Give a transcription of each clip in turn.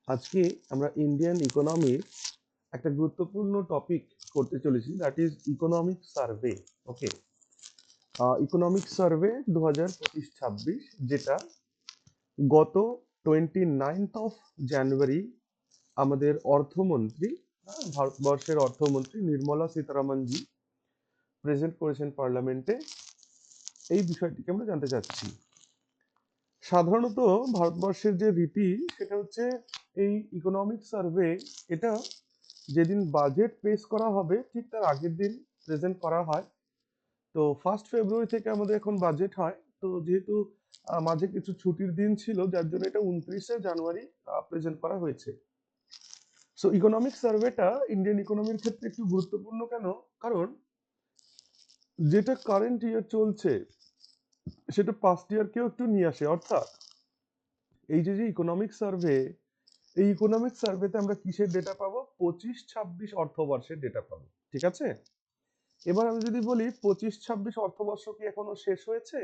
আজকে আমরা ইন্ডিয়ান ইকোনমির একটা গুরুত্বপূর্ণ টপিক করতে চলেছি, that is economic survey. Okay, economic survey 2025-26, যেটা গত 29 জানুয়ারি আমাদের অর্থমন্ত্রী, ভারতবর্ষের অর্থমন্ত্রী নির্মলা সীতারামনজি প্রেজেন্ট করেছেন পার্লামেন্টে। এই বিষয়টিকে আমরা জানতে চাচ্ছি। সাধারণত ভারতবর্ষের যে রীতি সেটা হচ্ছে এই ইকোনমিক সার্ভে, এটা যেদিন বাজেট পেশ করা হবে ঠিক তার আগের দিন প্রেজেন্ট করা হয়। তো 1 ফেব্রুয়ারি থেকে আমাদের এখন বাজেট হয়। তো যেহেতু মাঝে কিছু ছুটির দিন ছিল, যার জন্য এটা 29 জানুয়ারি প্রেজেন্ট করা হয়েছে। সো ইকোনমিক সার্ভেটা ইন্ডিয়ান ইকোনমির ক্ষেত্রে একটু গুরুত্বপূর্ণ কেন? কারণ যেটা কারেন্ট ইয়ার চলছে সেটা পাস্ট ইয়ারকেও একটু নিয়ে আসে। অর্থাৎ এই যে যে ইকোনমিক সার্ভে, এই ইকোনমিক সার্ভেতে আমরা কিসের ডেটা পাবো? 25-26 অর্থবর্ষের ডেটা পাবো। ঠিক আছে, এবার আমি যদি বলি 25-26 অর্থবর্ষ কি এখনো শেষ হয়েছে,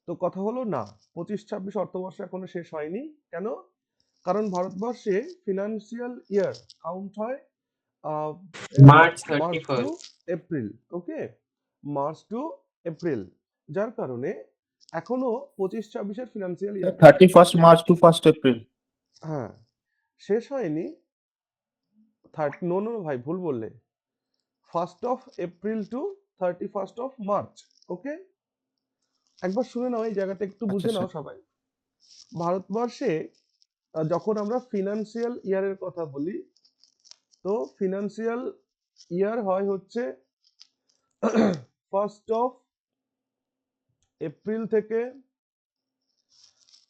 তো কথা হলো না, 25-26 অর্থবর্ষ এখনো শেষ হয়নি। কেন? কারণ ভারতবর্ষে ফিনান্সিয়াল ইয়ার কাউন্ট হয় March March to 31st। April. Okay, March to April, যার কারণে এখনো 25-26-এর financial year 31st March to 1st April। হ্যাঁ শেষ হয়নি। নো নো ভাই, ভুল বললে। 1 April টু 31 March। ওকে, একবার শুনে নাও, এই জায়গাটা একটু বুঝে নাও সবাই। ভারতবর্ষে যখন আমরা ফিনান্সিয়াল ইয়ারের কথা বলি, তো ফিনান্সিয়াল ইয়ার হয় হচ্ছে 1 April থেকে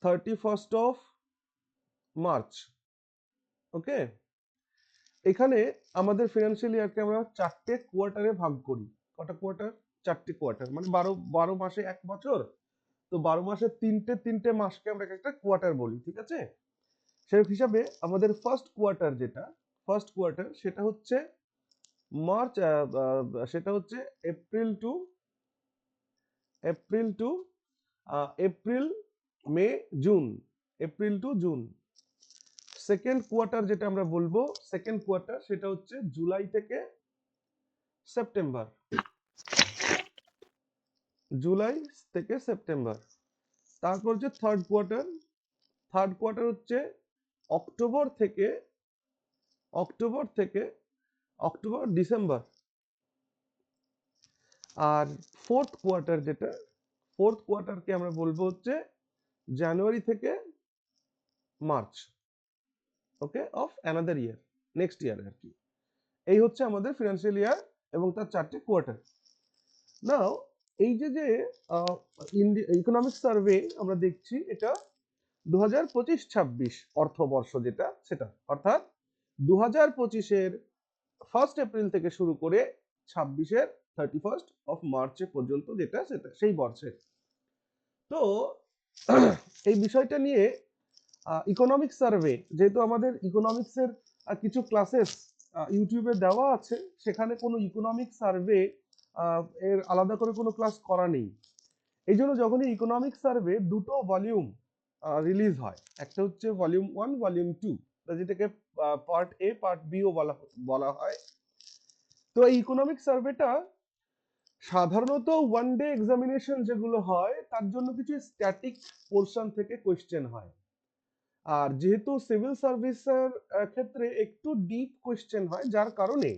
31 March। ওকে, এখানে আমাদের ফিনান্সিয়াল ইয়ারকে আমরা 4টে কোয়ার্টারে ভাগ করি। কটা কোয়ার্টার? 4টে কোয়ার্টার, মানে 12 মাসে 1 বছর। তো 12 মাসে তিনটে মাসকে আমরা একটা কোয়ার্টার বলি। ঠিক আছে, সেই হিসাবে আমাদের ফার্স্ট কোয়ার্টার সেটা হচ্ছে মার্চ, সেটা হচ্ছে April to April May June, April to June. Second quarter যেটা আমরা বলবো, সেকেন্ড কোয়ার্টার সেটা হচ্ছে জুলাই থেকে সেপ্টেম্বর, জুলাই থেকে সেপ্টেম্বর। তারপর যে থার্ড কোয়ার্টার হচ্ছে অক্টোবর থেকে অক্টোবর ডিসেম্বর। আর ফোর্থ কোয়ার্টারকে আমরা বলবো হচ্ছে জানুয়ারি থেকে March. Okay, of another year, next year আর কি। এই হচ্ছে আমাদের ফিনান্সিয়াল ইয়ার এবং তার 4টে কোয়ার্টার। নাও এই যে যে ইকোনমিক সার্ভে আমরা দেখছি, এটা 2025-26 অর্থবর্ষ যেটা, সেটা অর্থাৎ 2025-এর 1 এপ্রিল থেকে শুরু করে 26-এর 31 March পর্যন্ত, যেটা সেটা সেই বর্ষের। তো এই বিষয়টা নিয়ে ইকোনমিক সার্ভে, যেহেতু আমাদের ইকোনমিক্সের কিছু ক্লাসেস ইউটিউবে দেওয়া আছে, সেখানে কোনো ইকোনমিক সার্ভে এর আলাদা করে কোনো ক্লাস করা নেই। এই জন্য যখনই ইকোনমিক সার্ভে দুটো ভলিউম রিলিজ হয়, একটা হচ্ছে ভলিউম 1, ভলিউম 2, যেটাকে পার্ট এ পার্ট বিও বলা হয়। তো এই ইকোনমিক সার্ভেটা সাধারণত ওয়ান ডে এক্সামিনেশন যেগুলো হয়, তার জন্য কিছু স্ট্যাটিক পোর্শন থেকে কোয়েশ্চেন হয়। আর যেহেতু সিভিল সার্ভিসের ক্ষেত্রে একটু ডিপ কোয়েশ্চেন হয়, যার কারণে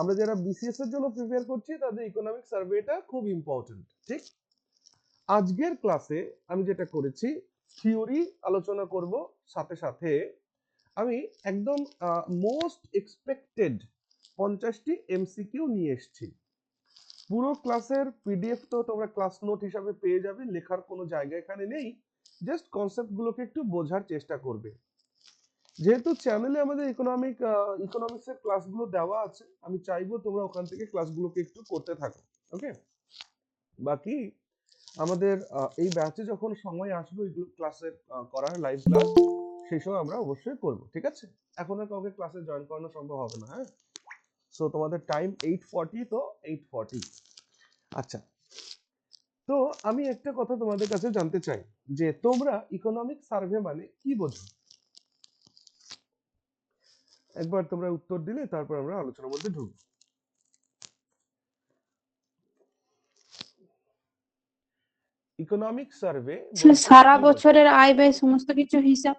আমরা যারা বিসিএস এর জন্য প্রিপেয়ার করছি তাদের ইকোনমিক সার্ভেটা খুব ইম্পর্টেন্ট। ঠিক, আজকের ক্লাসে আমি যেটা করেছি, থিওরি আলোচনা করব, সাথে সাথে আমি একদম মোস্ট এক্সপেক্টেড 50টি এমসিকিউ নিয়ে এসেছি। পুরো ক্লাসের পিডিএফ তো তোমরা ক্লাস নোট হিসাবে পেয়ে যাবে, লেখার কোনো জায়গা এখানে নেই, জাস্ট কনসেপ্টগুলোকে একটু বোঝার চেষ্টা করবে। যেহেতু চ্যানেলে আমাদের ইকোনমিক্সের ক্লাসগুলো দেওয়া আছে, আমি চাইবো তোমরা ওখান থেকে ক্লাসগুলোকে একটু করতে থাকো। ওকে, বাকি আমাদের এই ব্যাচে যখন সময় আসবে এগুলো ক্লাসের করার, লাইভ ক্লাস, সেই সময় আমরা অবশ্যই করব। ঠিক আছে, এখন আর কাউকে ক্লাসে জয়েন করানো সম্ভব হবে না। হ্যাঁ, সো তোমাদের টাইম 8:40, তো 8:40। আচ্ছা, তো আমি একটা কথা তোমাদের কাছে জানতে চাই যে তোমরা ইকোনমিক সার্ভে মানে কি বোঝো? একবার তোমরা উত্তর দিলে তারপর আমরা আলোচনার মধ্যে ঢুকবো। ইকোনমিক সার্ভে সারা বছরের আয় ব্যয় সমস্ত কিছু হিসাব।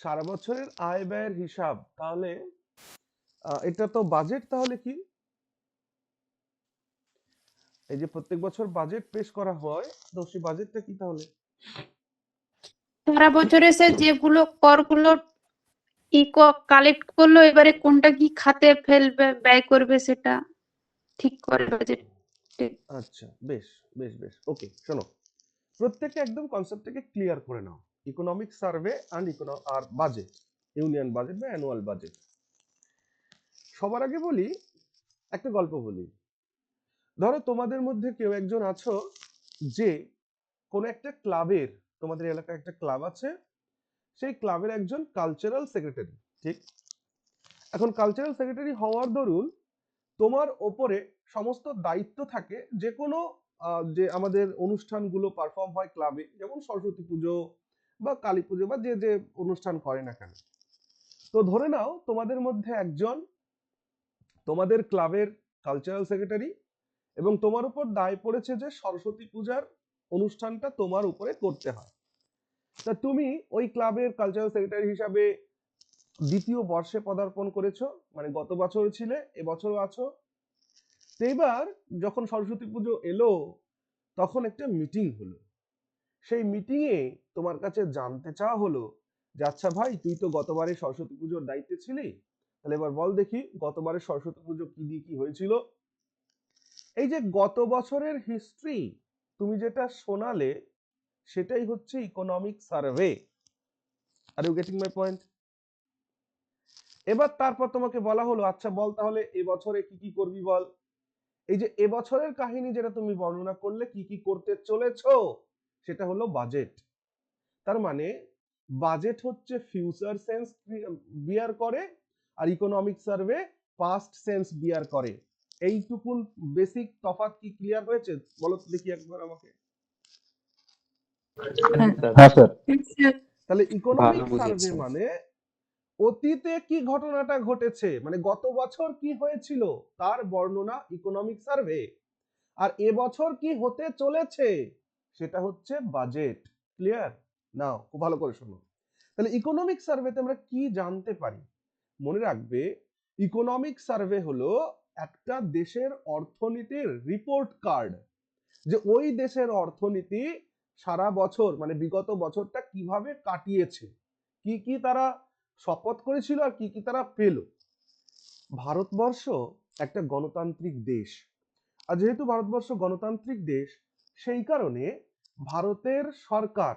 সারা বছরের আয় ব্যয়ের হিসাব, তাহলে এটা তো বাজেট। তাহলে কি এই যে প্রত্যেক বছর বাজেট পেশ করা হয়, তো সেই বাজেটটা কি তাহলে? সারা বছরে সে যেগুলো করগুলো কালেক্ট করলো, এবারে কোনটা কি খাতে ফেলবে, ব্যয় করবে, সেটা ঠিক করে বাজেট। আচ্ছা, বেশ বেশ বেশ, ওকে। শোনো, প্রত্যেকে একদম কনসেপ্টটাকে ক্লিয়ার করে নাও। ইকোনমিক সার্ভে আর বাজেট, ইউনিয়ন বাজেট বা অ্যানুয়াল বাজেট। সবার আগে বলি, একটা গল্প বলি। ধরো তোমাদের মধ্যে কেউ একজন আছো যে কোনো একটা ক্লাবের, তোমাদের এলাকায় একটা ক্লাব আছে, সেই ক্লাবের একজন কালচারাল সেক্রেটারি, ঠিক? এখন কালচারাল সেক্রেটারি হওয়ার দরুন তোমার ওপরে সমস্ত দায়িত্ব থাকে যে কোনো যে আমাদের অনুষ্ঠানগুলো পারফর্ম হয় ক্লাবে, যেমন সরস্বতী পুজো বা কালী পুজো বা যে যে অনুষ্ঠান করে না কেন। তো ধরে নাও তোমাদের মধ্যে একজন তোমাদের ক্লাবের কালচারাল সেক্রেটারি, এবং তোমার উপর দায় পড়েছে যে সরস্বতী পূজার অনুষ্ঠানটা তোমার উপরে করতে হয়। তা তুমি ওই ক্লাবের কালচারাল সেক্রেটারি হিসাবে দ্বিতীয় বর্ষে পদার্পণ করেছো, মানে গত বছর ছিলে, এবছরও আছো। তো এবার যখন সরস্বতী পুজো এলো, তখন একটা মিটিং হলো। সেই মিটিং এ তোমার কাছে জানতে চাওয়া হলো যে আচ্ছা ভাই, তুই তো গতবারে সরস্বতী পুজোর দায়িত্বে ছিলি, তাহলে এবার বল দেখি গতবারে সরস্বতী পুজো কি দিয়ে কি হয়েছিল। এই যে গত বছরের হিস্ট্রি তুমি যেটা শোনালে, সেটাই হচ্ছে economic survey. Are you getting my point? এবার তারপর তোমাকে বলা হলো আচ্ছা বল তাহলে এবছরে কি কি করবি বল। এই যে এবছরের কাহিনী যেটা তুমি বর্ণনা করলে, কি কি করতে চলেছো, সেটা হলো বাজেট। তার মানে বাজেট হচ্ছে ফিউচার সেন্স বিয়ার করে, আর ইকোনমিক সার্ভে পাস্ট সেন্স বিয়ার করে। এইটুকুন বেসিক তফাৎ কি ক্লিয়ার হয়েছে? বলো তো দেখি একবার আমাকে। হ্যাঁ স্যার। তাহলে ইকোনমিক ভালো সার্ভে বুঝেছি। মানে অতীতে কি ঘটনাটা ঘটেছে, মানে গত বছর কি হয়েছিল তার বর্ণনা ইকোনমিক সার্ভে। আর এবছর কি হতে চলেছে সেটা হচ্ছে বাজেট। ক্লিয়ার? নাও খুব ভালো করে শোনো। তাহলে ইকোনমিক সার্ভেতে আমরা কি জানতে পারি? মনে রাখবে, ইকোনমিক সার্ভে হলো একটা দেশের অর্থনীতির রিপোর্ট কার্ড, যে ওই দেশের অর্থনীতি সারা বছর মানে বিগত বছরটা কিভাবে কাটিয়েছে, কি কি তারা শপথ করেছিল আর কি কি তারা পেল। ভারতবর্ষ একটা গণতান্ত্রিক দেশ, আর যেহেতু ভারতবর্ষ গণতান্ত্রিক দেশ, সেই কারণে ভারতের সরকার,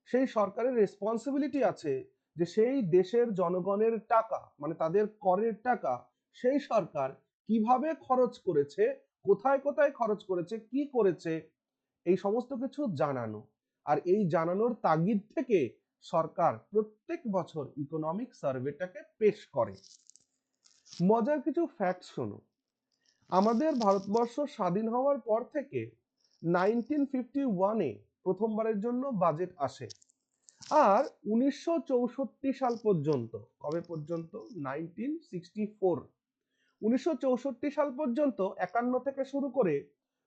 সেই সরকারের রেসপন্সিবিলিটি আছে যে সেই দেশের জনগণের টাকা, মানে তাদের করের টাকা, সেই সরকার কিভাবে খরচ করেছে, কোথায় কোথায় খরচ করেছে, কি করেছে, এই সমস্ত কিছু জানানো। আর এই জানানোর তাগিদ থেকে সরকার প্রত্যেক বছর ইকোনমিক সার্ভেটাকে পেশ করে। মজার কিছু ফ্যাক্ট শোনো। আমাদের ভারতবর্ষ স্বাধীন হওয়ার পর থেকে 1951-এ প্রথমবারের জন্য বাজেট আসে। আর 1964 সাল পর্যন্ত, কবে পর্যন্ত? 1964। 1964 সাল পর্যন্ত, 51 থেকে শুরু করে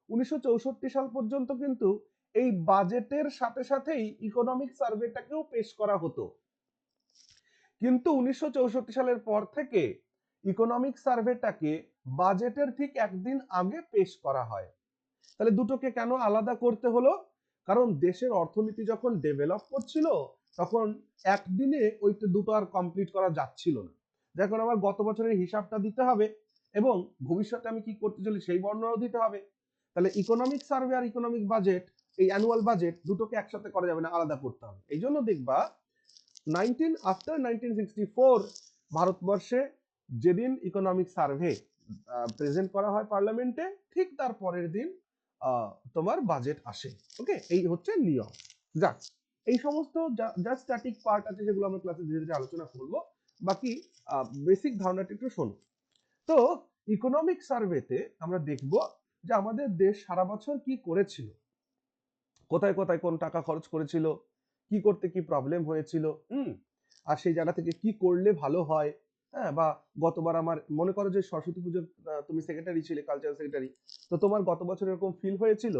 1964 সাল পর্যন্ত কিন্তু এই বাজেটের সাথে সাথেই ইকোনমিক সার্ভেটাকেও পেশ করা হতো। কিন্তু 1964 সালের পর থেকে ইকোনমিক সার্ভেটাকে বাজেটের ঠিক একদিন আগে পেশ করা হয়। তাহলে দুটোকে কেন আলাদা করতে হলো? কারণ দেশের অর্থনীতি যখন ডেভেলপ করছিল, তখন একদিনে ওই দুটো আর কমপ্লিট করা যাচ্ছিল না। যখন আমার গত বছরের হিসাবটা দিতে হবে এবং ভবিষ্যতে আমি কি করতে চলি সেই বর্ণনাও দিতে হবে। তাহলে ইকোনমিক সার্ভে আর ইকোনমিক বাজেট, এই অ্যানুয়াল বাজেট দুটোকে একসাথে করা যাবে না, আলাদা করতে হবে। এই জন্য দেখবা আফটার 1964 ভারতবর্ষে যেদিন ইকোনমিক সার্ভে প্রেজেন্ট করা হয় পার্লামেন্টে, ঠিক তার পরের দিন তোমার বাজেট আসে। ওকে, এই হচ্ছে নিয়ম। যাক, এই সমস্ত যা স্ট্যাটিক পার্ট আছে সেগুলো আমরা ক্লাসে ধীরে ধীরে আলোচনা করব। বাকি বেসিক ধারণাটা একটু শোনো। তো ইকোনমিক সার্ভেতে আমরা দেখব যে আমাদের দেশ সারা বছর কি করেছিল, কোথায় কোথায় কোন টাকা খরচ করেছিল, কি করতে কি প্রবলেম হয়েছিল, আর সেই জায়গা থেকে কি করলে ভালো হয়, হ্যাঁ, বা গতবার আমার মনে করো যে সরস্বতী পুজোর তুমি সেক্রেটারি ছিলে, কালচারাল সেক্রেটারি, তো তোমার গত বছর এরকম ফিল হয়েছিল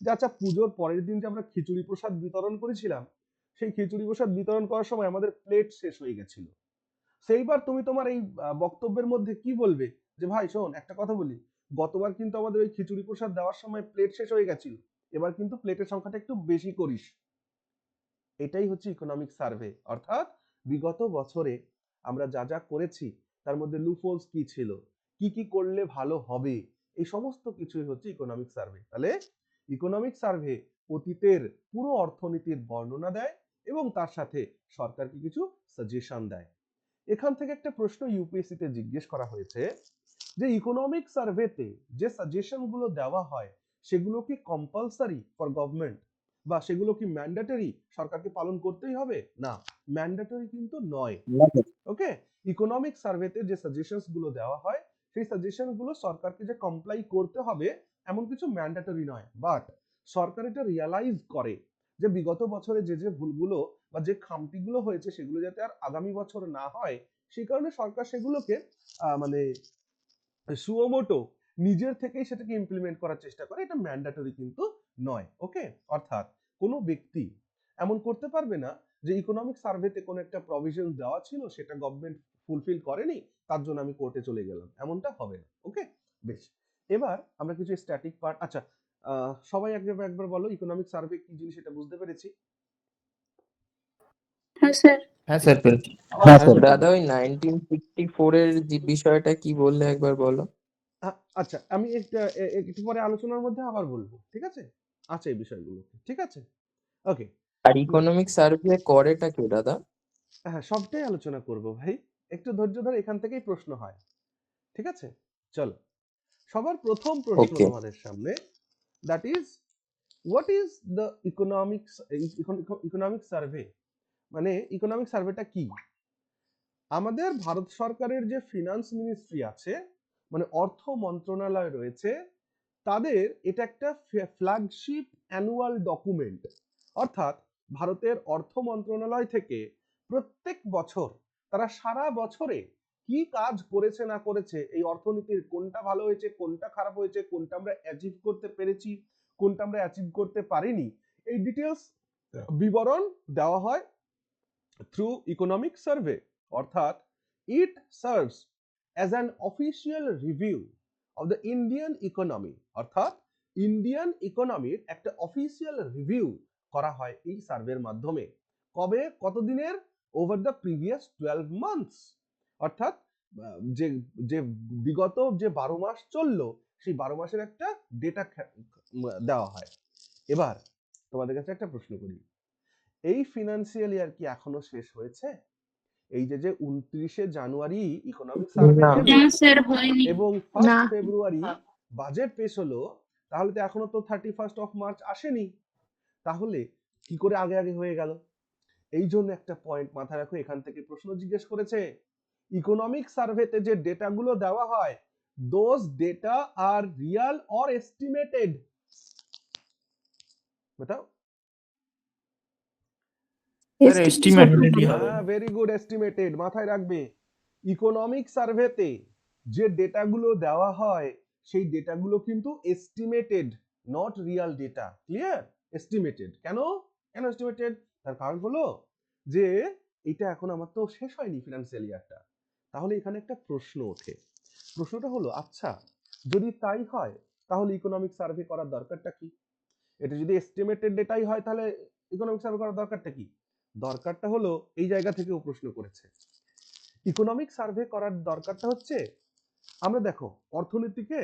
যে আচ্ছা পুজোর পরের দিন যে আমরা খিচুড়ি প্রসাদ বিতরণ করেছিলাম, সেই খিচুড়ি প্রসাদ বিতরণ করার সময় আমাদের প্লেট শেষ হয়ে গেছিল। সেইবার তুমি তোমার এই বক্তব্যের মধ্যে কি বলবে যে ভাই শোন একটা কথা বলি, গতবার কিন্তু আমাদের ওই খিচুড়ি প্রসাদ দেওয়ার সময় প্লেট শেষ হয়ে গেছিল, এবার কিন্তু প্লেটের সংখ্যাটা একটু বেশি করিস। এটাই হচ্ছে ইকোনমিক সার্ভে, অর্থাৎ বিগত বছরে আমরা যা যা করেছি তার মধ্যে লুফোলস কি ছিল, কি কি করলে ভালো হবে, এই সমস্ত কিছুই হচ্ছে ইকোনমিক সার্ভে। তাহলে ইকোনমিক সার্ভে অতীতের পুরো অর্থনীতির বর্ণনা দেয় এবং তার সাথে সরকারকে কিছু সাজেশন দেয়। এখান থেকে একটা প্রশ্ন ইউপিএসসি তে জিজ্ঞেস করা হয়েছে যে ইকোনমিক সার্ভেতে যে সাজেশন গুলো দেওয়া হয় সেগুলো কি কম্পালসারি ফর গভর্নমেন্ট, বা সেগুলো কি ম্যান্ডেটরি, সরকারকে পালন করতেই হবে? না, ম্যান্ডেটরি কিন্তু নয়। ওকে, ইকোনমিক সার্ভেতে যে সাজেশনস গুলো দেওয়া হয় সেই সাজেশন গুলো সরকারকে যে কমপ্লাই করতে হবে এমন কিছু ম্যান্ডেটরি নয়, বাট সরকার এটা রিয়ালাইজ করে যে বিগত বছরে যে যে ভুলগুলো বা যে খামতিগুলো হয়েছে সেগুলো যাতে আর আগামী বছর না হয়, সেই কারণে সরকার সেগুলোকে মানে সুওমোটো নিজের থেকেই সেটাকে ইমপ্লিমেন্ট করার চেষ্টা করে, এটা ম্যান্ডেটরি কিন্তু নয়। ওকে, অর্থাৎ কোনো ব্যক্তি এমন করতে পারবে না যে ইকোনমিক সার্ভেতে কোনো একটা প্রভিশন দেওয়া ছিল সেটা গভর্নমেন্ট ফুলফিল করেনি, তার জন্য আমি কোর্টে চলে গেলাম, এমনটা হবে না। ওকে, বেশ, এবার আমরা কিছু স্ট্যাটিক পার্ট, আচ্ছা সবাই একবার বলো ইকোনমিক সার্ভে কি জিনিস এটা বুঝতে পেরেছি? হ্যাঁ স্যার। হ্যাঁ স্যার পেরেছি। দাদা ওই 1964 এর যে বিষয়টা কি বললে একবার বলো। আচ্ছা আমি একটু পরে আলোচনার মধ্যে আবার বলবো, ঠিক আছে? আচ্ছা এই বিষয়গুলো ঠিক আছে, ওকে। আর ইকোনমিক সার্ভে করেটা কে দাদা? হ্যাঁ সবটাই আলোচনা করব ভাই, একটু ধৈর্য ধরে, এখান থেকেই প্রশ্ন হয়, ঠিক আছে? চলো, সবার প্রথম প্রশ্ন ওকে, তোমাদের সামনে, that is what is the economic survey, মানে ইকোনমিক সার্ভেটা কি? আমাদের ভারত সরকারের যে ফিনান্স মিনিস্ট্রি আছে, মানে অর্থ মন্ত্রণালয় রয়েছে, তাদের এটা একটা ফ্ল্যাগশিপ অ্যানুয়াল ডকুমেন্ট, অর্থাৎ ভারতের অর্থ মন্ত্রণালয় থেকে প্রত্যেক বছর তারা সারা বছরে কি কাজ করেছে না করেছে, এই অর্থনীতির কোনটা ভালো হয়েছে, কোনটা খারাপ হয়েছে, কোনটা আমরা অ্যাচিভ করতে পেরেছি, কোনটা আমরা অ্যাচিভ করতে পারিনি, এই ডিটেলস বিবরণ দেওয়া হয় থ্রু ইকোনমিক সার্ভে। অর্থাৎ it serves as an official review of the Indian economy, অর্থাৎ ইন্ডিয়ান ইকোনমির একটা অফিসিয়াল রিভিউ করা হয় এই সার্ভের মাধ্যমে। কবে, কতদিনের? ওভার দ্য প্রিভিয়াস 12 মান্থস, অর্থাৎ যে যে বিগত যে 12 মাস চললো সেই 12 মাসের একটা ডেটা দেওয়া হয়। এবার তোমাদের কাছে একটা প্রশ্ন করি, এই ফিনান্সিয়াল ইয়ার কি এখনো শেষ হয়েছে? এই যে 29শে জানুয়ারি ইকোনমিক সার্ভে না। এলো না স্যার হয়নি। এবং না। 1 ফেব্রুয়ারি বাজেট পেশ হলো, তাহলে তো এখনো তো 31 অফ মার্চ আসেনি, তাহলে কি করে আগে আগে হয়ে গেল? এই জন্য একটা পয়েন্ট মাথায় রাখো, এখান থেকে প্রশ্ন জিজ্ঞেস করেছে ইকোনমিক সার্ভেতে যে ডেটাগুলো দেওয়া হয় those data are real or estimated, बताओ। স্যার এস্টিমেটেডই হবে। হ্যাঁ ভেরি গুড, এস্টিমেটেড মাথায় রাখবে। ইকোনমিক সার্ভেতে যে ডেটাগুলো দেওয়া হয় সেই ডেটাগুলো কিন্তু estimated, not Real data, clear? Estimated কেন, কেন এস্টিমেটেড? তার কারণ হলো যে এটা এখন আমার তো শেষ হয়নি ফিনান্সিয়াল ইয়ারটা, তাহলে এখানে একটা প্রশ্ন ওঠে। প্রশ্নটা হলো আচ্ছা যদি তাই হয় তাহলে ইকোনমিক সার্ভে করার দরকারটা কি? এটা যদি এস্টিমেটেড ডেটাই হয় তাহলে ইকোনমিক সার্ভে করার দরকারটা কি? দরকারটা হলো এই জায়গা থেকেও প্রশ্ন করেছে। ইকোনমিক সার্ভে করার দরকারটা হচ্ছে, আমরা দেখো অর্থনীতিকে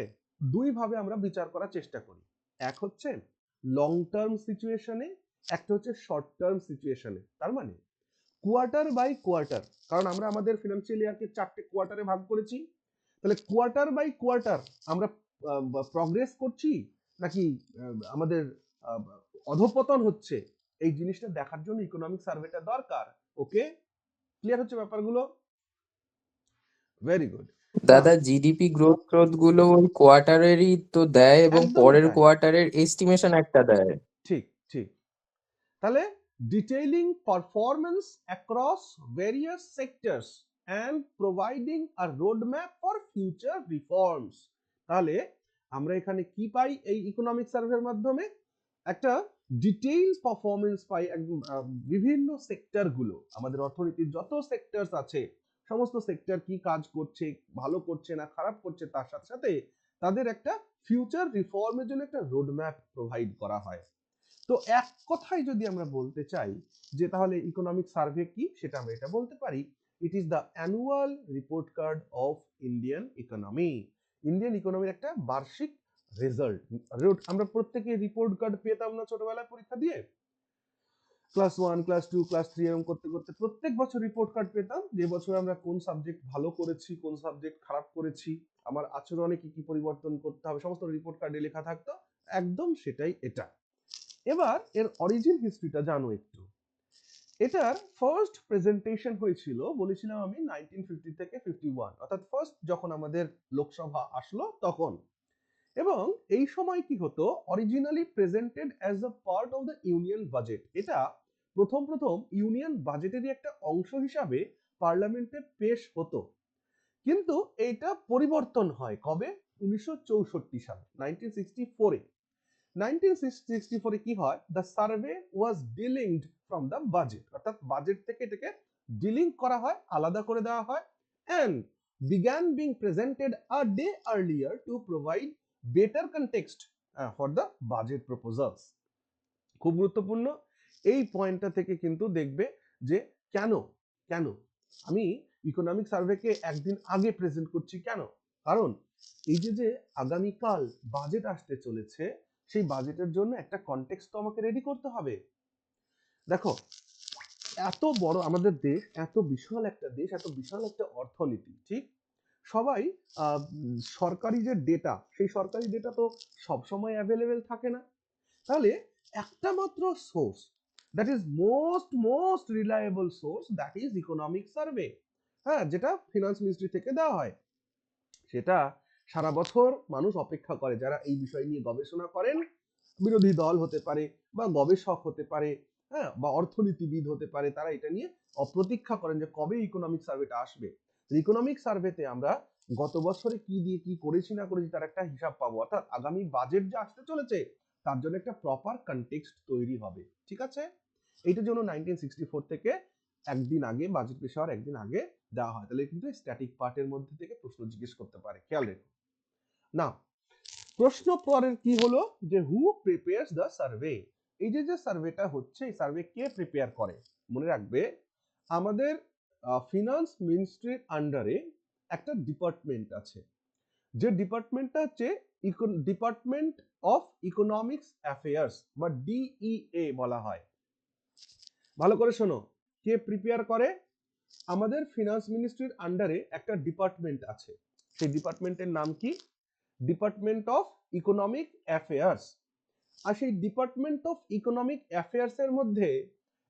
দুই ভাবে আমরা বিচার করার চেষ্টা করি, এক হচ্ছে লং টার্ম সিচুয়েশনে, একটা হচ্ছে শর্ট টার্ম সিচুয়েশনে। তার মানে কোয়ার্টার বাই কোয়ার্টার, কারণ আমরা আমাদের ফিনান্সিয়াল ইয়ারকে 4টে কোয়ার্টারে ভাগ করেছি, তাহলে কোয়ার্টার বাই কোয়ার্টার আমরা প্রগ্রেস করছি নাকি আমাদের অধঃপতন হচ্ছে, এই জিনিসটা দেখার জন্য ইকোনমিক সার্ভেটা দরকার। ওকে, ক্লিয়ার হচ্ছে ব্যাপারগুলো? Very good. দাদা জিডিপি গ্রোথ গুলো ওই কোয়ার্টারেরই তো দেয় এবং একদমই পরের তাই। কোয়ার্টারের এস্টিমেশন একটা দেয়। ঠিক ঠিক, তাহলে detailing performance across various sectors, and providing a roadmap for future reforms. তাহলে আমরা এখানে কি পাই এই ইকোনমিক সার্ভের মাধ্যমে? একটা ডিটেইল পারফরমেন্স পাই একদম বিভিন্ন সেক্টর গুলো, আমাদের অর্থনীতির যত সেক্টরস আছে সমস্ত সেক্টর কি কাজ করছে, ভালো করছে না খারাপ করছে, তার সাথে সাথে তাদের একটা ফিউচার রিফর্মের জন্য একটা রোডম্যাপ প্রোভাইড করা হয়। তো এক কথায় যদি আমরা বলতে চাই যে তাহলে ইকোনমিক সার্ভে কি, সেটা আমরা এটা বলতে পারি, it is the annual report card of Indian economy. Indian ইকোনমির একটা বার্ষিক রেজাল্ট। আমরা প্রত্যেকে রিপোর্ট কার্ড পেতাম না ছোটবেলায় পরীক্ষা দিয়ে? ক্লাস 1, ক্লাস 2, ক্লাস 3 এরকম করতে করতে প্রত্যেক বছর রিপোর্ট কার্ড পেতাম, যে বছর আমরা কোন সাবজেক্ট ভালো করেছি, কোন সাবজেক্ট খারাপ করেছি, আমার আচরণে কি কি পরিবর্তন করতে হবে, সমস্ত রিপোর্ট কার্ডে লেখা থাকতো। একদম সেটাই এটা। এবার এর অরিজিন হিস্ট্রিটা জানো একটু। এটার ফার্স্ট প্রেজেন্টেশন হয়েছিল বলেছিলাম আমি 1950 থেকে 51, অর্থাৎ ফার্স্ট যখন আমাদের লোকসভা আসলো তখন। এবং এই সময় কি হতো, originally presented as a part of the union budget. এটা প্রথম ইউনিয়ন বাজেটেরই একটা অংশ হিসাবে পার্লামেন্টে পেশ হতো, কিন্তু এটা পরিবর্তন হয় কবে? 1964 সালে, 1964-এ। 1964-এ কি হয়, the survey was delinked from the budget, অর্থাৎ বাজেট থেকে এটাকে ডিলিং করা হয়, আলাদা করে দেওয়া হয়, and began being presented a day earlier to provide better context for the budget proposals. খুব গুরুত্বপূর্ণ এই পয়েন্টটা থেকে কিন্তু দেখবে যে কেন কেন আমি ইকোনমিক সার্ভেকে একদিন আগে প্রেজেন্ট করছি, কেন? কারণ এই যে আগামীকাল বাজেট আসতে চলেছে, সেই বাজেটের জন্য একটা কনটেক্সট তো আমাকে রেডি করতে হবে। দেখো, এত বড় আমাদের দেশ, এত বিশাল একটা দেশ, এত বিশাল একটা অর্থনীতি, ঠিক? সবাই সরকারি যে ডেটা, সেই সরকারি ডেটা তো সবসময় অ্যাভেলেবেল থাকে না। তাহলে একটা মাত্র source, that is most reliable source, that is economic survey, হ্যাঁ, যেটা ফিনান্স মিনিস্ট্রি থেকে দেওয়া হয়। সেটা সারা বছর মানুষ অপেক্ষা করে, যারা এই বিষয় নিয়ে গবেষণা করেন, বিরোধী দল হতে পারে বা গবেষক হতে পারে, হ্যাঁ, বা অর্থনীতিবিদ হতে পারে, তারা এটা নিয়ে অপ্রতীক্ষা করেন যে কবে ইকোনমিক সার্ভেটা আসবে। ইকোনমিক সার্ভেতে আমরা গত বছরে কি দিয়ে কি করেছি না করেছি তার একটা হিসাব পাবো, অর্থাৎ আগামী বাজেট যে আসতে চলেছে তার জন্য একটা প্রপার কনটেক্সট তৈরি হবে, ঠিক আছে? এইটার জন্য 1964 থেকে একদিন আগে, বাজেট পেশ হওয়ার একদিন আগে দেওয়া হয়। তাহলে কিন্তু স্ট্যাটিক পার্টের মধ্যে থেকে প্রশ্ন জিজ্ঞেস করতে পারে, খেয়াল রেখো। না, প্রশ্ন পরের কি হলো যে হু প্রিপেয়ারস দ্য সার্ভে। এই যে সার্ভেটা হচ্ছে, এই সার্ভে কে প্রিপেয়ার করে? মনে রাখবে, আমাদের ফিনান্স মিনিস্ট্রির আন্ডারে একটা ডিপার্টমেন্ট আছে, যে ডিপার্টমেন্টটা হচ্ছে ডিপার্টমেন্ট অফ ইকোনমিক্স অ্যাফেয়ার্স বা ডিইএ বলা হয়। ভালো করে শোনো, কে প্রিপেয়ার করে? আমাদের ফিনান্স মিনিস্ট্রির আন্ডারে একটা ডিপার্টমেন্ট আছে, সেই ডিপার্টমেন্টের নাম কি? Department of economic affairs. আর সেই ডিপার্টমেন্ট অফ ইকোনমিক অ্যাফেয়ার্স এর মধ্যে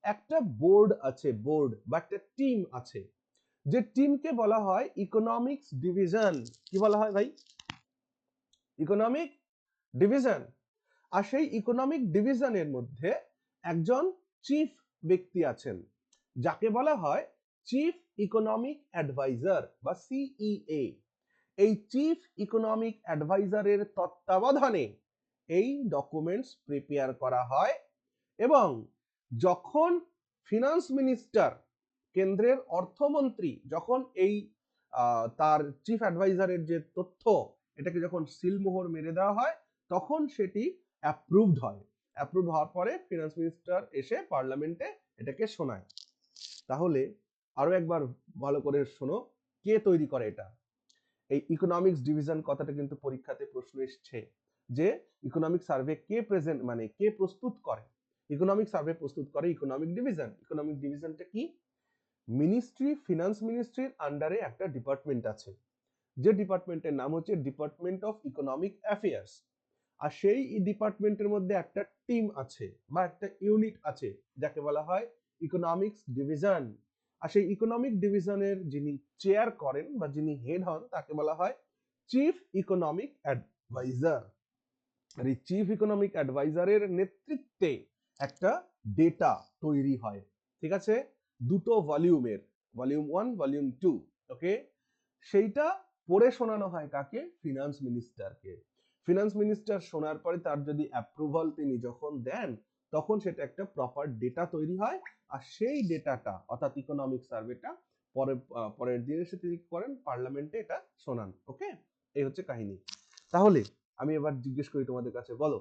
একটা বোর্ড আছে, বোর্ড বা একটা টিম আছে, যে টিমকে বলা হয় ইকোনমিক্স ডিভিশন। কি বলা হয় ভাই? Economic division. আর সেই ইকোনমিক ডিভিশনের মধ্যে একজন চিফ ব্যক্তি আছেন, যাকে বলা হয় চিফ ইকোনমিক অ্যাডভাইজার বা সিইএ। এই চিফ ইকোনমিক অ্যাডভাইজারের তত্ত্বাবধানে এই ডকুমেন্টস প্রিপেয়ার করা হয়, এবং যখন ফিনান্স মিনিস্টার, কেন্দ্রের অর্থমন্ত্রী, যখন এই তার চিফ অ্যাডভাইজারের যে তথ্য, এটাকে যখন সিলমোহর মেরে দেওয়া হয়, তখন সেটি অ্যাপ্রুভড হয়। অ্যাপ্রুভ হওয়ার পরে ফিনান্স মিনিস্টার এসে পার্লামেন্টে এটাকে শোনায়। তাহলে আরো একবার ভালো করে শোনো, কে তৈরি করে এটা? এই ইকোনমিক্স ডিভিশন কথাটা কিন্তু পরীক্ষাতে প্রশ্ন এসছে, যে ইকোনমিক সার্ভে কে প্রেজেন্ট, মানে কে প্রস্তুত করে? ইকোনমিক সার্ভে প্রস্তুত করে ইকোনমিক ডিভিশন। ইকোনমিক ডিভিশনটা কি? মিনিস্ট্রি, ফিনান্স মিনিস্ট্রির আন্ডারে একটা ডিপার্টমেন্ট আছে, যে ডিপার্টমেন্টের নাম হচ্ছে ডিপার্টমেন্ট অফ ইকোনমিক অ্যাফেয়ার্স। আর সেই ডিপার্টমেন্টের মধ্যে একটা টিম আছে বা একটা ইউনিট আছে, যাকে বলা হয় ইকোনমিক্স ডিভিশন। আর সেই ইকোনমিক ডিভিশনের যিনি চেয়ার করেন বা যিনি হেড হন, তাকে বলা হয় চিফ ইকোনমিক অ্যাডভাইজার। আর এই চিফ ইকোনমিক অ্যাডভাইজারের নেতৃত্বে একটা ডেটা তৈরি হয়, ঠিক আছে? 2 ভলিউমের, ভলিউম 1 ভলিউম 2, ওকে? সেইটা পড়ে শোনানো হয় কাকে? ফিনান্স মিনিস্টারকে। ফিনান্স মিনিস্টার শোনার পরে তার যদি অ্যাপ্রুভাল তিনি যখন দেন, তখন সেটা একটা প্রপার ডেটা তৈরি হয়, আর সেই ডেটাটা অর্থাৎ ইকোনমিক সার্ভেটা পরের দিন এসে তিনি করেন পার্লামেন্টে এটা শোনান, ওকে? এই হচ্ছে কাহিনী। তাহলে আমি এবার জিজ্ঞেস করি তোমাদের কাছে, বলো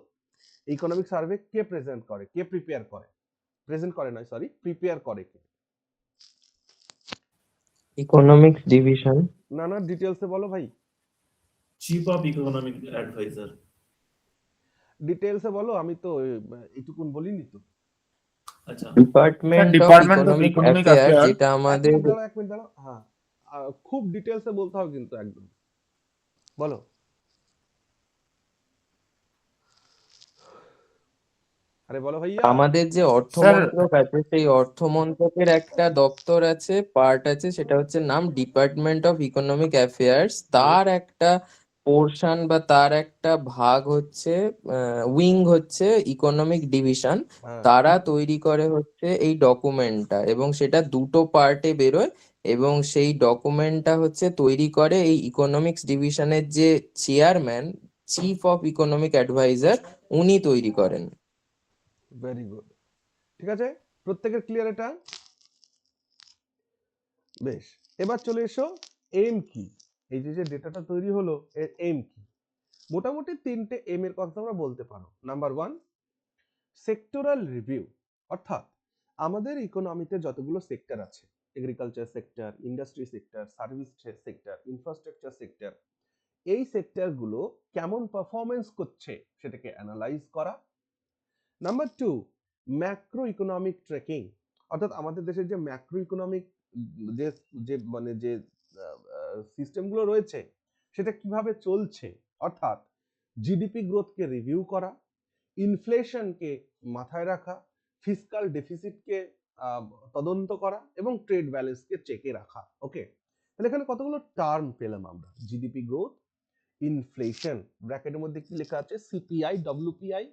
ইকোনমিক সার্ভে কে প্রেজেন্ট করে, কে প্রিপেয়ার করে? প্রেজেন্ট করে নয়, সরি, প্রিপেয়ার করে কে? Economics division. না না, ডিটেলসে বলো ভাই, চিফ অফ ইকোনমিক অ্যাডভাইজার। ডিটেলসে বলো, আমি তো এইটুকুন বলিনি তো। আচ্ছা, department of department of economic economic affairs, affairs. যেটা এক আমাদের মিনিট দাঁড়াও, এক মিনিট দাঁড়াও, হ্যাঁ, খুব ডিটেলসে বলতে হবে কিন্তু, একদম বলো। আরে বলো ভাইয়া। আমাদের যে স্যার, অর্থমন্ত্রক আছে, সেই অর্থমন্ত্রকের একটা দপ্তর আছে, পার্ট আছে, সেটা হচ্ছে নাম ডিপার্টমেন্ট অফ ইকোনমিক অ্যাফেয়ার্স। তার একটা পোর্শন বা তার একটা ভাগ হচ্ছে, উইং হচ্ছে ইকোনমিক ডিভিশন। হ্যাঁ, তারা তৈরি করে হচ্ছে এই ডকুমেন্টটা, এবং সেটা দুটো পার্টে বেরোয়। এবং সেই ডকুমেন্টটা হচ্ছে তৈরি করে এই ইকোনমিক্স ডিভিশনের যে chairman, chief of economic adviser, উনি তৈরি করেন। ভেরি গুড, ঠিক আছে, প্রত্যেকের ক্লিয়ার এটা? বেশ, এবার চলে এসো এম কি। এই যে যে ডেটাটা তৈরি হলো, এর এম কি? মোটামুটি তিনটে এম এর কথা তোমরা বলতে পারো। নাম্বার 1, সেক্টরাল রিভিউ, অর্থাৎ আমাদের ইকোনমিতে যতগুলো সেক্টর আছে, agriculture sector, industry sector, service sector, infrastructure sector, এই সেক্টরগুলো কেমন পারফরমেন্স করছে সেটাকে অ্যানালাইজ করা। নাম্বার 2, ম্যাক্রো ইকোনমিক ট্র্যাকিং, অর্থাৎ আমাদের দেশের যে ম্যাক্রো ইকোনমিক যে যে মানে যে সিস্টেমগুলো রয়েছে সেটা কিভাবে চলছে, অর্থাৎ জিডিপি গ্রোথকে রিভিউ করা, ইনফ্লেশনকে মাথায় রাখা, ফিসকাল ডেফিসিটকে তদন্ত করা, এবং ট্রেড ব্যালেন্সকে চেকে রাখা, ওকে? তাহলে এখানে কতগুলো টার্ম পেলাম আমরা, জিডিপি গ্রোথ, ইনফ্লেশন, ব্র্যাকেটের মধ্যে কি লেখা আছে? CPI, WPI.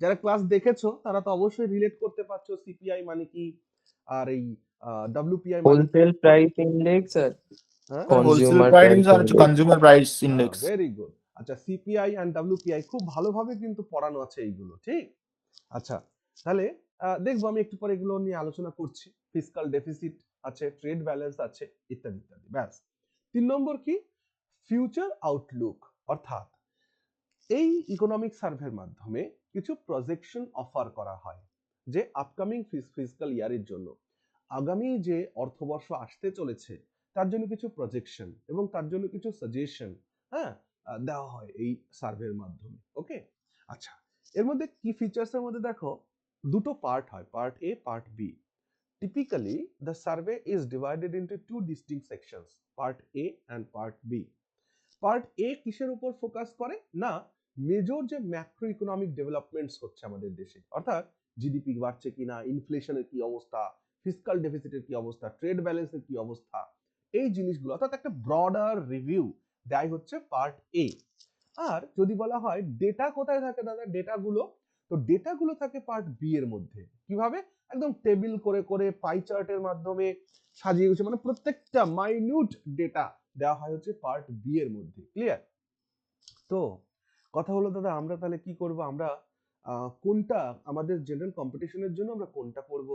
যারা ক্লাস দেখেছো তারা তো অবশ্যই রিলেট করতে পারছো সিপিআই মানে কি আর এই ডব্লিউপিআই মানে কি। হোলসেল প্রাইস ইন্ডেক্স আর হ্যাঁ, হোলসেল কনজিউমার প্রাইস প্রাইস আর index. Consumer price index. Very good. আচ্ছা, সিপিআই এন্ড ডব্লিউপিআই খুব ভালোভাবে কিন্তু পড়ানো আছে এইগুলো, ঠিক? আচ্ছা, তাহলে দেখবো আমি একটু পরে এগুলো নিয়ে আলোচনা করছি। ফিসকাল ডেফিসিট আছে, ট্রেড ব্যালেন্স আছে, ইত্যাদি ইত্যাদি। ব্যাস। 3 নম্বর কি? ফিউচার আউটলুক, অর্থাৎ এই ইকোনমিক সার্ভের মাধ্যমে কিছু প্রজেকশন অফার করা হয় যে আপকামিং ফিসকাল ইয়ারের জন্য, আগামী যে অর্থবর্ষ আসতে চলেছে তার জন্য কিছু প্রজেকশন এবং তার জন্য কিছু সাজেশন, হ্যাঁ, দেওয়া হয় এই সার্ভের মাধ্যমে, ওকে? আচ্ছা, এর মধ্যে কি ফিচার্সের মধ্যে দেখো দুটো পার্ট হয়, part A, part B. Typically the survey is divided into two distinct sections, part A and part B. Part A কিসের উপর ফোকাস করে না, মেজর যে ম্যাক্রো ইকোনমিক ডেভেলপমেন্টস হচ্ছে আমাদের দেশে, অর্থাৎ জিডিপি বাড়ছে কিনা, ইনফ্লেশনের কি অবস্থা, ফিসকাল ডেফিসিটের কি অবস্থা, ট্রেড ব্যালেন্সের কি অবস্থা, এই জিনিসগুলো, অর্থাৎ একটা ব্রডার রিভিউ দেয় হচ্ছে পার্ট এ। আর যদি বলা হয় ডেটা কোথায় থাকে দাদা, ডেটাগুলো, তো ডেটাগুলো থাকে পার্ট বি এর মধ্যে। কিভাবে? একদম টেবিল করে করে পাই চার্টের মাধ্যমে সাজিয়ে গুছিয়ে, মানে প্রত্যেকটা মাইনিউট ডেটা দেওয়া হয় হচ্ছে পার্ট বি এর মধ্যে। ক্লিয়ার? তো কথা হলো দাদা, আমরা তাহলে কি করব, আমরা কোনটা আমাদের জেনারেল কম্পিটিশনের জন্য আমরা কোনটা পড়বো?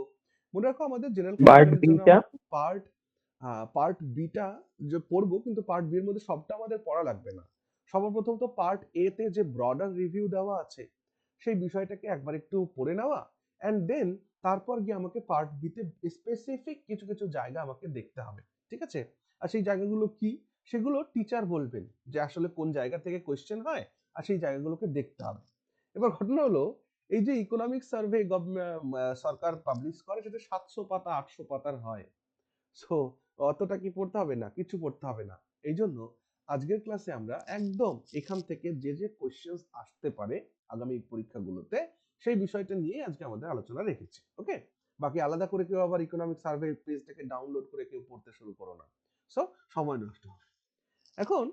মনে রাখো আমাদের জেনারেল পার্ট কম্পিটিশনের জন্য বিটা। আমরা পার্ট বিটা যে পড়বো, কিন্তু পার্ট বি এর মধ্যে সবটা আমাদের পড়া লাগবে না। সর্বপ্রথম তো পার্ট এ তে যে ব্রডার রিভিউ দেওয়া আছে সেই বিষয়টাকে একবার একটু পড়ে নেওয়া, এন্ড দেন তারপর গিয়ে আমাকে পার্ট বি তে স্পেসিফিক কিছু কিছু জায়গা আমাকে দেখতে হবে, ঠিক আছে? আর সেই জায়গাগুলো কি, সেগুলো টিচার বলবেন যে আসলে কোন জায়গা থেকে কোয়েশ্চেন হয়, আর সেই জায়গাগুলোকে দেখতে হবে। এবার ঘটনা হলো, এই যে ইকোনমিক সার্ভে সরকার পাবলিশ করে সেটা 700 পাতা 800 পাতার হয়। সো অতটা কি পড়তে হবে? না, কিছু পড়তে হবে না। এই জন্য আজকের ক্লাসে আমরা একদম এখান থেকে যে যে কোয়েশ্চেন্স আসতে পারে আগামী পরীক্ষাগুলোতে সেই বিষয়টা নিয়ে আজকে আমাদের আলোচনা রেখেছি, ওকে? বাকি আলাদা করে কেউ আবার ইকোনমিক সার্ভে পেজটাকে ডাউনলোড করে কেউ পড়তে শুরু করো না, সো সময় নষ্ট হবে। এখন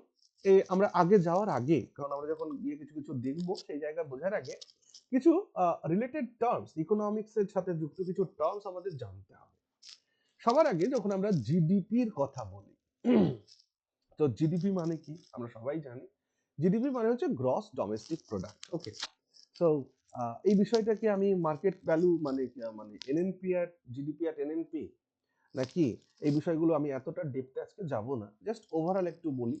আমরা আগে যাওয়ার আগে, কারণ আমরা যখন গিয়ে কিছু কিছু দেখবো সেই জায়গা বোঝার আগে কিছু রিলেটেড টার্মস, ইকোনমিক্স এর সাথে যুক্ত কিছু টার্মস আমাদের জানতে হবে। সবার আগে যখন আমরা জিডিপির কথা বলি, তো জিডিপি মানে কি আমরা সবাই জানি। জিডিপি মানে হচ্ছে গ্রস ডোমেস্টিক প্রোডাক্ট। ওকে, সো এই বিষয়টাকে আমি মার্কেট ভ্যালু মানে মানে এনএনপি আর জিডিপি আর এনএনপি নাকি এই বিষয়গুলো আমি এতটা ডেপথে আজকে যাব না, জাস্ট ওভারঅল একটু বলি।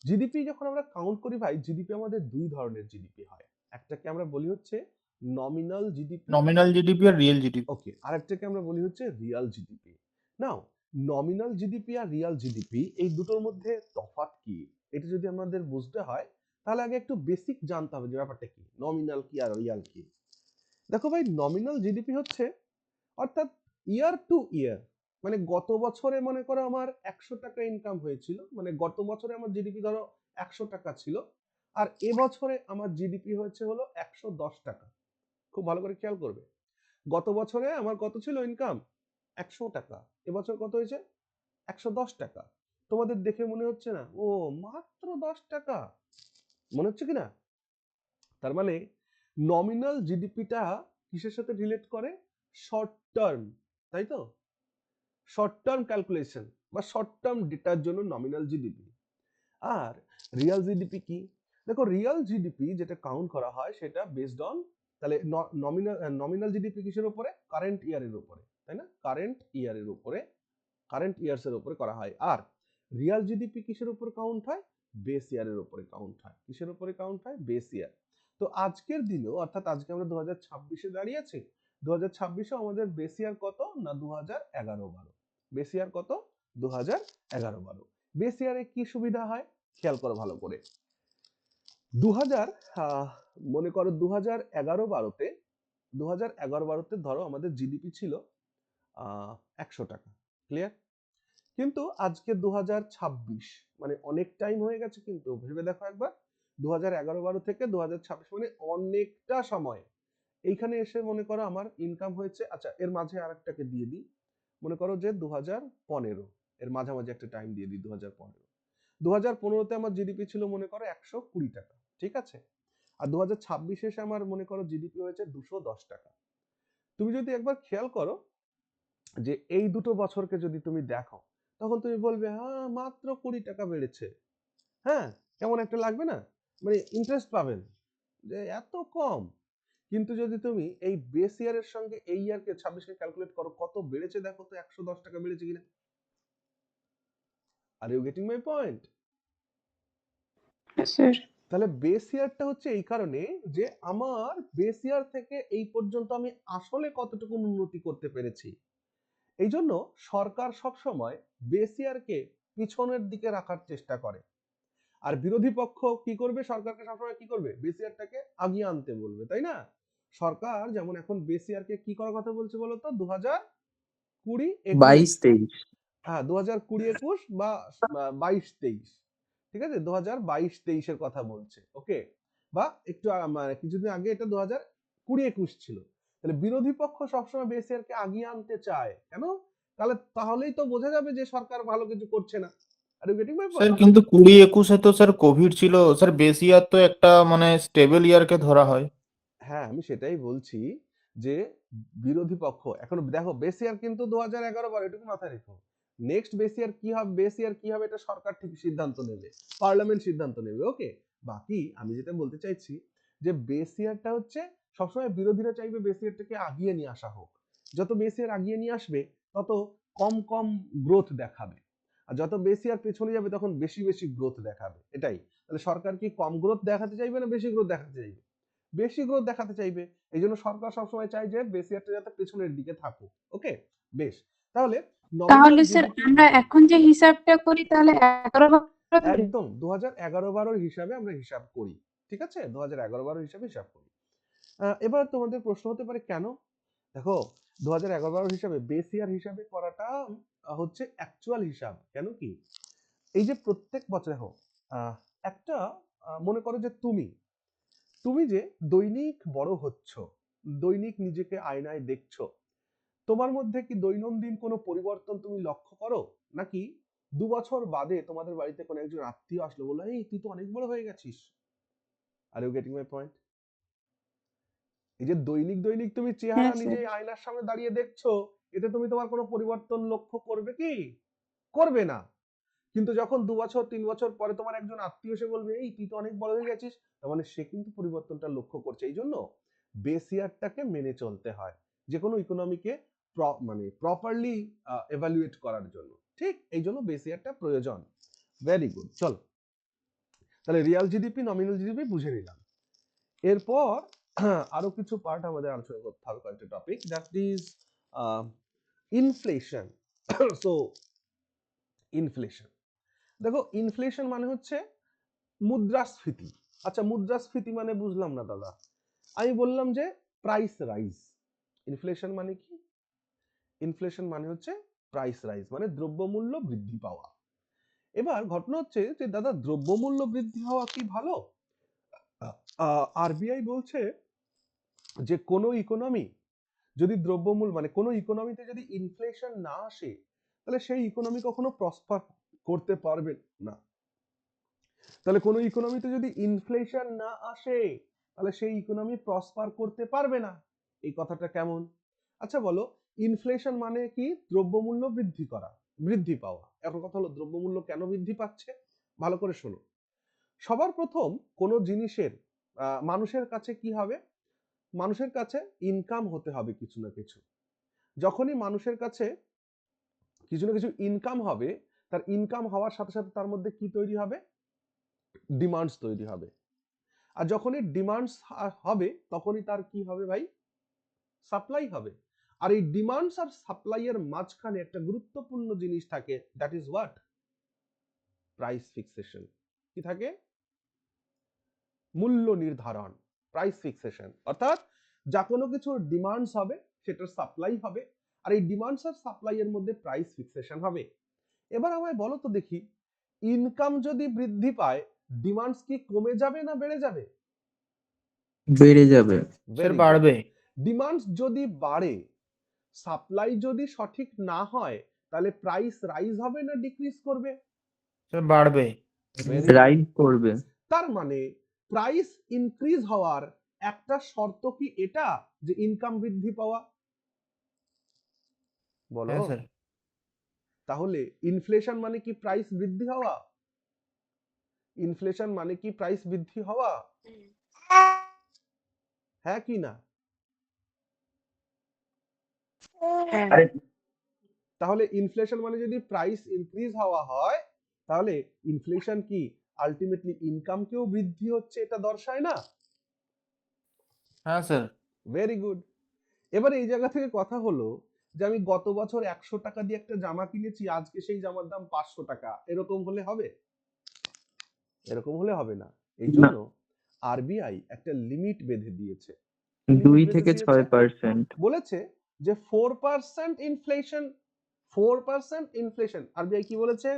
জিডিপি যখন আমরা কাউন্ট করি ভাই, জিডিপি আমাদের দুই ধরনের জিডিপি হয়। একটাকে আমরা বলি হচ্ছে নমিনাল জিডিপি, নমিনাল জিডিপি আর রিয়েল জিডিপি। ওকে, আরেকটাকে আমরা বলি হচ্ছে রিয়াল জিডিপি। নাও নমিনাল জিডিপি আর রিয়াল জিডিপি এই দুটোর মধ্যে তফাৎ কি, এটা যদি আমাদের বুঝতে হয় তাহলে আগে একটু বেসিক জানতে হবে যে ব্যাপারটা কি, নমিনাল কি আর রিয়াল কি। দেখো ভাই, নমিনাল জিডিপি হচ্ছে অর্থাৎ ইয়ার টু ইয়ার, মানে গত বছরে মনে করো আমার 100 টাকা ইনকাম হয়েছিল, মানে গত বছরে আমার জিডিপি ধরো 100 টাকা ছিল, আর এবছরে আমার জিডিপি হয়েছে হলো 110 টাকা। খুব ভালো করে খেয়াল করবে, গত বছরে আমার কত ছিল ইনকাম, 100 টাকা, এবছর কত হয়েছে 110 টাকা। তোমাদের দেখে মনে হচ্ছে না ও মাত্র 10 টাকা, মনে হচ্ছে কিনা? তার মানে নমিনাল জিডিপিটা কিসের সাথে রিলেট করে, শর্ট টার্ম, তাই তো, শর্ট টার্ম ক্যালকুলেশন বা শর্ট টার্ম ডেটার জন্য নমিনাল জিডিপি। আর রিয়াল জিডিপি কি, দেখো রিয়াল জিডিপি যেটা কাউন্ট করা হয় সেটা বেসড অন, তাহলে নমিনাল জিডিপি কিসের উপরে, কারেন্ট ইয়ারের উপরে, তাই না, কারেন্ট ইয়ারের উপরে, কারেন্ট ইয়ার্স এর উপরে করা হয়। আর রিয়াল জিডিপি কিসের উপর কাউন্ট হয়, বেস ইয়ারের উপরে কাউন্ট হয়। কিসের উপরে কাউন্ট হয়, বেস ইয়ার। তো আজকের দিনেও অর্থাৎ আজকে আমরা 2026-এ দাঁড়িয়ে আছি, 2026-এ আমাদের বেস ইয়ার কত না 2011-12, বেস ইয়ার কত 2011-12। বেস ইয়ারে কি সুবিধা হয় খেয়াল করো ভালো করে। 2000 মনে করো 2011-12-তে, 2011-12-তে ধরো আমাদের জিডিপি ছিল 100 টাকা, ক্লিয়ার? কিন্তু আজকে 2026, মানে অনেক টাইম হয়ে গেছে, কিন্তু ভেবে দেখো একবার 2011-12 থেকে 2026 মানে অনেকটা সময়। এইখানে এসে মনে করো আমার ইনকাম হয়েছে, আচ্ছা এর মাঝে আরেকটাকে দিয়ে দিই, মনে করো যে 2015, এর মাঝামাঝি একটা টাইম দিয়ে দিই 2015। 2015-তে আমার জিডিপি ছিল মনে করো 120 টাকা, ঠিক আছে? আর 2026 এসে আমার মনে করো জিডিপি হয়েছে 210 টাকা। তুমি যদি একবার খেয়াল করো যে এই দুটো বছরকে যদি তুমি দেখো, তখন তুমি বলবে হ্যাঁ মাত্র 20 টাকা বেড়েছে, হ্যাঁ কেমন একটা লাগবে না, মানে ইন্টারেস্ট পাবেন যে এত কম। কিন্তু যদি তুমি এই বেস ইয়ারের সঙ্গে এই ইয়ারকে 26-কে ক্যালকুলেট করো, কত বেড়েছে দেখো তো, 110 টাকা বেড়েছে কিনা। Are you getting my point? Sir তাহলে বেস ইয়ারটা হচ্ছে এই কারণে যে আমার বেস ইয়ার থেকে এই পর্যন্ত আমি আসলে কতটুকু উন্নতি করতে পেরেছি। এই জন্য সরকার সবসময় বেস ইয়ারকে পিছনের দিকে রাখার চেষ্টা করে, আর বিরোধী পক্ষ কি করবে, সরকারকে সবসময় কি করবে, বেস ইয়ারটাকে আগিয়ে আনতে বলবে, তাই না? সরকার যেমন এখন বেস ইয়ারকে কি করার কথা বলছে বলতো, 2020-21, 22-23। হ্যাঁ 2020-21 বা 22-23, ঠিক আছে, 2022-23-এর কথা বলছে, ওকে, বা একটু মানে কিছুদিন আগে এটা 2020-21 ছিল। তাহলে বিরোধী পক্ষ সবসময় বেস ইয়ারকে আগিয়ে আনতে চায় কেন, তাহলেই তো বোঝা যাবে যে সরকার ভালো কিছু করছে না। Are you getting my sir point? কিন্তু 20-21-এ তো স্যার কোভিড ছিল স্যার, বেস ইয়ার তো একটা মানে স্টেবল ইয়ারকে ধরা হয়। হ্যাঁ আমি সেটাই বলছি যে বিরোধী পক্ষ এখন দেখো বেস ইয়ার কিন্তু 2011-12, এটুকু মাথায় রেখো। নেক্সট বেস ইয়ার কি হবে, বেস ইয়ার কি হবে এটা সরকার ঠিক সিদ্ধান্ত নেবে, পার্লামেন্ট সিদ্ধান্ত নেবে, ওকে। বাকি আমি যেটা বলতে চাইছি যে বেস ইয়ারটা হচ্ছে সবসময় বিরোধীরা চাইবে বেস ইয়ারটাকে আগিয়ে নিয়ে আসা হোক, যত বেস ইয়ার আগিয়ে নিয়ে আসবে তত কম কম গ্রোথ দেখাবে, আর যত বেস ইয়ার পেছনে যাবে তখন বেশি বেশি গ্রোথ দেখাবে, এটাই। তাহলে সরকার কি কম গ্রোথ দেখাতে চাইবে না বেশি গ্রোথ দেখাতে চাইবে, বেশি গ্রোথ দেখাতে চাইবে। এই জন্য সরকার সবসময় চায় যে বেস ইয়ারটা যাতে পেছনের দিকে থাকুক, ওকে, বেশ। তাহলে নমিনাল তাহলে স্যার জিডিপি, আমরা এখন যে হিসাবটা করি তাহলে 11 ধরে? একদম 2011-12 হিসাবে আমরা হিসাব করি, ঠিক আছে, 2011-12 হিসাবে হিসাব করি। এবার তোমাদের প্রশ্ন হতে পারে কেন, দেখো 2011-12 হিসাবে বেস ইয়ার হিসাবে করাটা হচ্ছে অ্যাকচুয়াল হিসাব, কেন কি, এই যে প্রত্যেক বছর দেখো একটা মনে করো যে তুমি যে দৈনিক বড় হচ্ছ, দৈনিক নিজেকে আয়নায় দেখছো, তোমার মধ্যে কি দৈনন্দিন কোনো পরিবর্তন তুমি লক্ষ্য করো, নাকি 2 বছর বাদে তোমাদের বাড়িতে কোনো একজন আত্মীয় আসলো, বললো এই তুই তো অনেক বড় হয়ে গেছিস। Are you getting my point? এই যে দৈনিক দৈনিক তুমি চেহারা হ্যাঁ নিজে স্যার। আয়নার সামনে দাঁড়িয়ে দেখছো, এতে তুমি তোমার কোনো পরিবর্তন লক্ষ্য করবে কি? করবে না। কিন্তু যখন 2 বছর 3 বছর পরে তোমার একজন আত্মীয় এসে বলবে এই তুই তো অনেক বড় হয়ে গেছিস, তার মানে সে কিন্তু পরিবর্তনটা লক্ষ্য করছে। এই জন্য বেস ইয়ারটাকে মেনে চলতে হয় যে কোনো ইকোনমিকে মানে প্রপারলি এভালুয়েট করার জন্য। ঠিক এই জন্য বেস ইয়ারটা প্রয়োজন। Very good. চল তাহলে রিয়াল জিডিপি, নমিনাল জিডিপি বুঝে নিলাম। এরপর আরো কিছু পার্ট আমাদের আলোচনা করতে হবে, কয়েকটা topic, that is inflation. So inflation, দেখো ইনফ্লেশন মানে হচ্ছে মুদ্রাস্ফীতি। আচ্ছা মুদ্রাস্ফীতি মানে বুঝলাম না দাদা। আমি বললাম যে প্রাইস রাইজ। ইনফ্লেশন মানে কি? ইনফ্লেশন মানে হচ্ছে প্রাইস রাইজ, মানে দ্রব্যমূল্য বৃদ্ধি পাওয়া। এবার ঘটনা হচ্ছে যে দাদা দ্রব্যমূল্য বৃদ্ধি হওয়া কি ভালো? আরবিআই বলছে যে কোনো ইকোনমি যদি দ্রব্যমূল্য মানে কোনো ইকোনমিতে যদি ইনফ্লেশন না আসে তাহলে সেই ইকোনমি কখনো প্রসপার করতে পারবে না। তাহলে কোনো ইকোনমিতে যদি ইনফ্লেশন না আসে তাহলে সেই ইকোনমি প্রসপার করতে পারবে না। এই কথাটা কেমন? আচ্ছা বলো, ইনফ্লেশন মানে কি? দ্রব্যমূল্য বৃদ্ধি করা, বৃদ্ধি পাওয়া। এখন কথা হলো দ্রব্যমূল্য কেন বৃদ্ধি পাচ্ছে? ভালো করে শোনো। সবার প্রথম কোনো জিনিসের মানুষের কাছে কি হবে? মানুষের কাছে ইনকাম হতে হবে কিছু না কিছু। যখনই মানুষের কাছে কিছু না কিছু ইনকাম হবে, তার ইনকাম হওয়ার সাথে সাথে তার মধ্যে কি তৈরি হবে? ডিমান্ডস তৈরি হবে। আর যখনই ডিমান্ডস হবে তখনই তার কি হবে ভাই? সাপ্লাই হবে। আর এই ডিমান্ডস আর সাপ্লাই এর মাঝখানে একটা গুরুত্বপূর্ণ জিনিস থাকে, that is what? Price fixation. কি থাকে? মূল্য নির্ধারণ, প্রাইস ফিক্সেশন। অর্থাৎ যা কোনো কিছুর ডিমান্ডস হবে সেটার সাপ্লাই হবে, আর এই ডিমান্ডস আর সাপ্লাই এর মধ্যে প্রাইস ফিক্সেশন হবে। এবার আমায় বলো তো দেখি, ইনকাম যদি বৃদ্ধি পায় ডিমান্ডস কি কমে যাবে না বেড়ে যাবে? বেড়ে যাবে। স্যার বাড়বে। ডিমান্ডস যদি বাড়ে, সাপ্লাই যদি সঠিক না হয় তাহলে প্রাইস রাইজ হবে না ডিক্রিজ করবে? স্যার বাড়বে। রাইজ করবে। তার মানে প্রাইস ইনক্রিজ হওয়ার একটা শর্ত কি এটা যে ইনকাম বৃদ্ধি পাওয়া? বলো। হ্যাঁ স্যার। তাহলে ইনফ্লেশন মানে কি প্রাইস বৃদ্ধি হওয়া? ইনফ্লেশন মানে কি প্রাইস বৃদ্ধি হওয়া? হ্যাঁ কি না? তাহলে ইনফ্লেশন মানে যদি প্রাইস ইনক্রিজ হওয়া হয় তাহলে ইনফ্লেশন কি আলটিমেটলি ইনকামকেও বৃদ্ধি হচ্ছে এটা দর্শায় না? হ্যাঁ স্যার। Very good. এবার এই জায়গা থেকে কথা হলো যে আমি গত বছর 100 টাকা দিয়ে একটা জামা কিনেছি, আজকে সেই জামার দাম 500 টাকা, এরকম হলে হবে? এরকম হলে হবে না। এই জন্য আরবিআই একটা লিমিট বেঁধে দিয়েছে। 2 থেকে 6%। বলেছে যে 4% ইনফ্লেশন, 4% ইনফ্লেশন। আরবিআই কি বলেছে?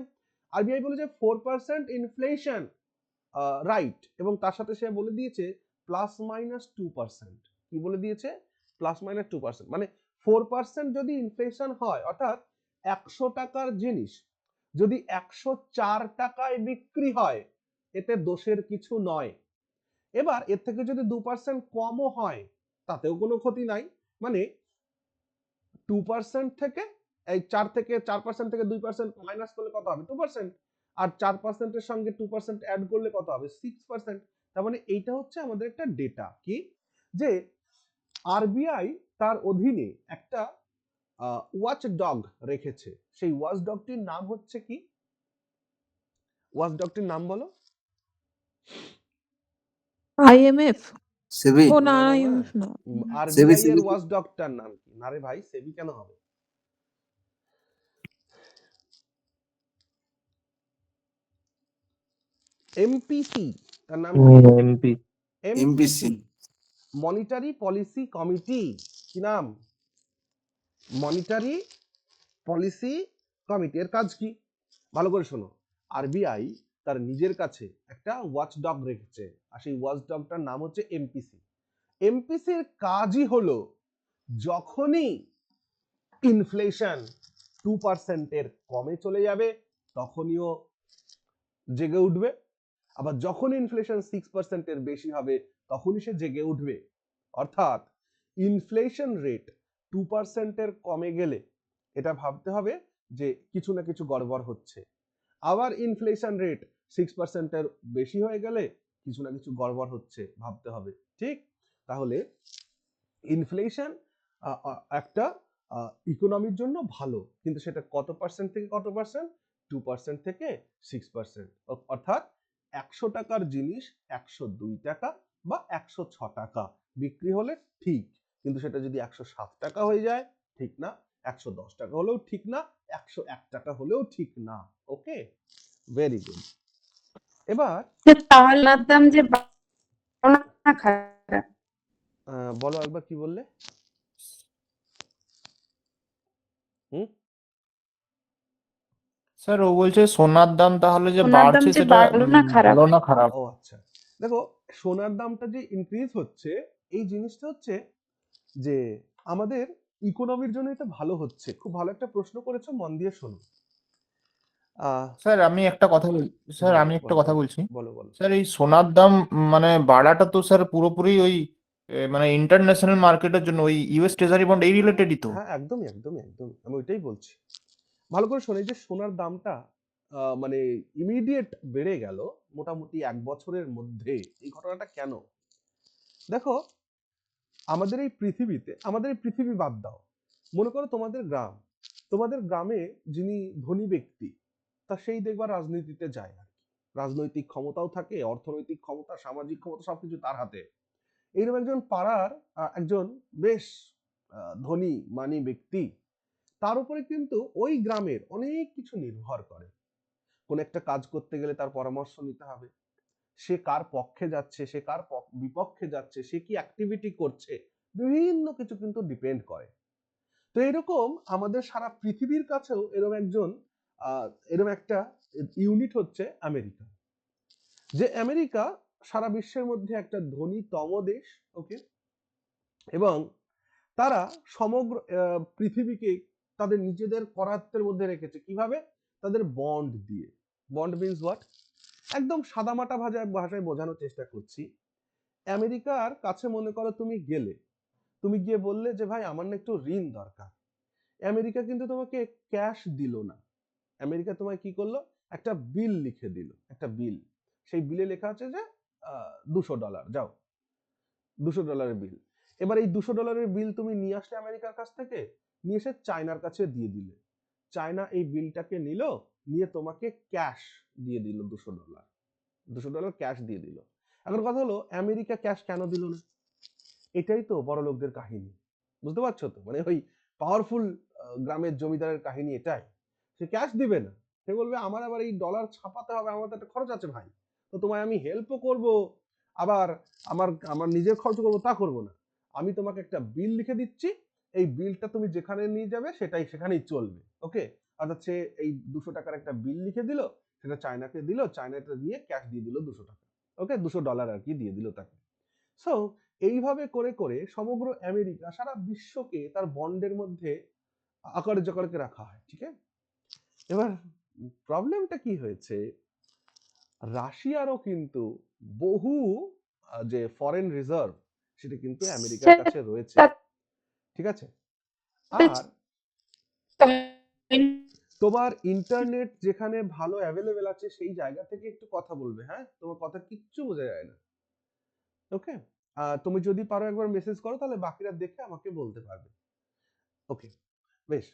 আরবিআই বলেছে 4% ইনফ্লেশন রাইট, এবং তার সাথে সে বলে দিয়েছে +-2%। কি বলে দিয়েছে? +-2%। মানে 4% যদি ইনফ্লেশন হয়, অর্থাৎ 100 টাকার জিনিস যদি 104 টাকায় বিক্রি হয় এতে দোষের কিছু নয়। এবার এর থেকে যদি 2% কমও হয় তাতেও কোনো ক্ষতি নাই। মানে 2% থেকে এই 4% থেকে 2% মাইনাস করলে কত হবে? 2%। আর 4% এর সঙ্গে 2% অ্যাড করলে কত হবে? 6%। তার মানে এইটা হচ্ছে আমাদের একটা ডেটা কি, যে আরবিআই তার অধীনে একটা ওয়াচ ডগ রেখেছে। সেই ওয়াচ ডগটির নাম হচ্ছে কি? ওয়াচ ডগটির নাম বলো। আইএমএফ। সেবি। ও না, না, না, না। আইএমএফ না। আরবিআই এর সেবি। ওয়াচ ডগটার নাম কি? না রে ভাই, সেবি কেন হবে? এমপিসি, তার নাম কি? MP. MPC. Monetary policy committee. কি নাম? Monetary policy committee. এর কাজ কি? ভালো করে শোনো। আরবিআই তার নিজের কাছে একটা ওয়াচডগ রেখেছে, আর সেই ওয়াচডগটার নাম হচ্ছে এমপিসি। এমপিসির কাজই হলো যখনই ইনফ্লেশন 2% এর কমে চলে যাবে তখনইও জেগে উঠবে, আবার যখন ইনফ্লেশন 6% এর বেশি হবে তখনই সে জেগে উঠবে। অর্থাৎ ইনফ্লেশন রেট 2%-এর কমে গেলে এটা ভাবতে হবে যে কিছু না কিছু গড়বড় হচ্ছে। আবার ইনফ্লেশন রেট 6%-এর বেশি হয়ে গেলে কিছু না কিছু গড়বড় হচ্ছে, ভাবতে হবে। ঠিক? তাহলে ইনফ্লেশন একটা ইকোনমির জন্য ভালো, কিন্তু সেটা কত পার্সেন্ট থেকে কত পার্সেন্ট? 2% থেকে 6%। অর্থাৎ 100 টাকার জিনিস 102 টাকা বা 106 টাকা বিক্রি হলে ঠিক, কিন্তু সেটা যদি 107 টাকা হয়ে যায় ঠিক না, 110 টাকা হলেও ঠিক না, 101 টাকা হলেও ঠিক না। ওকে, ভেরি গুড। এবার তাহলে দাম যে ভালো না খারাপ? বলো একবার কি বললে? হুম, স্যার ও বলছে সোনার দাম তাহলে যে সোনার দাম বাড়ছে যে সেটা ভালো না খারাপ? ভালো না খারাপ? ও আচ্ছা, দেখো সোনার দামটা যে ইনক্রিজ হচ্ছে, এই জিনিসটা হচ্ছে যে আমাদের ইকোনমির জন্য এটা ভালো হচ্ছে। খুব ভালো একটা প্রশ্ন করেছো, মন দিয়ে শোনো। স্যার আমি একটা কথা স্যার বলো আমি একটা বলো কথা বলছি। বলো বলো। স্যার এই সোনার দাম মানে বাড়াটা তো স্যার পুরোপুরি ওই মানে ইন্টারন্যাশনাল মার্কেটের জন্য ওই ইউএস ট্রেজারি বন্ড এই রিলেটেডই তো। হ্যাঁ, একদমই একদমই একদমই, আমি ওইটাই বলছি। ভালো করে শোনো, এই যে সোনার দামটা মানে ইমিডিয়েট বেড়ে গেল মোটামুটি 1 বছরের মধ্যে, এই ঘটনাটা কেন? দেখো, আমাদের এই পৃথিবীতে, আমাদের এই পৃথিবী বাদ দাও, মনে করো তোমাদের গ্রামে যিনি ধনী ব্যক্তি, তা সেই দেখবা রাজনীতিতে যায় আর কি। রাজনৈতিক ক্ষমতাও থাকে, অর্থনৈতিক ক্ষমতা, সামাজিক ক্ষমতা সবকিছু তার হাতে। এইরকম একজন পাড়ার একজন বেশ ধনী মানী ব্যক্তি, তার উপরে কিন্তু ওই গ্রামের অনেক কিছু নির্ভর করে। কোন একটা কাজ করতে গেলে তার পরামর্শ নিতে হবে, সে কার পক্ষে যাচ্ছে, সে কার বিপক্ষে যাচ্ছে, সে কি অ্যাক্টিভিটি করছে, বিভিন্ন কিছু কিন্তু ডিপেন্ড করে। তো এরকম আমাদের সারা পৃথিবীর কাছেও এরকম একটা ইউনিট হচ্ছে আমেরিকা। যে আমেরিকা সারা বিশ্বের মধ্যে একটা ধনীতম দেশ। ওকে, এবং তারা সমগ্র পৃথিবীকে তাদের নিজেদের করায়ত্তের মধ্যে রেখেছে কিভাবে? তাদের বন্ড দিয়ে। Bond means what? একদম সাদামাটা ভাষায় বোঝানোর চেষ্টা করছি। আমেরিকার কাছে মনে করো তুমি গিয়ে বললে যে ভাই আমার না একটু ঋণ দরকার। আমেরিকা কিন্তু তোমাকে ক্যাশ দিল না, আমেরিকা তোমায় কি করলো? একটা বিল লিখে দিল, একটা বিল। সেই বিলে লেখা আছে যে $200, যাও $200 বিল। এবার এই $200 বিল তুমি নিয়ে আসলে আমেরিকার কাছ থেকে, নিয়ে এসে চায়নার কাছে দিয়ে দিলে। চায়না এই বিলটাকে নিল, নিয়ে তোমাকে ক্যাশ দিয়ে দিল $200 ক্যাশ দিয়ে দিল। এখন কথা হলো, আমেরিকা ক্যাশ কেন দিল না? এটাই তো বড় লোকদের কাহিনী, বুঝতে পারছো তো? মানে ওই পাওয়ারফুল গ্রামের জমিদারের কাহিনী এটাই। সে ক্যাশ দিবে না, সে বলবে আমার আবার এই ডলার ছাপাতে হবে, আমার তো একটা খরচ আছে ভাই, তো তোমায় আমি হেল্পও করব, আবার আমার আমার নিজের খরচ করবো, তা করব না। আমি তোমাকে একটা বিল লিখে দিচ্ছি, এই বিলটা তুমি যেখানে নিয়ে যাবে সেটাই সেখানেই চলবে। ওকে, অর্থাৎ সে এই 200 টাকার একটা বিল লিখে দিল, সেটা চায়নাকে দিল, চায়নাটা দিয়ে ক্যাশ দিয়ে দিল 200 টাকা। ওকে, $200 আর কি দিয়ে দিল তাকে। সো এইভাবে করে করে সমগ্র আমেরিকা সারা বিশ্বকে তার বন্ডের মধ্যে আকারে জকারকে রাখা হয়। ঠিক আছে, এবার প্রবলেমটা কি হয়েছে, রাশিয়ারও কিন্তু বহু যে ফরেন রিজার্ভ, সেটা কিন্তু আমেরিকার কাছে রয়েছে। ঠিক আছে, আর তোমার ইন্টারনেট যেখানে ভালো অ্যাভেলেবেল আছে সেই জায়গা থেকে একটু কথা বলবে, হ্যাঁ? তোমার কথা কিচ্ছু বোঝা যায় না। ওকে, তুমি যদি পারো একবার মেসেজ করো, তাহলে বাকিরা দেখে আমাকে বলতে পারবে। ওকে, বেশ।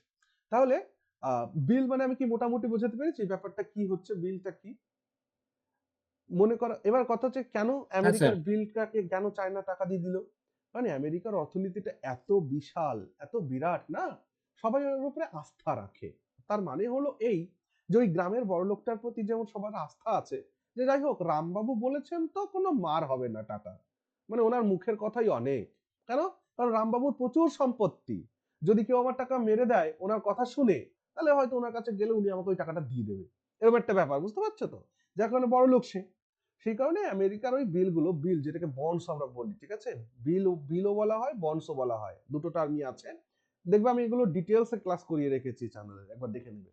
তাহলে বিল মানে আমি কি মোটামুটি বোঝাতে পেরেছি ব্যাপারটা কি হচ্ছে, বিলটা কি? মনে করো, এবার কথা হচ্ছে কেন আমেরিকার স্যার বিলটাকে কেন চায়না টাকা দিয়ে দিল? মানে আমেরিকার অর্থনীতিটা এত বিশাল, এত বিরাট না, সবাই ওর উপরে আস্থা রাখে। তার মানে হলো এই যে ওই গ্রামের বড় লোকটার প্রতি যেমন সবার আস্থা আছে, যে যাই হোক রামবাবু বলেছেন তো কোনো মার হবে না টাকা, মানে ওনার মুখের কথাই অনেক। কেন? কারণ রামবাবুর প্রচুর সম্পত্তি, যদি কেউ আমার টাকা মেরে দেয় ওনার কথা শুনে, তাহলে হয়তো ওনার কাছে গেলে উনি আমাকে ওই টাকাটা দিয়ে দেবে, এরকম একটা ব্যাপার, বুঝতে পারছো তো? যার কারণে বড় লোক সে। সেই কারণে আমেরিকার ওই বিল যেটাকে বন্ডস আমরা বলি, ঠিক আছে, বিলও বলা হয়, বন্ডসও বলা হয়, দুটো টার্মই আছে। দেখবে আমি এগুলো ডিটেলসে ক্লাস করিয়ে রেখেছি চ্যানেলে, একবার দেখে নেবে।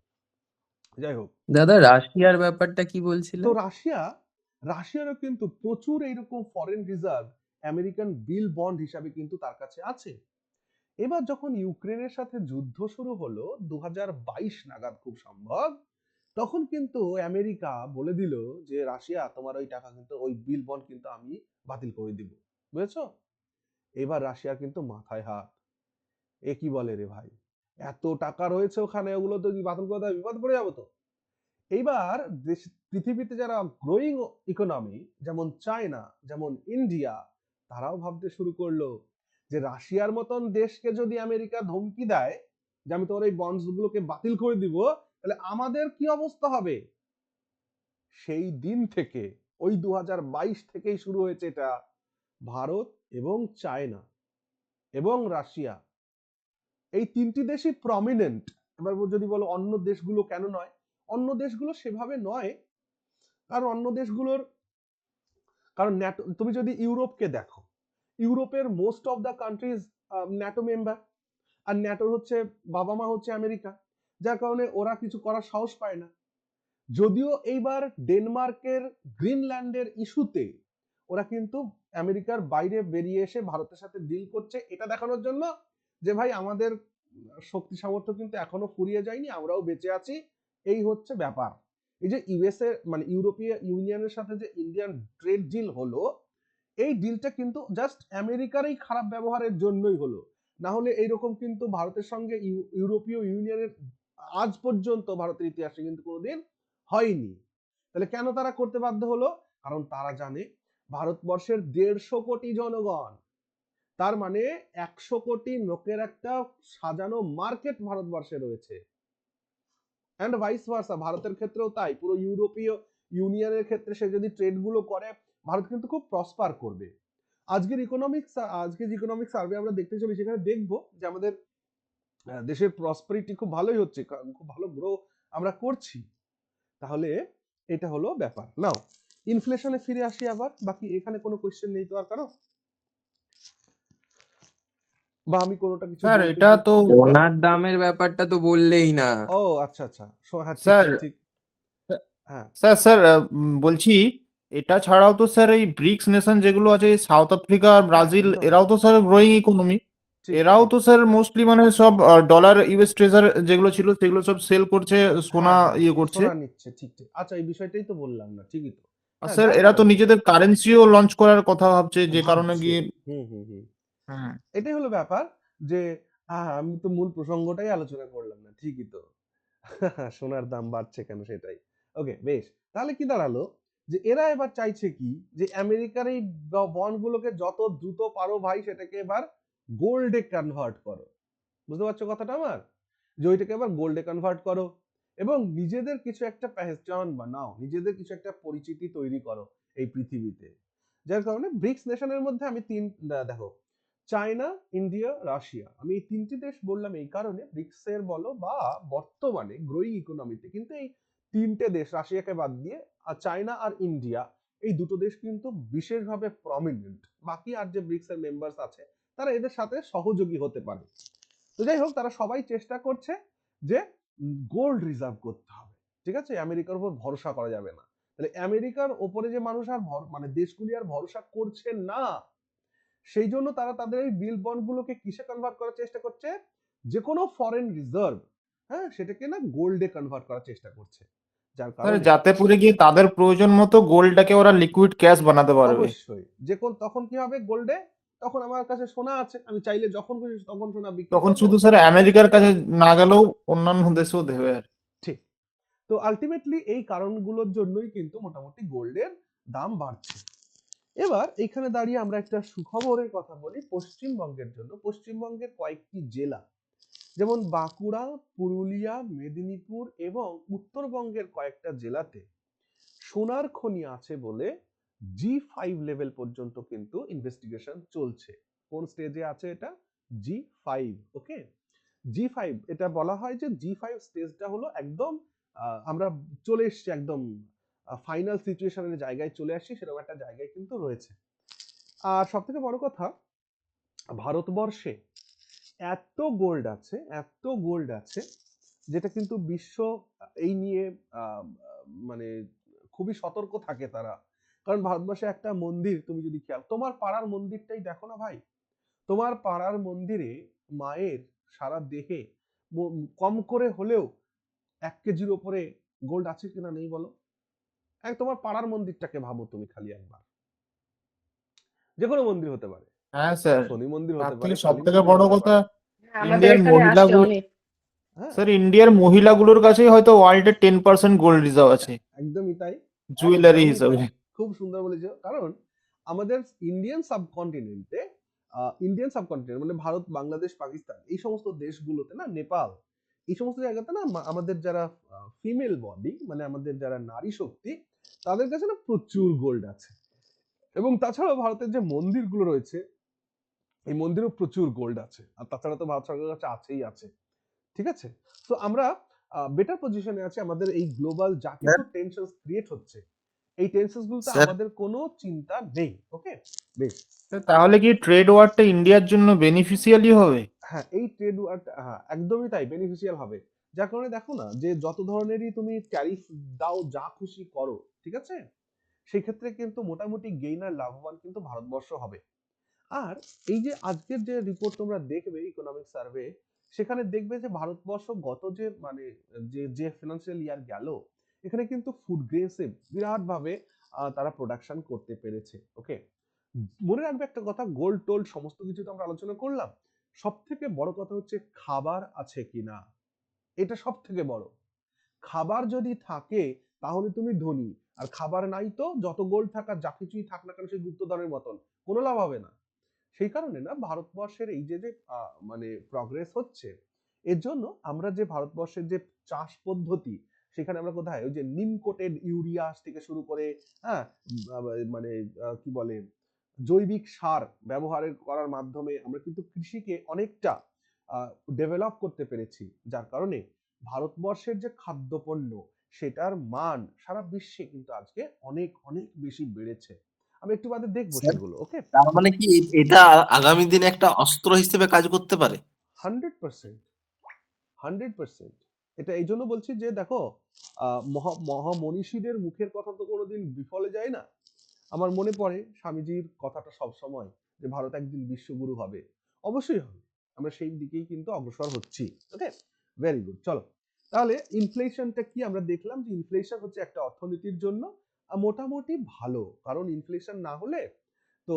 যাই হোক, দাদা রাশিয়ার ব্যাপারটা কি তো বলছিলেন? রাশিয়ারও কিন্তু প্রচুর এইরকম ফরেন রিজার্ভ আমেরিকান বিল বন্ড হিসাবে কিন্তু তার কাছে আছে। এবার যখন ইউক্রেনের সাথে যুদ্ধ শুরু হলো 2022 নাগাদ খুব সম্ভব, তখন কিন্তু আমেরিকা বলে দিল যে রাশিয়া তোমার ওই টাকা কিন্তু ওই বিল বন্ড কিন্তু আমি বাতিল করে দিব, বুঝেছো? এবার রাশিয়ার কিন্তু মাথায় হাত, এ কি বলে রে ভাই, এত টাকা রয়েছে ওখানে, ওগুলো তো যদি বাতিল করে দেয় বিপদ পড়ে যাবো তো। এইবার পৃথিবীতে যারা গ্রোয়িং ইকোনমি, যেমন চায়না, যেমন ইন্ডিয়া, তারাও ভাবতে শুরু করলো যে রাশিয়ার মতন দেশকে যদি আমেরিকা ধমকি দেয় যে আমি তোমার এই বন্ডস গুলোকে বাতিল করে দিব, তাহলে আমাদের কি অবস্থা হবে। সেই দিন থেকে, ওই 2022 থেকেই শুরু হয়েছে এটা। ভারত এবং চায়না এবং রাশিয়া, এই তিনটি দেশই প্রমিনেন্ট। এবার যদি বলো অন্য দেশগুলো কেন নয়, অন্য দেশগুলো সেভাবে নয়, কারণ অন্য দেশগুলোর, কারণ ন্যাটো, তুমি যদি ইউরোপকে দেখো, ইউরোপের most of the countries NATO member, আর ন্যাটোর হচ্ছে বাবা মা হচ্ছে আমেরিকা, যার কারণে ওরা কিছু করার সাহস পায় না। যদিও এইবার ডেনমার্কের গ্রিনল্যান্ডের ইস্যুতে ওরা কিন্তু আমেরিকার বাইরে বেরিয়ে এসে ভারতের সাথে ডিল করছে, এটা দেখানোর জন্য যে ভাই আমাদের শক্তি সামর্থ্য কিন্তু এখনো ফুরিয়ে যায়নি, আমরাও বেঁচে আছি। এই হচ্ছে ব্যাপার। এই যে ইউএসএ মানে ইউরোপীয় ইউনিয়নের সাথে যে ইন্ডিয়ান ট্রেড ডিল হলো, এই ডিলটা কিন্তু জাস্ট আমেরিকার এই খারাপ ব্যবহারের জন্যই হলো, না হলে এইরকম কিন্তু ভারতের সঙ্গে ইউরোপীয় ইউনিয়নের আজ পর্যন্ত ভারতের ইতিহাসে কিন্তু কোনোদিন হয়নি। তাহলে কেন তারা করতে বাধ্য হলো? কারণ তারা জানে ভারতবর্ষের 150 কোটি জনগণ, তার মানে 100 কোটি লোকের একটা সাজানো মার্কেট ভারতবর্ষে রয়েছে। এন্ড ভাইস ভার্সা, ভারতের ক্ষেত্রেও তাই। পুরো ইউরোপীয় ইউনিয়নের ক্ষেত্রে সে যদি ট্রেড গুলো করে, ভারত কিন্তু খুব প্রসপার করবে। আজকের ইকোনমিক সার্ভে আমরা দেখতে চলি, সেখানে দেখবো যে আমাদের দেশের প্রসপারিটি খুব ভালোই হচ্ছে, খুব ভালো গ্রো আমরা করছি। তাহলে এটা হলো ব্যাপার। নাও ইনফ্লেশনে ফিরে আসি আবার, বাকি এখানে কোনো কোশ্চেন নেই তো আর কারো, বা আমি কোনোটা কিছু স্যার বলতে এটা গিয়ে? তো সোনার দামের ব্যাপারটা তো বললেই না। ও আচ্ছা আচ্ছা, হ্যাঁ ঠিক স্যার ঠিক ঠিক, হ্যাঁ স্যার স্যার বলছি এটা ছাড়াও তো স্যার এই ব্রিক্স নেশন যেগুলো আছে, সাউথ আফ্রিকা আর ব্রাজিল, একদম এরাও তো স্যার গ্রোয়িং ইকোনমি। ঠিক এরাও ঠিক। তো স্যার মোস্টলি মানে সব ডলার ইউএস ট্রেজার যেগুলো ছিল সেগুলো সব সেল করছে, সোনা হ্যাঁ হ্যাঁ, ইয়ে করছে। সোনা নিচ্ছে, ঠিক ঠিক। আচ্ছা এই বিষয়টাই তো বললাম না, ঠিকই তো। আর হ্যাঁ স্যার যার এরা তো কারণে নিজেদের কারেন্সিও লঞ্চ করার কথা ভাবছে, যে কারণে ভাবছে, গিয়ে হুম হুম হুম, হ্যাঁ এটাই হলো ব্যাপার। যে হ্যাঁ, আমি তো মূল প্রসঙ্গটাই আলোচনা করলাম না, ঠিকই তো। সোনার দাম বাড়ছে কেন সেটাই। ওকে বেশ, তাহলে কি দাঁড়ালো যে এরা এবার চাইছে কি, যে আমেরিকার এই বন্ড গুলোকে যত দ্রুত পারো ভাই সেটাকে এবার গোল্ডে কনভার্ট করো। বুঝতে পারছো কথাটা আমার? যে ওইটাকে এবার গোল্ডে কনভার্ট করো এবং নিজেদের কিছু একটা পেহচান বানাও, নিজেদের কিছু একটা পরিচিতি তৈরি করো এই পৃথিবীতে। যার কারণে ব্রিক্স নেশনের মধ্যে আমি দেখো, চায়না, ইন্ডিয়া, রাশিয়া, আমি এই তিনটি দেশ বললাম এই কারণে, ব্রিক্স এর বলো বা বর্তমানে গ্রোয়িং ইকোনমিতে কিন্তু এই তিনটে দেশ, রাশিয়াকে বাদ দিয়ে, আর চায়না আর ইন্ডিয়া, এই দুটো দেশ কিন্তু বিশেষভাবে প্রমিনেন্ট। বাকি আর যে ব্রিক্স এর মেম্বার্স আছে তারা এদের সাথে সহযোগী হতে পারে। তো যাই হোক, তারা সবাই চেষ্টা করছে যে গোল্ড রিজার্ভ করতে হবে, ঠিক আছে? আমেরিকার উপর ভরসা করা যাবে না। তাহলে আমেরিকার উপরে যে মানুষ আর মানে দেশগুলি আর ভরসা করছে না, সেই জন্য তারা তাদের এই বিল বন্ড গুলোকে কিসে কনভার্ট করার চেষ্টা করছে? যে কোনো ফরেন রিজার্ভ, হ্যাঁ, সেটাকে না গোল্ডে কনভার্ট করার চেষ্টা করছে। যার স্যার কারণে যাতে করে গিয়ে তাদের প্রয়োজন মতো গোল্ডটাকে ওরা লিকুইড ক্যাশ বানাতে পারবে। অবশ্যই যে কোন তখন কি হবে গোল্ডে, তখন আমার কাছে সোনা আছে, আমি চাইলে যখন খুশি তখন সোনা বিক্রি তখন করবো। শুধু স্যার আমেরিকার কাছে না গেলেও অন্যান্য দেশেও দেবে আর ঠিক। তো আলটিমেটলি এই কারণগুলোর জন্যই কিন্তু মোটামুটি গোল্ডের দাম বাড়ছে। এবার এখানে দাঁড়িয়ে আমরা একটা সুখবরের কথা বলি পশ্চিমবঙ্গের জন্য। পশ্চিমবঙ্গের কয়েকটি জেলা, যেমন বাঁকুড়া, পুরুলিয়া, মেদিনীপুর এবং উত্তরবঙ্গের কয়েকটা জেলাতে সোনার খনি আছে বলে G5 লেভেল পর্যন্ত কিন্তু ইনভেস্টিগেশন চলছে। কোন স্টেজে আছে এটা? G5। ওকে, G5 এটা বলা হয় যে G5 স্টেজটা হলো একদম আমরা চলে এসেছি একদম ফাইনাল সিচুয়েশনের জায়গায় চলে আসি, সেরকম একটা জায়গায় কিন্তু রয়েছে। আর সব থেকে বড় কথা, ভারতবর্ষে এত গোল্ড আছে, এত গোল্ড আছে, যেটা কিন্তু বিশ্ব এই নিয়ে মানে খুবই সতর্ক থাকে তারা। কারণ ভারতবর্ষে একটা মন্দির তুমি যদি খেয়াল, তোমার পাড়ার মন্দিরটাই দেখো না ভাই, তোমার পাড়ার মন্দিরে মায়ের সারা দেহে কম করে হলেও 1 কেজির ওপরে গোল্ড আছে কিনা নেই বলো? তোমার পাড়ার মন্দিরটাকে ভাবো তুমি খালি একবার, যে কোনো মন্দির হতে পারে, হ্যাঁ স্যার, শনি মন্দির তার হতে পারে, থেকে সব কালী থেকে মন্দির বড় হতে কথা পারে। আমাদের ইন্ডিয়ার এখানে আছে মহিলাগুলো, অনেক। হ্যাঁ, স্যার ইন্ডিয়ার মহিলাগুলোর কাছেই হয়তো ওয়ার্ল্ডের 10% গোল্ড রিজার্ভ আছে একদমই তাই, জুয়েলারি একদমই হিসাবে। তাই। খুব সুন্দর বলেছো, কারণ আমাদের ইন্ডিয়ান সাবকন্টিনেন্ট মানে ভারত, বাংলাদেশ, পাকিস্তান, এই সমস্ত দেশগুলোতে না, নেপাল, এই সমস্ত জায়গাতে না আমাদের যারা ফিমেল বডি মানে আমাদের যারা নারী শক্তি, তাদের কাছে না প্রচুর গোল্ড আছে। এবং তাছাড়াও ভারতের যে মন্দিরগুলো রয়েছে, এই মন্দিরেও প্রচুর গোল্ড আছে। আর তাছাড়া তো ভারত সরকারের কাছে আছেই আছে। ঠিক আছে, তো আমরা বেটার পজিশনে আছি। আমাদের এই গ্লোবাল যা কিছু টেনশন ক্রিয়েট হচ্ছে, এই টেনশন গুলোতে স্যার আমাদের কোনো চিন্তা নেই। ওকে, বেশ। তাহলে কি ট্রেড ওয়ারটা ইন্ডিয়ার জন্য বেনিফিশিয়ালি হবে? হ্যাঁ, এই ট্রেড ওয়ার, হ্যাঁ একদমই তাই, বেনিফিশিয়াল হবে। যার কারণে দেখো না, যে যত ধরনেরই তুমি ট্যারিফ দাও, যা খুশি করো, ঠিক আছে, সেই ক্ষেত্রে কিন্তু মোটামুটি গেইনার, লাভবান কিন্তু ভারতবর্ষ হবে। আর এই যে আজকের যে রিপোর্ট তোমরা দেখবে, ইকোনমিক সার্ভে, সেখানে দেখবে যে ভারতবর্ষ গত যে মানে যে ফিনান্সিয়াল ইয়ার গেল, এখানে কিন্তু ফুড গ্রেনসে বিরাট ভাবে তারা প্রোডাকশন করতে পেরেছে। ওকে, মনে রাখবে একটা কথা, গোল্ড টোল্ড সমস্ত কিছু তো আমরা আলোচনা করলাম, সব থেকে বড় কথা হচ্ছে খাবার আছে কিনা, এটা সব থেকে বড়। খাবার যদি থাকে তাহলে তুমি ধনী, আর খাবার নাই তো যত গোল্ড থাকা যা কিছুই থাক না কেন সেই গুপ্তধনের মতন, কোনো লাভ হবে না। সেই কারণে না ভারতবর্ষের এই যে মানে প্রগ্রেস হচ্ছে, এর জন্য আমরা যে ভারতবর্ষের যে চাষ পদ্ধতি, সেখানে আমরা কোথায় ওই যে নিম কোটেড ইউরিয়া থেকে শুরু করে, হ্যাঁ, মানে কি বলে, জৈবিক সার ব্যবহারের করার মাধ্যমে আমরা কিন্তু কৃষিকে অনেকটা ডেভেলপ করতে পেরেছি, যার কারণে ভারতবর্ষের যে খাদ্যপণ্য, সেটার মান সারা বিশ্বে কিন্তু আজকে অনেক অনেক বেশি বেড়েছে। আমি একটু বাদে দেখবো স্যার, সেগুলো। ওকে, তার মানে কি এটা আগামী দিনে একটা অস্ত্র হিসেবে কাজ করতে পারে? 100%, 100%। এটা এই জন্য বলছি যে দেখো, মহামনীষীদের মুখের কথা তো কোনোদিন বিফলে যায় না। আমার মনে পড়ে স্বামীজির কথাটা সব সময়, যে ভারত একদিন বিশ্বগুরু হবে। অবশ্যই হবে, আমরা সেই দিকেই কিন্তু অগ্রসর হচ্ছি। ওকে, ভেরি গুড। চলো, তাহলে ইনফ্লেশনটা কি আমরা দেখলাম, যে ইনফ্লেশন হচ্ছে একটা অর্থনীতির জন্য মোটামুটি ভালো, কারণ ইনফ্লেশন না হলে তো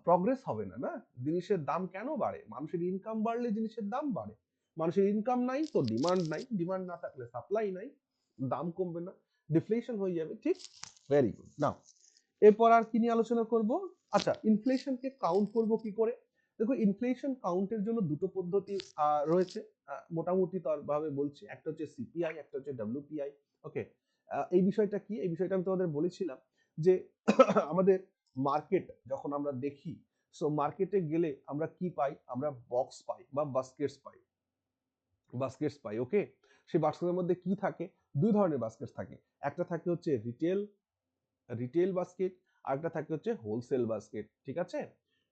প্রগ্রেস হবে না। না, জিনিসের দাম কেন বাড়ে? মানুষের ইনকাম বাড়লে জিনিসের দাম বাড়ে। মানুষের ইনকাম নাই তো ডিমান্ড নাই, ডিমান্ড না থাকলে সাপ্লাই নাই, দাম কমবে না, ডিফ্লেশন হয়ে যাবে। ঠিক, ভেরি গুড। নাও এরপর আর কি নিয়ে আলোচনা করব? আচ্ছা, ইনফ্লেশনকে কাউন্ট করব কি করে? দেখো, ইনফ্লেশন কাউন্টের জন্য দুটো পদ্ধতি রয়েছে, মোটামুটি তার ভাবে বলছি। একটা হচ্ছে সিপিআই, একটা হচ্ছে ডব্লিউপিআই। ওকে, এই বিষয়টা কি, এই বিষয়টা আমি তোমাদের বলেছিলাম যে আমাদের মার্কেট যখন আমরা দেখি, সো মার্কেটে গেলে আমরা কি পাই? আমরা বক্স পাই বা বাস্কেটস পাই। ওকে, সেই বাস্কেটের মধ্যে কি থাকে? দুই ধরনের বাস্কেট থাকে। একটা থাকে হচ্ছে রিটেল বাস্কেট, আর একটা থাকে হচ্ছে হোলসেল বাস্কেট। ঠিক আছে,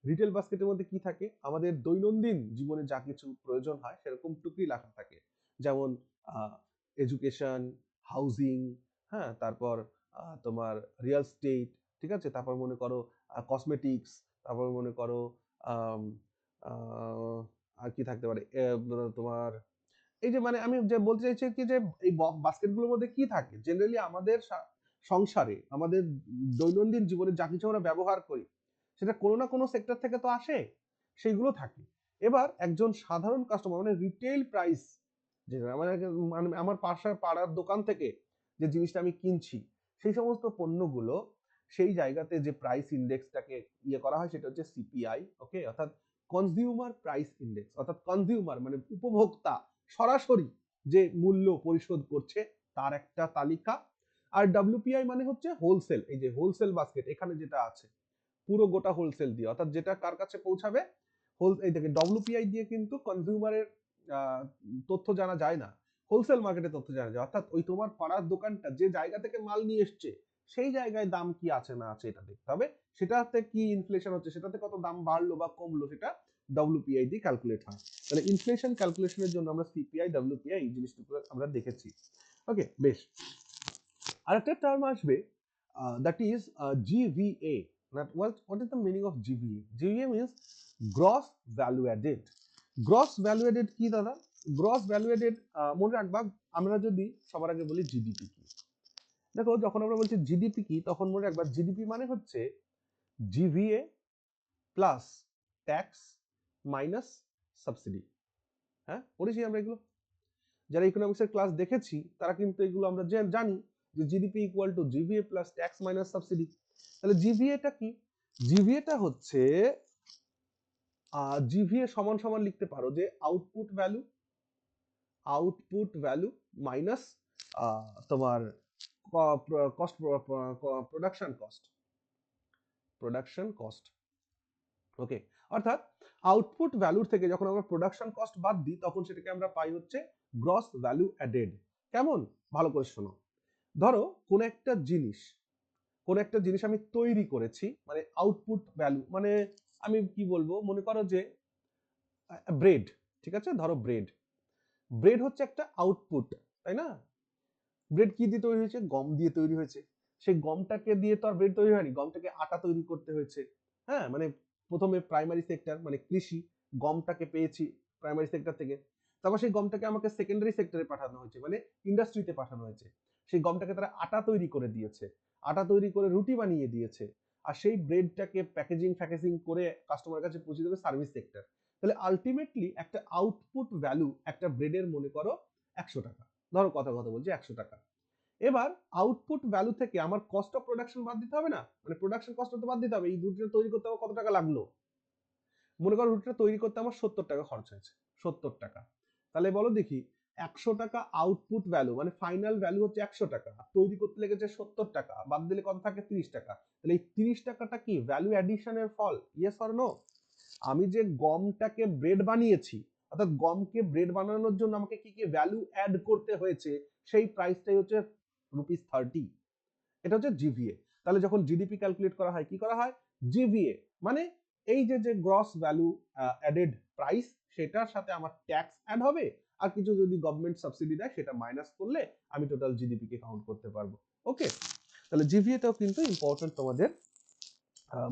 রিটেল বাস্কেটের মধ্যে কি থাকে? আমাদের দৈনন্দিন জীবনে যা কিছু প্রয়োজন হয় সেরকম টুকরি লেখা থাকে, যেমন এডুকেশন, হাউজিং, হ্যাঁ, তারপর তোমার রিয়েল স্টেট, ঠিক আছে, তারপর মনে করো কসমেটিক্স, তারপর মনে করো আম, আহ, আর কি থাকতে পারে, তোমার এই যে মানে আমি যে বলতে চাইছি কি, যে এই বাস্কেটগুলোর মধ্যে কি থাকে জেনারেলি আমাদের সংসারে, আমাদের দৈনন্দিন জীবনে যা কিছু আমরা ব্যবহার করি, সেটা কোনো না কোনো সেক্টর থেকে তো আসে, সেইগুলো থাকে। এবার একজন সাধারণ কাস্টমার মানে রিটেল প্রাইস, যে মানে আমার পাড়ার দোকান থেকে যে জিনিসটা আমি কিনছি, সেই সমস্ত পণ্যগুলো সেই জায়গাতে যে প্রাইস ইন্ডেক্সটাকে ইয়ে করা হয়, সেটা হচ্ছে সিপিআই। ওকে, অর্থাৎ কনজিউমার প্রাইস ইন্ডেক্স, অর্থাৎ কনজিউমার মানে উপভোক্তা সরাসরি যে মূল্য পরিশোধ করছে তার একটা তালিকা। আর ডব্লিউপিআই মানে হচ্ছে হোলসেল, এই যে হোলসেল বাস্কেট এখানে যেটা আছে, পুরো গোটা হোলসেল দিয়ে, অর্থাৎ যেটা কার কাছে পৌঁছাবে, এই দেখে ডব্লিউপিআই দিয়ে কিন্তু কনজিউমারের তথ্য জানা যায় না, হোলসেল মার্কেটে তথ্য জানা যায়। অর্থাৎ ওই তোমার পাড়ার দোকানটা যে জায়গা থেকে মাল নিয়ে এসছে, সেই জায়গায় দাম কি আছে না আছে এটা দেখতে হবে, সেটাতে কি ইনফ্লেশন হচ্ছে, সেটাতে কত দাম বাড়লো বা কমলো, সেটা ডব্লিউপিআই দিয়ে ক্যালকুলেট হয়। তাহলে ইনফ্লেশন ক্যালকুলেশনের জন্য আমরা সিপিআই, ডব্লিউপিআই এই জিনিসগুলো আমরা দেখেছি। ওকে, বেশ। আরেকটা টার্ম আসবে, that is GVA. What is the meaning of GVA? GVA means gross value added. Gross value aided কি দাদা? গ্রস ভ্যালু এডেড মনে রাখবা, আমরা যদি সবার আগে বলি জিডিপি কি। দেখো যখন আমরা বলছি জিডিপি কি, তখন মনে রাখবা জিডিপি মানে হচ্ছে জিভিএ প্লাস ট্যাক্স মাইনাস সাবসিডি। হ্যাঁ, পড়েছি আমরা এগুলো, যারা ইকোনমিক্সের ক্লাস দেখেছি তারা কিন্তু এগুলো আমরা জানি যে GDP equal to জিভিএ plus tax minus subsidy. তাহলে জিভিএটা কি? জিভিএটা হচ্ছে জিভিএ সমান সমান লিখতে পারো যে আউটপুট ভ্যালু মাইনাস তোমার কস্ট, প্রোডাকশন কস্ট। ওকে, অর্থাৎ আউটপুট ভ্যালুর থেকে যখন আমরা প্রোডাকশন কস্ট বাদ দিই তখন সেটাকে আমরা পাই হচ্ছে গ্রস ভ্যালু অ্যাডেড। কেমন? ভালো করে শোনো, ধরো কোন একটা জিনিস আমি তৈরি করেছি, মানে আউটপুট ভ্যালু, মানে আমি কি বলবো, মনে করো যে ব্রেড, ঠিক আছে, ধরো ব্রেড হচ্ছে একটা আউটপুট, তাই না? ব্রেড কি দিয়ে তৈরি হয়েছে? গম দিয়ে তৈরি হয়েছে। সেই গমটাকে দিয়ে তো আর ব্রেড তৈরি হয়নি, গমটাকে আটা তৈরি করতে হয়েছে। হ্যাঁ, মানে প্রথমে প্রাইমারি সেক্টর মানে কৃষি, গমটাকে পেয়েছি প্রাইমারি সেক্টর থেকে, তারপর সেই গমটাকে আমাকে সেকেন্ডারি সেক্টরে পাঠানো হয়েছে, মানে ইন্ডাস্ট্রিতে পাঠানো হয়েছে। সেই গমটাকে তারা আটা তৈরি করে দিয়েছে, আটা তৈরি করে রুটি বানিয়ে দিয়েছে, আর সেই ব্রেডটাকে প্যাকেজিং করে কাস্টমারের কাছে পৌঁছে দেবে সার্ভিস সেক্টর। তাহলে আলটিমেটলি একটা আউটপুট ভ্যালু একটা ব্রেডের মনে করো 100 টাকা, ধরো কথা বলছি 100 টাকা। এবার আউটপুট ভ্যালু থেকে আমার কস্ট অফ প্রোডাকশন বাদ দিতে হবে না, মানে প্রোডাকশন কস্ট তো বাদ দিতে হবে। এই রুটিটা তৈরি করতে আমার কত টাকা লাগলো? মনে করো রুটিটা তৈরি করতে আমার 70 টাকা খরচ হয়েছে, 70 টাকা। তাহলে বলো দেখি, 100 টাকা আউটপুট ভ্যালু মানে ফাইনাল ভ্যালু হচ্ছে 100 টাকা, তৈরি করতে লেগেছে 70 টাকা, বাদ দিলে কত থাকে? 30 টাকা। তাহলে এই 30 টাকাটা কি ভ্যালু অ্যাডিশনের ফল? Yes or no? আমি যে গমটাকে ব্রেড বানিয়েছি, অর্থাৎ গমকে ব্রেড বানানোর জন্য আমাকে কি কি ভ্যালু অ্যাড করতে হয়েছে, সেই প্রাইসটাই হচ্ছে ₹30। এটা হচ্ছে জিভিএ। তাহলে যখন জিডিপি ক্যালকুলেট করা হয় কি করা হয়? জিভিএ মানে এই যে গ্রস ভ্যালু অ্যাডেড প্রাইস, সেটার সাথে আমার ট্যাক্স অ্যাড হবে, আর কিছু যদি গভর্নমেন্ট সাবসিডি দেয় সেটা মাইনাস করলে আমি টোটাল জিডিপি কে কাউন্ট করতে পারবো। ওকে, তাহলে জিভিএটাও কিন্তু ইম্পর্টেন্ট, তোমাদের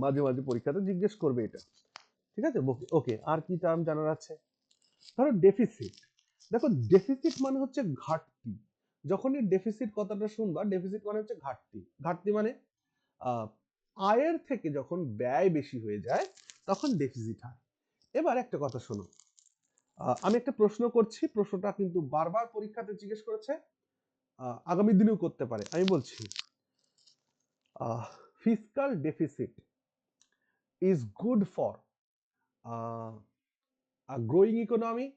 মাঝে মাঝে পরীক্ষাতে জিজ্ঞেস করবে এটা, ঠিক আছে? ওকে, আর কি টার্ম জানার আছে? ধরো ডেফিসিট। দেখো ডেফিসিট মানে হচ্ছে ঘাটতি। যখনই ডেফিসিট কথাটা শুনবা, ডেফিসিট মানে হচ্ছে ঘাটতি। ঘাটতি মানে আয়ের থেকে যখন ব্যয় বেশি হয়ে যায় তখন ডেফিসিট হয়। এবার একটা কথা শোনো, আমি একটা প্রশ্ন করছি, প্রশ্নটা কিন্তু বারবার পরীক্ষাতে জিজ্ঞেস করেছে, আগামী দিনেও করতে পারে। আমি বলছি fiscal deficit is good for growing economy,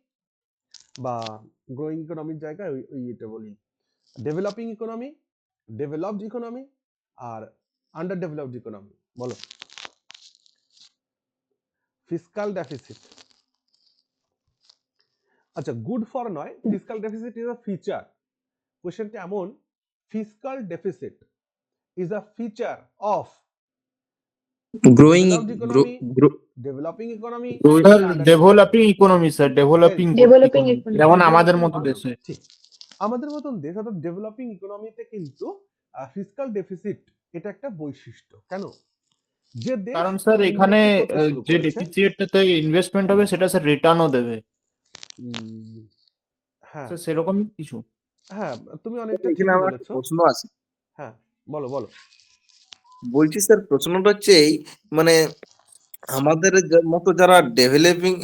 বা গ্রোয়িং ইকোনমির জায়গায় ওই এটা বলি ডেভেলপিং ইকোনমি, ডেভেলপড ইকোনমি আর আন্ডার ডেভেলপড ইকোনমি। বলো, ফিসকাল ডেফিসিট, আচ্ছা গুড ফর নয়, fiscal deficit is a feature. কোশ্চেনটা এমন, fiscal deficit is a feature of growing developed economy, developing economy, sir developing economy, sir developing developing economy, যেমন আমাদের মতো দেশে। ঠিক, আমাদের মতন দেশ অর্থাৎ ডেভেলপিং ইকোনমিতে কিন্তু ফিসকাল ডেফিসিট এটা একটা বৈশিষ্ট্য। কেন? যে দেশ কারণ স্যার এখানে উন্নতি করতে শুরু যে করেছে, ডেফিসিটটাতে ইনভেস্টমেন্ট হবে সেটা স্যার রিটার্নও দেবে, হ্যাঁ স্যার সেরকমই কিছু। হ্যাঁ, তুমি অনেকটা এখানে ঠিকই আমার একটা বলেছো। প্রশ্ন আছে। হ্যাঁ, বলো। বলছি স্যার, প্রশ্নটা হচ্ছে এই, মানে আমাদের মতো যারা ডেভেলপিং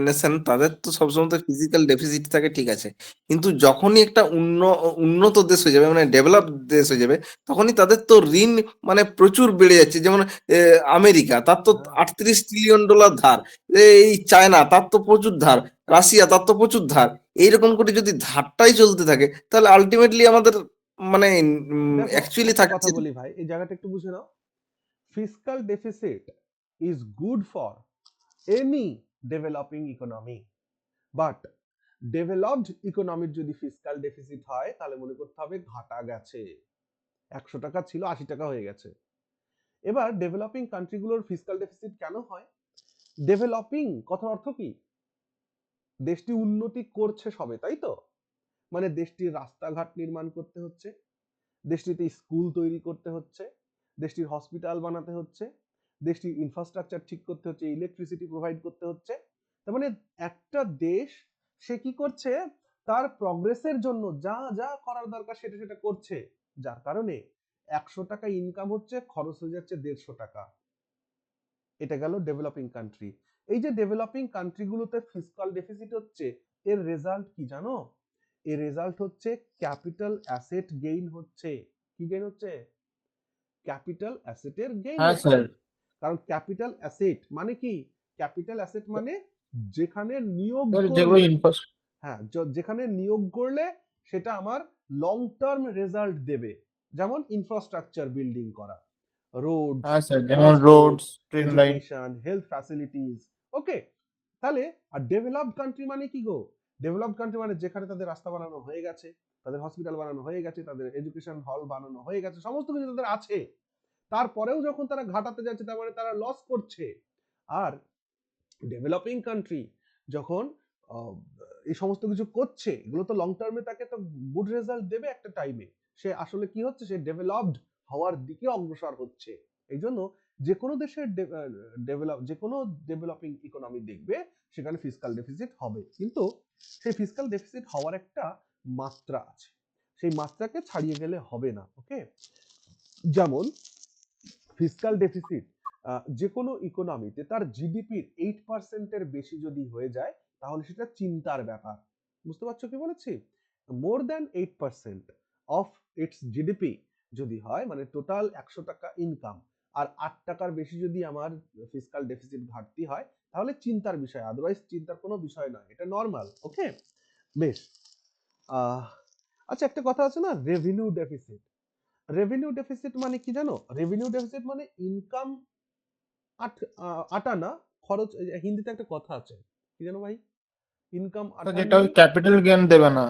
নেশন, তাদের তো সবসময় তো ফিজিক্যাল ডেফিসিট থাকে, ঠিক আছে, কিন্তু যখনই একটা উন্নত দেশ হয়ে যাবে, মানে ডেভেলপ দেশ হয়ে যাবে, তখনই তাদের তো ঋণ মানে প্রচুর বেড়ে যাচ্ছে। যেমন আমেরিকা, তার তো হ্যাঁ, $38 ট্রিলিয়ন ধার, এই চায়না তার তো প্রচুর ধার, রাশিয়া তার তো প্রচুর ধার। এইরকম করে যদি ধারটাই চলতে থাকে, তাহলে আলটিমেটলি আমাদের মানে দেখো অ্যাকচুয়ালি একটা কথা থাকছে। বলি ভাই, এই জায়গাটা একটু বুঝে নাও। Fiscal deficit is good for any developing economy, but developed ইকোনমির যদি ফিসকাল ডেফিসিট হয় তাহলে মনে করতে হবে ঘাটা গেছে, 100 টাকা ছিল 80 টাকা হয়ে গেছে। এবার ডেভেলপিং কান্ট্রিগুলোর ফিসকাল ডেফিসিট কেন হয়? ডেভেলপিং কথার অর্থ কি? দেশটি উন্নতি করছে সবে, তাই তো? মানে দেশটির রাস্তাঘাট নির্মাণ করতে হচ্ছে, দেশটিতে স্কুল তৈরি করতে হচ্ছে, দেশটির হসপিটাল বানাতে হচ্ছে, দেশটির ইনফ্রাস্ট্রাকচার ঠিক করতে হচ্ছে, ইলেকট্রিসিটি প্রোভাইড করতে হচ্ছে। তার মানে একটা দেশ সে কি করছে, তার প্রগ্রেসের জন্য যা যা করার দরকার সেটা সেটা করছে, যার কারণে 100 টাকা ইনকাম হচ্ছে, খরচ হয়ে যাচ্ছে 150 টাকা। এটা গেল ডেভেলপিং কান্ট্রি। এই যে ডেভেলপিং কান্ট্রিগুলোতে ফিসকাল ডেফিসিট হচ্ছে, এর রেজাল্ট কি জানো? এর রেজাল্ট হচ্ছে ক্যাপিটাল অ্যাসেট গেইন হচ্ছে। কি গেইন হচ্ছে? ক্যাপিটাল অ্যাসেটের গেইন হ্যাঁ হচ্ছে। স্যার। কারণ ক্যাপিটাল অ্যাসেট মানে কি? ক্যাপিটাল অ্যাসেট মানে যেখানে নিয়োগ স্যার যেগুলো করলে, ইনফ্রাস হ্যাঁ যেখানে নিয়োগ করলে সেটা আমার লং টার্ম রেজাল্ট দেবে। যেমন ইনফ্রাস্ট্রাকচার বিল্ডিং করা, রোডস, হ্যাঁ স্যার, যেমন transport, roads, train line. Education, health facilities. Okay, তাহলে আর ডেভেলপড কান্ট্রি মানে কি গো? ডেভেলপড কান্ট্রি মানে যেখানে তাদের রাস্তা বানানো হয়ে গেছে, তাদের হসপিটাল বানানো হয়ে গেছে, তাদের এডুকেশন হল বানানো হয়ে গেছে, সমস্ত কিছু তাদের আছে, তারপরেও যখন তারা ঘাটাতে যাচ্ছে তার মানে তারা লস করছে। আর ডেভেলপিং কান্ট্রি যখন আহ, এই সমস্ত কিছু করছে, এগুলো তো লং টার্মে তাকে তো গুড রেজাল্ট দেবে একটা টাইমে। সে আসলে কি হচ্ছে, সে ডেভেলপড হওয়ার দিকে অগ্রসর হচ্ছে। এই জন্য যে কোনো দেশের যে কোনো ডেভেলপিং ইকোনমি দেখবে সেখানে ফিসকাল ডেফিসিট হবে, কিন্তু সেই ফিসকাল ডেফিসিট হওয়ার একটা মাত্রা আছে, সেই মাত্রাকে ছাড়িয়ে গেলে হবে না। ওকে, যেমন ফিসকাল ডেফিসিট যে কোনো ইকোনমিতে তার জিডিপির 8% বেশি যদি হয়ে যায় তাহলে সেটা চিন্তার ব্যাপার। বুঝতে পারছো কি বলেছি? More than 8% of its GDP যদি হয়, মানে টোটাল 100 টাকা ইনকাম আর 8 টাকার বেশি যদি আমার ফিসকাল ডেফিসিট ঘাটতি হয় তাহলে চিন্তার বিষয়, আদারওয়াইজ চিন্তার কোনো বিষয় নয়, এটা নর্মাল। ওকে, বেশ। আচ্ছা, একটা কথা আছে না, রেভিনিউ ডেফিসিট। রেভিনিউ ডেফিসিট মানে কি জানো? রেভিনিউ ডেফিসিট মানে ইনকাম আটানা, খরচ, হিন্দিতে একটা কথা আছে, কি জানো ভাই? ইনকাম যেটা ওই আটান্নি, ক্যাপিটাল গেইন দেবে না।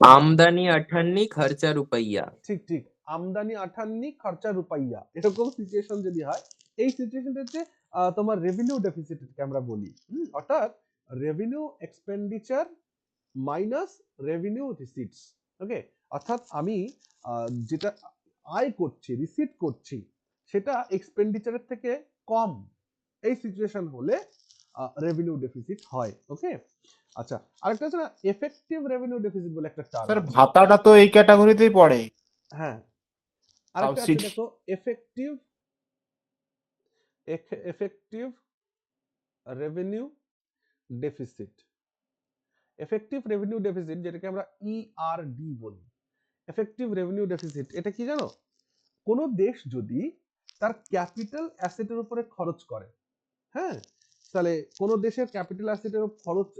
আমদানি আঠান্নি খরচা রুপাইয়া। ঠিক ঠিক, আমদানি আটান্নি খরচা রুপাইয়া, এরকম সিচুয়েশন যদি হয়, এই সিচুয়েশনটাতে তোমার রেভিনিউ ডেফিসিটকে আমরা বলি। অর্থাৎ রেভিনিউ এক্সপেন্ডিচার মাইনাস রেভিনিউ রিসিটস। ওকে, অর্থাৎ আমি যেটা আয় করছি, রিসিট করছি, সেটা এক্সপেন্ডিচারের থেকে কম, এই সিচুয়েশন হলে রেভিনিউ ডেফিসিট হয়। ওকে, আচ্ছা, আরেকটা আছে না, এফেক্টিভ রেভিনিউ ডেফিসিট বলে একটা টার্ম স্যার আছে। ভাতাটা তো এই ক্যাটাগরিতেই পড়ে। হ্যাঁ, আরেকটা আছে সাবসিডি। দেখো, effective effective revenue deficit. Effective revenue deficit, যেটাকে আমরা ইআরডি বলি, এফেক্টিভ রেভিনিউ ডেফিসিট, এটা কি জানো? কোন দেশ যদি তার ক্যাপিটাল অ্যাসেটের উপরে খরচ করে, হ্যাঁ, তাহলে কোন দেশের ক্যাপিটাল অ্যাসেটের খরচ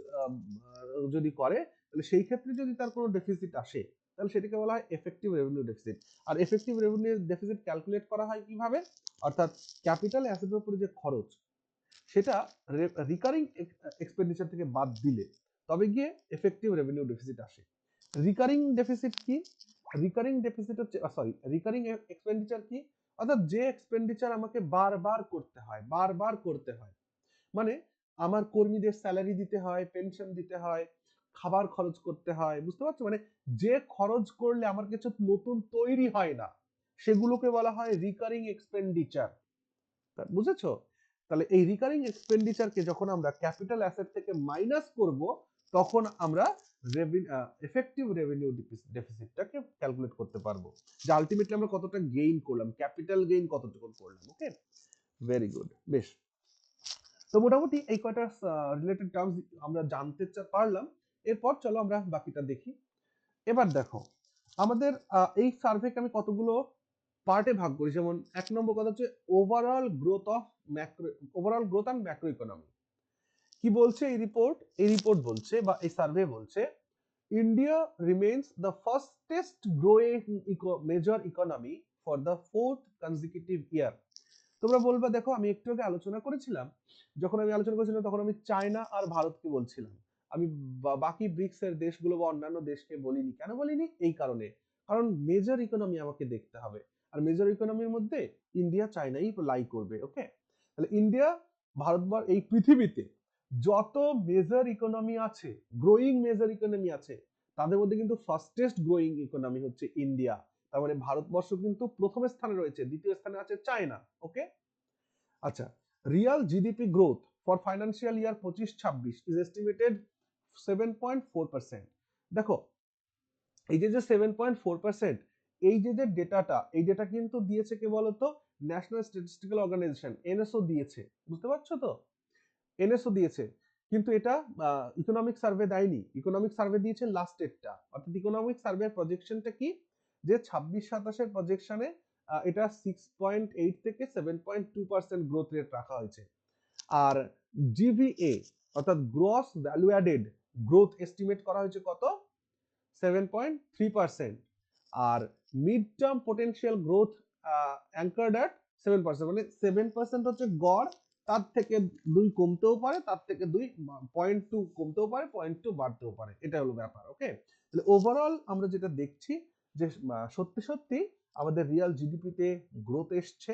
যদি করে, তাহলে সেই ক্ষেত্রে যদি তার কোনো ডেফিসিট আসে তাহলে সেটাকে বলা হয় এফেক্টিভ রেভিনিউ ডেফিসিট। আর এফেক্টিভ রেভিনিউ ডেফিসিট ক্যালকুলেট করা হয় কিভাবে? অর্থাৎ ক্যাপিটাল অ্যাসেটের উপরে যে খরচ সেটা রিকারিং এক্সপেন্ডিচার থেকে বাদ দিলে তবে গিয়ে এফেক্টিভ রেভিনিউ ডেফিসিট আসে। রিকারিং ডেফিসিট কি? রিকারিং ডেফিসিট হচ্ছে, রিকারিং এক্সপেন্ডিচার কি? অর্থাৎ যে এক্সপেন্ডিচার আমাকে বারবার করতে হয়, বারবার করতে হয়, মানে আমার কর্মীদের স্যালারি দিতে হয়, পেনশন দিতে হয়, খাবার খরচ করতে হয়, বুঝতে পারছো? মানে যে খরচ করলে আমার কিছু নতুন তৈরি হয় না, সেগুলোকে বলা হয় রিকারিং এক্সপেন্ডিচার। বুঝেছো? তাহলে এই রিকারিং এক্সপেন্ডিচারকে যখন আমরা ক্যাপিটাল অ্যাসেট থেকে মাইনাস করব, তখন আমরা এফেক্টিভ রেভিনিউ ডেফিসিটটাকে ক্যালকুলেট করতে পারবো, যে আলটিমেটলি আমরা কতটা গেইন করলাম, ক্যাপিটাল গেইন কতটুকু করলাম। ওকে, ভেরি গুড, বেশ। তো মোটামুটি এই কয়টা রিলেটেড টার্মস আমরা জানতে পারলাম। এরপর চলো আমরা বাকিটা দেখি। এবার দেখো, আমাদের এই সার্ভেকে আমি কতগুলো পার্টে ভাগ করি। যেমন 1 নম্বর কথা হচ্ছে overall growth of macro, overall growth and macro economy. কি বলছে এই রিপোর্ট? এই রিপোর্ট বলছে বা এই সার্ভে বলছে, India remains the fastest growing major economy for the 4th consecutive year. তোমরা বলবা, দেখো আমি একটু আগে আলোচনা করেছিলাম, যখন আমি আলোচনা করেছিলাম তখন আমি চায়না আর ভারতকে বলছিলাম, আমি বাকি ব্রিক্স এর দেশগুলো বা অন্যান্য দেশকে বলিনি। কেন বলিনি? এই কারণে, কারণ মেজর ইকোনমি আমাকে দেখতে হবে, আর মেজর ইকোনমির মধ্যে ইন্ডিয়া চায়নাই লাই করবে। ওকে, তাহলে ইন্ডিয়া, ভারতবর্ষ, এই পৃথিবীতে যত মেজর ইকোনমি আছে, গ্রোয়িং মেজর ইকোনমি আছে, তাদের মধ্যে কিন্তু ফাস্টেস্ট গ্রোয়িং ইকোনমি হচ্ছে ইন্ডিয়া। তার মানে ভারতবর্ষ কিন্তু প্রথম স্থানে রয়েছে, দ্বিতীয় স্থানে আছে চায়না। ওকে, আচ্ছা, Real GDP growth for financial year 25-26 is estimated 7.4%. দেখো এই যে 7.4%, এই যে ডেটাটা, এই ডেটা কিন্তু দিয়েছে কে বলতো? ন্যাশনাল স্ট্যাটিস্টিক্যাল অর্গানাইজেশন, এনএসও দিয়েছে, বুঝতে পারছো তো? এনএসও দিয়েছে, কিন্তু এটা ইকোনমিক সার্ভে দেয়নি। ইকোনমিক সার্ভে দিয়েছে লাস্টেরটা, অর্থাৎ ইকোনমিক সার্ভের প্রজেকশনটা কি, যে 26-27 প্রজেকশনে এটা 6.8 থেকে 7.2% গ্রোথ রেট রাখা হয়েছে। আর জিভিএ অর্থাৎ gross value added growth estimate করা হয়েছে কত? 7.3%। আর mid term potential growth anchored at 7%, মানে 7% হচ্ছে গড়, তার থেকে 2 কমতেও পারে, তার থেকে 2.2 কমতেও পারে, 0.2 বাড়তেও পারে, এটা হলো ব্যাপার। ওকে, তাহলে ওভারঅল আমরা যেটা দেখছি যে সত্যি সত্যি আমাদের রিয়াল জিডিপিতে গ্রোথ এসছে,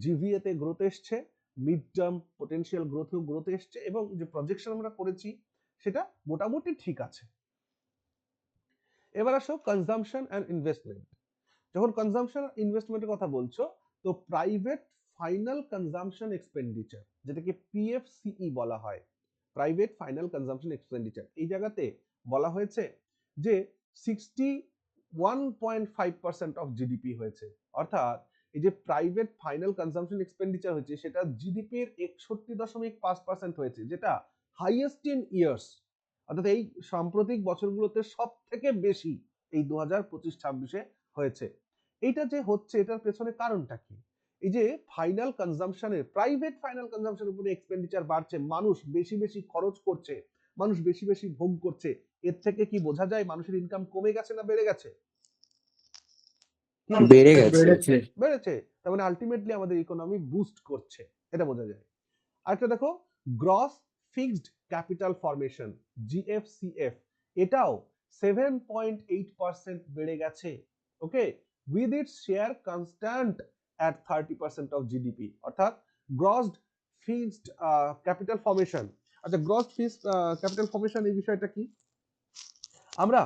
জিভিএ তে গ্রোথ এসছে, মিড টার্ম পটেনশিয়াল গ্রোথ এসছে, এবং যে প্রজেকশন আমরা করেছি সেটা মোটামুটি ঠিক আছে। এবার আসো কনজাম্পশন অ্যান্ড ইনভেস্টমেন্ট। যখন কনজাম্পশন আর ইনভেস্টমেন্টের কথা বলছো, তো প্রাইভেট ফাইনাল কনজাম্পশন এক্সপেন্ডিচার, যেটাকে পিএফসিই বলা হয়, প্রাইভেট ফাইনাল কনজাম্পশন এক্সপেন্ডিচার, এই জায়গাতে বলা হয়েছে যে 61.5% অফ জিডিপি হয়েছে। অর্থাৎ এই যে প্রাইভেট ফাইনাল কনজাম্পশন এক্সপেন্ডিচার হয়েছে সেটা জিডিপির 61.5% হয়েছে, যেটা হাইয়েস্ট ইন ইয়ার্স, অর্থাৎ এই সাম্প্রতিক বছরগুলোতে সব থেকে বেশি এই 2025-26-এ হয়েছে। এইটা যে হচ্ছে, এটার পেছনে কারণটা কি? এই যে ফাইনাল কনজাম্পশনের, প্রাইভেট ফাইনাল কনজাম্পশনের উপরে এক্সপেন্ডিচার বাড়ছে, মানুষ বেশি বেশি খরচ করছে, মানুষ বেশি বেশি ভোগ করছে, এর থেকে কি বোঝা যায় মানুষের ইনকাম কমে গেছে না বেড়ে গেছে? বেড়ে গেছে। বেড়েছে, তার মানে আলটিমেটলি আমাদের ইকোনমি বুস্ট করছে, এটা বোঝা যায়। আরেকটা দেখো, gross fixed capital formation, GFCF, এটাও 7.8% বেড়ে গেছে। Okay, with its share constant at 30% of GDP, অর্থাৎ গ্রস ফিক্সড ক্যাপিটাল ফরমেশন। আচ্ছা, গ্রস ফিক্সড ক্যাপিটাল ফরমেশন এই বিষয়টা কি? আমরা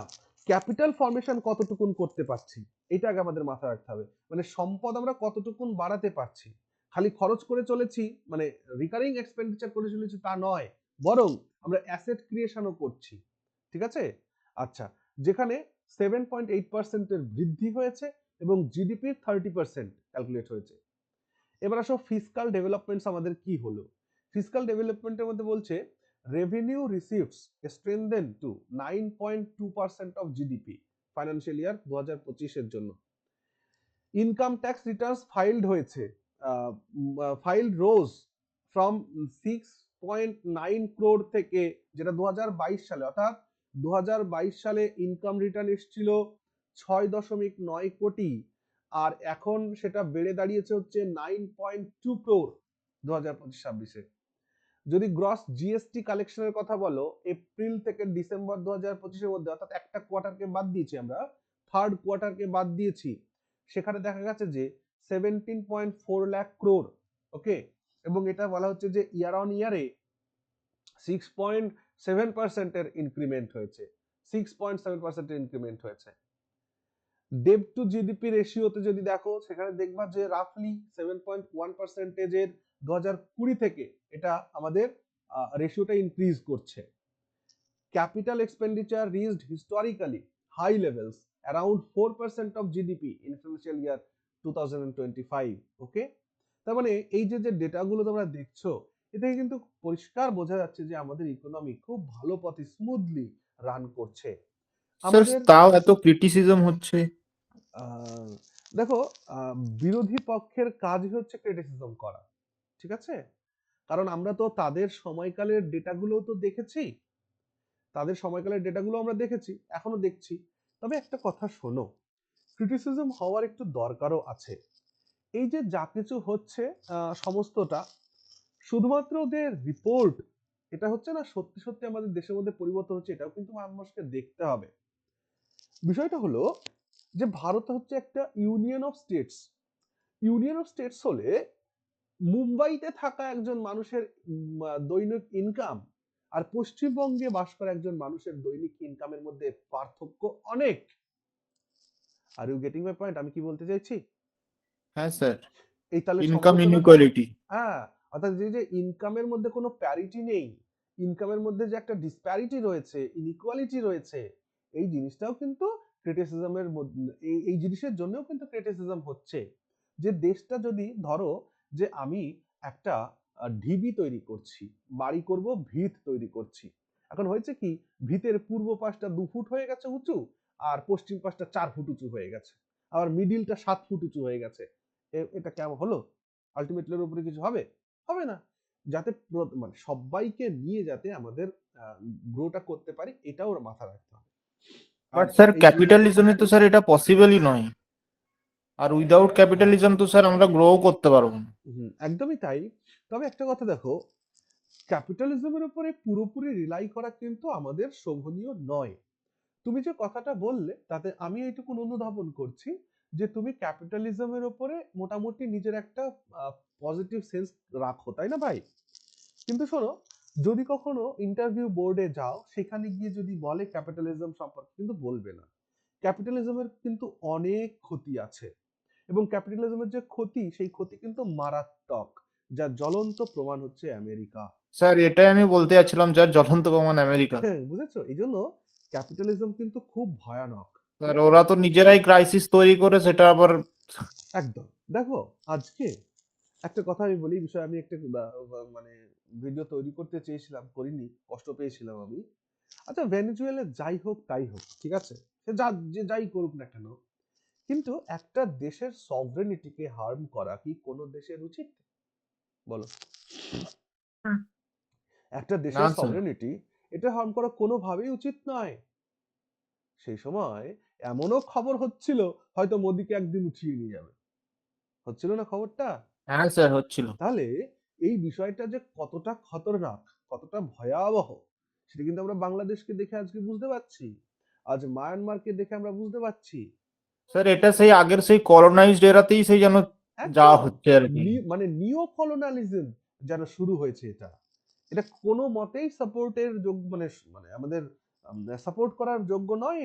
ক্যাপিটাল ফরমেশন কতটুকুন করতে পারছি, এটা আগে আমাদের মাথায় রাখতে হবে। মানে সম্পদ আমরা কতটুকুন বাড়াতে পারছি, খালি খরচ করে চলেছি, মানে রিকারিং এক্সপেন্ডিচার করে চলেছি তা নয়, বরং আমরা অ্যাসেট ক্রিয়েশনও করছি, ঠিক আছে? আচ্ছা, যেখানে 7.8% এর বৃদ্ধি হয়েছে এবং জিডিপির 30% ক্যালকুলেট হয়েছে। এবার আসো ফিসকাল ডেভেলপমেন্টস আমাদের কি হলো। ফিসকাল ডেভেলপমেন্টের মধ্যে বলছে revenue receipts strengthened to 9.2% of GDP financial ইয়ার 2025 এর জন্য। ইনকাম ট্যাক্স রিটার্নস ফাইলড হয়েছে, ফাইলড রোজ ফ্রম 6.9 crore থেকে, যেটা 2022 সালে, অর্থাৎ 2022 সালে ইনকাম রিটার্ন এসেছিল 6.9 কোটি, আর এখন সেটা বেড়ে দাঁড়িয়েছে হচ্ছে 9.2 crore 2025-26-এ। যদি গ্রস জিএসটি কালেকশনের কথা বলো, এপ্রিল থেকে ডিসেম্বর 2025-এর মধ্যে, অর্থাৎ একটা কোয়ার্টারকে বাদ দিয়েছি আমরা, থার্ড কোয়ার্টারকে বাদ দিয়েছি, সেখানে দেখা গেছে যে 17.4 লাখ ক্রোর। ওকে, এবং এটা বলা হচ্ছে যে ইয়ার অন ইয়ারে 6.7% এর ইনক্রিমেন্ট হয়েছে, 6.7% এর ইনক্রিমেন্ট হয়েছে। ডেট টু জিডিপি রেশিওতে যদি দেখো, সেখানে দেখবা যে রাফলি 7.1% এর 2020 থেকে এটা আমাদের রেশিওটা ইনক্রিজ করছে। Capital expenditure reached historically high levels around 4% of GDP in financial year 2025। Okay, তার মানে এই যে ডেটাগুলো তোমরা দেখছো, এতে কিন্তু পরিষ্কার বোঝা যাচ্ছে যে আমাদের ইকোনমি খুব ভালো পথে স্মুথলি রান করছে। স্যার তাও এত ক্রিটিসিজম হচ্ছে। দেখো, বিরোধী পক্ষের কাজ হচ্ছে ক্রিটিসিজম করা, ঠিক আছে? কারণ আমরা তো তাদের সময়কালের ডেটাগুলো তো দেখেছি, তাদের সময়কালের ডেটাগুলো আমরা দেখেছি, এখনো দেখছি। তবে একটা কথা শোনো, ক্রিটিসিজম হওয়ার একটু দরকারও আছে। এই যে যা কিছু হচ্ছে সমস্তটা শুধুমাত্র ওদের রিপোর্ট, এটা হচ্ছে না, সত্যি সত্যি আমাদের দেশের মধ্যে পরিবর্তন হচ্ছে, এটাও কিন্তু মানুষকে দেখতে হবে। বিষয়টা হলো যে ভারত হচ্ছে একটা union of states. Union of states হলে মুম্বাইতে থাকা একজন মানুষের দৈনিক ইনকাম আর পশ্চিমবঙ্গে বাস করা একজন মানুষের দৈনিক ইনকামের মধ্যে পার্থক্য অনেক। Are you getting my point? আমি কি বলতে চাইছি? হ্যাঁ স্যার, এই তাহলে ইনকাম ইনইকুয়ালিটি। হ্যাঁ, অর্থাৎ যে ইনকামের মধ্যে কোনো প্যারিটি নেই, ইনকামের মধ্যে যে একটা ডিসপ্যারিটি রয়েছে, ইনইকুয়ালিটি রয়েছে, এই জিনিসটাও কিন্তু ক্রিটিসিজমের এই জিনিসের জন্যও কিন্তু ক্রিটিসিজম হচ্ছে। যে দেশটা যদি ধরো যে আমি একটা ঢিবি তৈরি করছি, বাড়ি করব, ভিত তৈরি করছি, এখন হয়েছে কি ভিতের পূর্ব পাশটা 2 ফুট হয়ে গেছে উঁচু, আর পশ্চিম পাশটা 4 ফুট উঁচু হয়ে গেছে, আবার মিডিলটা 7 ফুট উঁচু হয়ে গেছে, এটা কেমন হলো? আলটিমেটলি এর উপরে কিছু হবে? হবে না। যাতে মানে সবাইকে নিয়ে যাতে আমাদের গ্রোটা করতে পারি, এটাও মাথায় রাখতে হবে। বাট স্যার ক্যাপিটালিজমে তো স্যার এটা পসিবলই নয়, আর উইদাউট ক্যাপিটালিজম তো স্যার আমরা গ্রো করতে পারবো না। একদমই তাই। তবে একটা কথা দেখো, ক্যাপিটালিজমের উপরে পুরোপুরি রিলাই করা কিন্তু আমাদের শোভনীয় নয়। তুমি যে কথাটা বললে তাতে আমি এইটুকু অনুধাবন করছি যে তুমি ক্যাপিটালিজমের উপরে মোটামুটি নিজের একটা পজিটিভ সেন্স রাখো, তাই না ভাই? কিন্তু শোনো, যদি কখনো ইন্টারভিউ বোর্ডে যাও, সেখানে গিয়ে যদি বলে ক্যাপিটালিজম সম্পর্কে, কিন্তু বলবে না। ক্যাপিটালিজমের কিন্তু অনেক ক্ষতি আছে, এবং ক্যাপিটালিজমের যে ক্ষতি, সেই ক্ষতি কিন্তু মারাত্মক, যার জ্বলন্ত প্রমাণ হচ্ছে আমেরিকা। স্যার এটাই আমি বলতে যাচ্ছিলাম, যার জ্বলন্ত প্রমাণ আমেরিকা। বুঝেছো? এই জন্য ক্যাপিটালিজম কিন্তু খুব ভয়ানক। স্যার ওরা তো নিজেরাই ক্রাইসিস তৈরি করে, সেটা আবার একদম। দেখো, আজকে একটা কথা আমি বলি, এই বিষয়ে আমি একটা মানে ভিডিও তৈরি করতে চেয়েছিলাম, করিনি, কষ্ট পেয়েছিলাম আমি। আচ্ছা, ভেনেজুয়েলা যাই হোক তাই হোক, ঠিক আছে, সে যে যাই করুক না কেন, কিন্তু একটা দেশের সভরেনিটিকে হার্ম করা কি কোনো দেশের উচিত? বলো। একটা না দেশের স্যার। সভরেনিটি এটা হার্ম করা কোনোভাবেই উচিত নয়। সেই সময় এমনও খবর হচ্ছিল হয়তো মোদিকে একদিন উঠিয়ে নিয়ে যাবে, হচ্ছিল না খবরটা? হ্যাঁ স্যার হচ্ছিল। তাহলে এই বিষয়টা যে কতটা খতরনাক, কতটা ভয়াবহ, সেটা কিন্তু আমরা বাংলাদেশকে দেখে আজকে বুঝতে পারছি, আজ মায়ানমারকে দেখে আমরা বুঝতে পারছি। স্যার এটা সেই আগের সেই কলোনাইজড এরাতেই সেই যেন যা একদম হচ্ছে আর কি। মানে নিও কলোনালিজম যেন শুরু হয়েছে। এটা কোনো মতেই সাপোর্টের যোগ্য, মানে মানে আমাদের সাপোর্ট করার যোগ্য নয়।